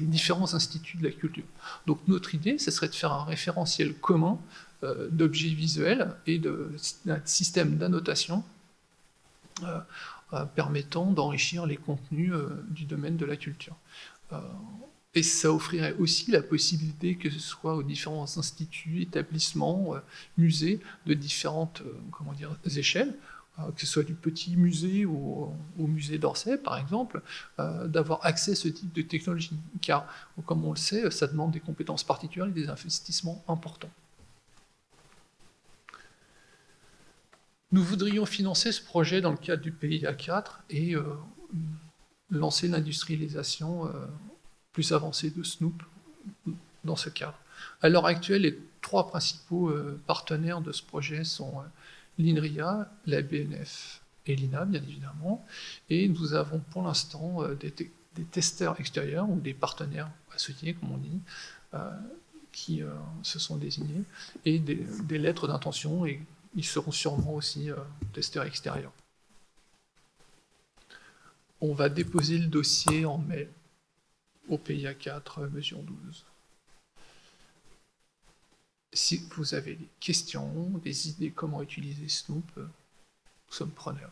différents instituts de la culture. Donc notre idée, ce serait de faire un référentiel commun d'objets visuels et d'un système d'annotation permettant d'enrichir les contenus du domaine de la culture. Et ça offrirait aussi la possibilité que ce soit aux différents instituts, établissements, musées de différentes échelles, que ce soit du petit musée ou au musée d'Orsay, par exemple, d'avoir accès à ce type de technologie. Car, comme on le sait, ça demande des compétences particulières et des investissements importants. Nous voudrions financer ce projet dans le cadre du PIA 4 et lancer l'industrialisation plus avancée de Snoop dans ce cadre. À l'heure actuelle, les 3 principaux partenaires de ce projet sont l'INRIA, la BNF et l'INA, bien évidemment. Et nous avons pour l'instant des testeurs extérieurs ou des partenaires associés, comme on dit, qui se sont désignés, et des lettres d'intention, et ils seront sûrement aussi testeurs extérieurs. On va déposer le dossier en mai au PIA 4, mesure 12. Si vous avez des questions, des idées comment utiliser Snoop, nous sommes preneurs.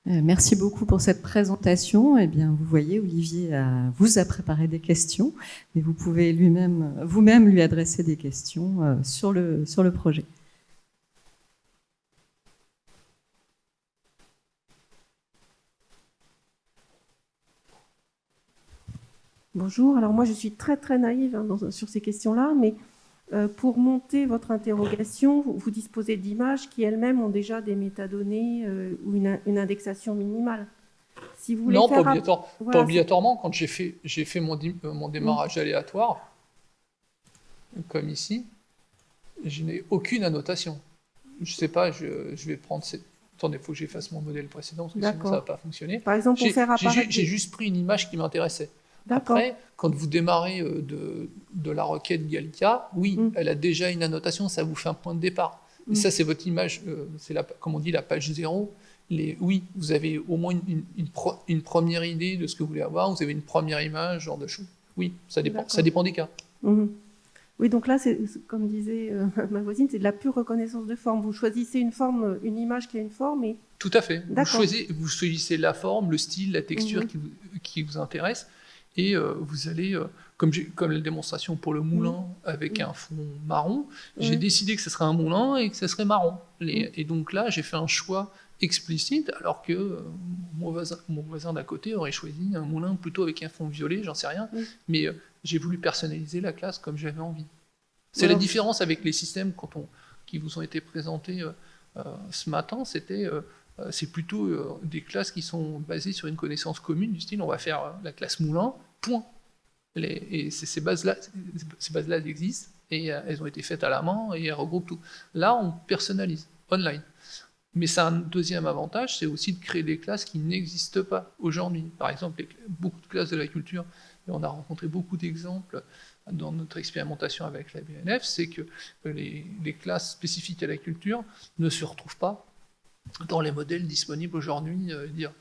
Merci beaucoup pour cette présentation. Eh bien, vous voyez, Olivier vous a préparé des questions, mais vous pouvez vous-même lui adresser des questions sur le projet. Bonjour, alors moi je suis très naïve sur ces questions-là, mais pour monter votre interrogation, vous disposez d'images qui elles-mêmes ont déjà des métadonnées ou une indexation minimale. Si vous voulez non, faire pas obligatoirement. Quand j'ai fait mon démarrage aléatoire, comme ici, je n'ai aucune annotation. Je ne sais pas, je vais prendre cette... Attendez, il faut que j'efface mon modèle précédent, parce que sinon ça ne va pas fonctionner. Par exemple, pour faire apparaître... J'ai juste pris une image qui m'intéressait. Après, quand vous démarrez de la requête Gallia, oui, elle a déjà une annotation, ça vous fait un point de départ. Et ça, c'est votre image, c'est comme on dit, la page 0. Oui, vous avez au moins une première idée de ce que vous voulez avoir, vous avez une première image, genre de choses. Oui, ça dépend des cas. Oui, donc là, c'est comme disait ma voisine, c'est de la pure reconnaissance de forme. Vous choisissez une image qui a une forme et... Tout à fait. Vous choisissez la forme, le style, la texture qui vous intéresse. Et vous allez, comme la démonstration pour le moulin avec un fond marron, j'ai décidé que ce serait un moulin et que ce serait marron. Et donc là, j'ai fait un choix explicite, alors que mon voisin d'à côté aurait choisi un moulin plutôt avec un fond violet, j'en sais rien. Mais j'ai voulu personnaliser la classe comme j'avais envie. C'est la différence avec les systèmes qui vous ont été présentés ce matin, c'est plutôt des classes qui sont basées sur une connaissance commune, du style on va faire la classe moulin, point. Et ces bases-là existent, et elles ont été faites à la main, et elles regroupent tout. Là, on personnalise, online. Mais c'est un deuxième avantage, c'est aussi de créer des classes qui n'existent pas aujourd'hui. Par exemple, beaucoup de classes de la culture, et on a rencontré beaucoup d'exemples dans notre expérimentation avec la BNF, c'est que les classes spécifiques à la culture ne se retrouvent pas dans les modèles disponibles aujourd'hui d'IA.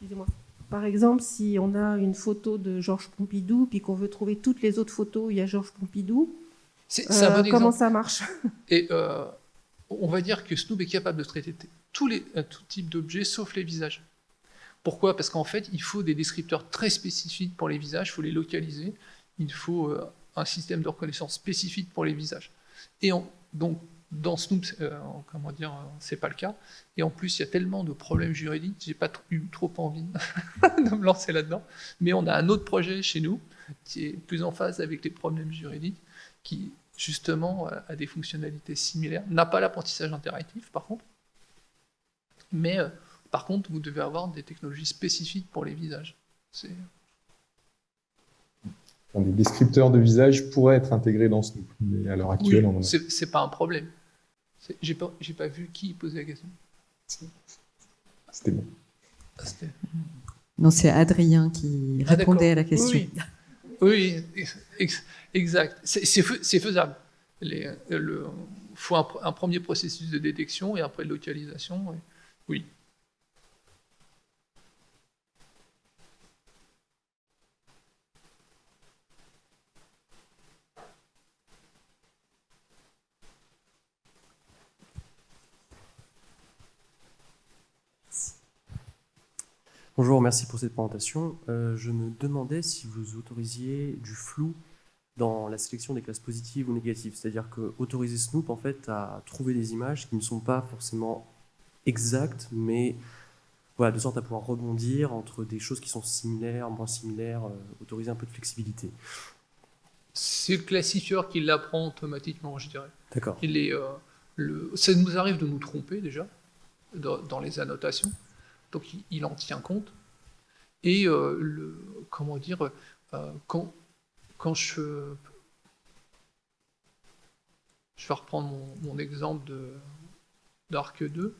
Excusez-moi. Par exemple, si on a une photo de Georges Pompidou, puis qu'on veut trouver toutes les autres photos où il y a Georges Pompidou, comment ça marche? Et on va dire que Snoop est capable de traiter tout type d'objets, sauf les visages. Pourquoi? Parce qu'en fait, il faut des descripteurs très spécifiques pour les visages, il faut les localiser, il faut un système de reconnaissance spécifique pour les visages. Et donc, dans Snoop, c'est pas le cas. Et en plus, il y a tellement de problèmes juridiques, j'ai pas eu trop envie de me lancer là-dedans. Mais on a un autre projet chez nous qui est plus en phase avec les problèmes juridiques, qui justement a des fonctionnalités similaires. N'a pas l'apprentissage interactif, par contre. Mais par contre, vous devez avoir des technologies spécifiques pour les visages. Des descripteurs de visage pourraient être intégrés dans Snoop, mais à l'heure actuelle, on en a. C'est pas un problème. J'ai pas vu qui posait la question. C'était bon. Non, c'est Adrien qui répondait à la question. Oui, exact. C'est faisable. Il faut un premier processus de détection et après de localisation. Oui. Bonjour, merci pour cette présentation. Je me demandais si vous autorisiez du flou dans la sélection des classes positives ou négatives. C'est-à-dire que autoriser Snoop en fait à trouver des images qui ne sont pas forcément exactes, mais voilà, de sorte à pouvoir rebondir entre des choses qui sont similaires, moins similaires, autoriser un peu de flexibilité. C'est le classifieur qui l'apprend automatiquement, je dirais. D'accord. Ça nous arrive de nous tromper déjà dans les annotations, donc il en tient compte. Et comment dire, quand je vais reprendre mon exemple d'arc 2,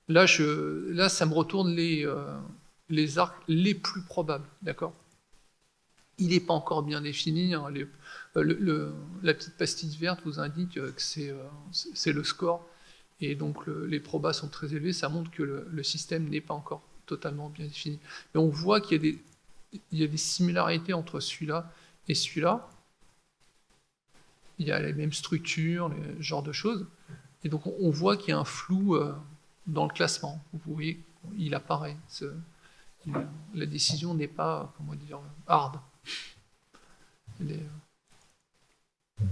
là ça me retourne les arcs les plus probables, d'accord? Il n'est pas encore bien défini, hein, la petite pastille verte vous indique que c'est le score, et donc les probas sont très élevés, ça montre que le système n'est pas encore totalement bien défini. Mais on voit qu'il y a des similarités entre celui-là et celui-là. Il y a les mêmes structures, les genres de choses. Et donc on voit qu'il y a un flou dans le classement. Vous voyez, il apparaît. La décision n'est pas, comment dire, hard.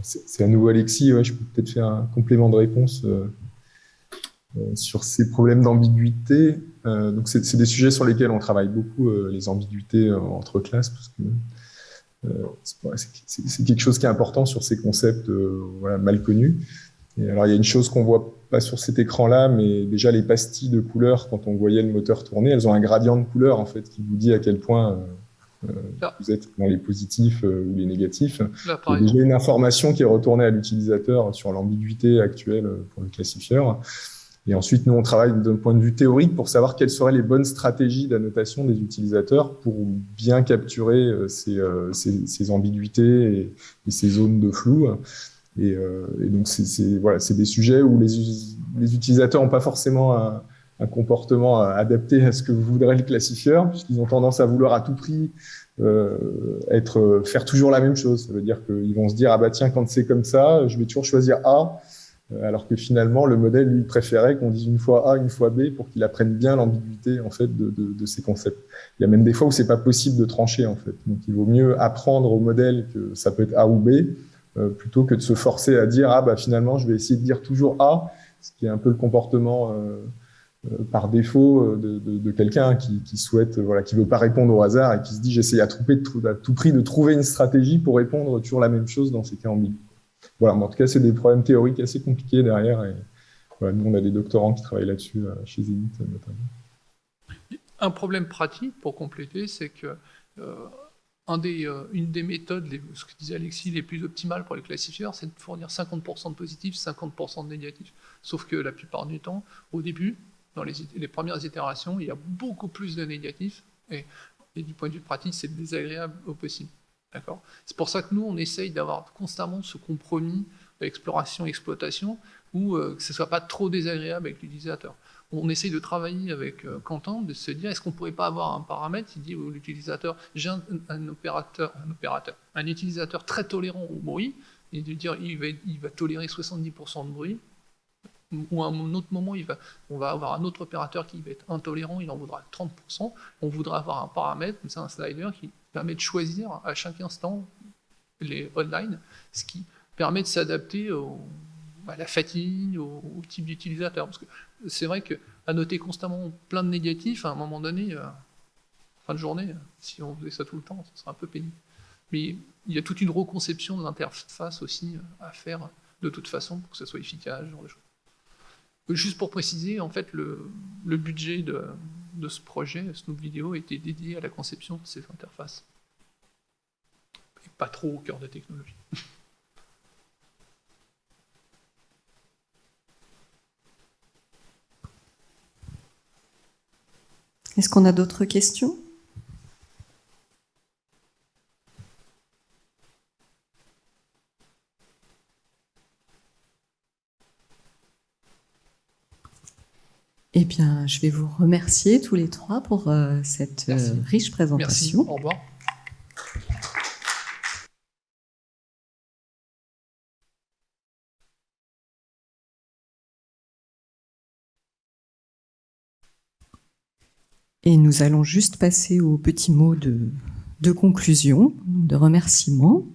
C'est à nouveau Alexis, ouais, je peux peut-être faire un complément de réponse sur ces problèmes d'ambiguïté. Donc c'est des sujets sur lesquels on travaille beaucoup, les ambiguïtés entre classes, parce que c'est quelque chose qui est important sur ces concepts voilà, mal connus. Et alors il y a une chose qu'on voit pas sur cet écran-là, mais déjà les pastilles de couleurs, quand on voyait le moteur tourner, elles ont un gradient de couleur en fait qui vous dit à quel point vous êtes dans les positifs ou les négatifs. Là, il y a déjà une information qui est retournée à l'utilisateur sur l'ambiguïté actuelle pour le classifieur. Et ensuite, nous, on travaille d'un point de vue théorique pour savoir quelles seraient les bonnes stratégies d'annotation des utilisateurs pour bien capturer ces ambiguïtés et ces zones de flou. Et donc, c'est des sujets où les utilisateurs n'ont pas forcément un comportement adapté à ce que voudrait le classifieur, puisqu'ils ont tendance à vouloir à tout prix faire toujours la même chose. Ça veut dire qu'ils vont se dire, ah bah tiens, quand c'est comme ça, je vais toujours choisir A, alors que finalement, le modèle, lui, préférait qu'on dise une fois A, une fois B, pour qu'il apprenne bien l'ambiguïté, en fait, de ces concepts. Il y a même des fois où c'est pas possible de trancher, en fait. Donc, il vaut mieux apprendre au modèle que ça peut être A ou B, plutôt que de se forcer à dire, ah bah finalement, je vais essayer de dire toujours A, ce qui est un peu le comportement par défaut de quelqu'un qui souhaite, voilà, qui veut pas répondre au hasard et qui se dit, j'essaie à tout prix de trouver une stratégie pour répondre toujours la même chose dans ces cas ambigus. Voilà, mais en tout cas, c'est des problèmes théoriques assez compliqués derrière. Et voilà, nous, on a des doctorants qui travaillent là-dessus chez Zénith notamment. Un problème pratique, pour compléter, c'est que une des méthodes, ce que disait Alexis, les plus optimales pour les classifieurs, c'est de fournir 50% de positifs, 50% de négatifs. Sauf que la plupart du temps, au début, dans les premières itérations, il y a beaucoup plus de négatifs. Et du point de vue pratique, c'est désagréable au possible. D'accord ? C'est pour ça que nous, on essaye d'avoir constamment ce compromis exploration-exploitation où que ce ne soit pas trop désagréable avec l'utilisateur. On essaye de travailler avec Quentin, de se dire, est-ce qu'on ne pourrait pas avoir un paramètre qui dit à l'utilisateur, j'ai un utilisateur très tolérant au bruit, et de dire, il va tolérer 70% de bruit, ou à un autre moment, on va avoir un autre opérateur qui va être intolérant, il en voudra 30%, on voudra avoir un paramètre, comme ça, un slider qui permet de choisir à chaque instant les online, ce qui permet de s'adapter à la fatigue, au type d'utilisateur. Parce que c'est vrai qu'à noter constamment plein de négatifs, à un moment donné, fin de journée, si on faisait ça tout le temps, ça serait un peu pénible. Mais il y a toute une reconception de l'interface aussi à faire de toute façon pour que ça soit efficace, ce genre de choses. Juste pour préciser, en fait, le budget de ce projet, Snoop Video, était dédié à la conception de ces interfaces. Et pas trop au cœur de la technologie. Est-ce qu'on a d'autres questions ? Eh bien, je vais vous remercier tous les trois pour cette riche présentation. Merci, au revoir. Et nous allons juste passer au petit mot de conclusion, de remerciement.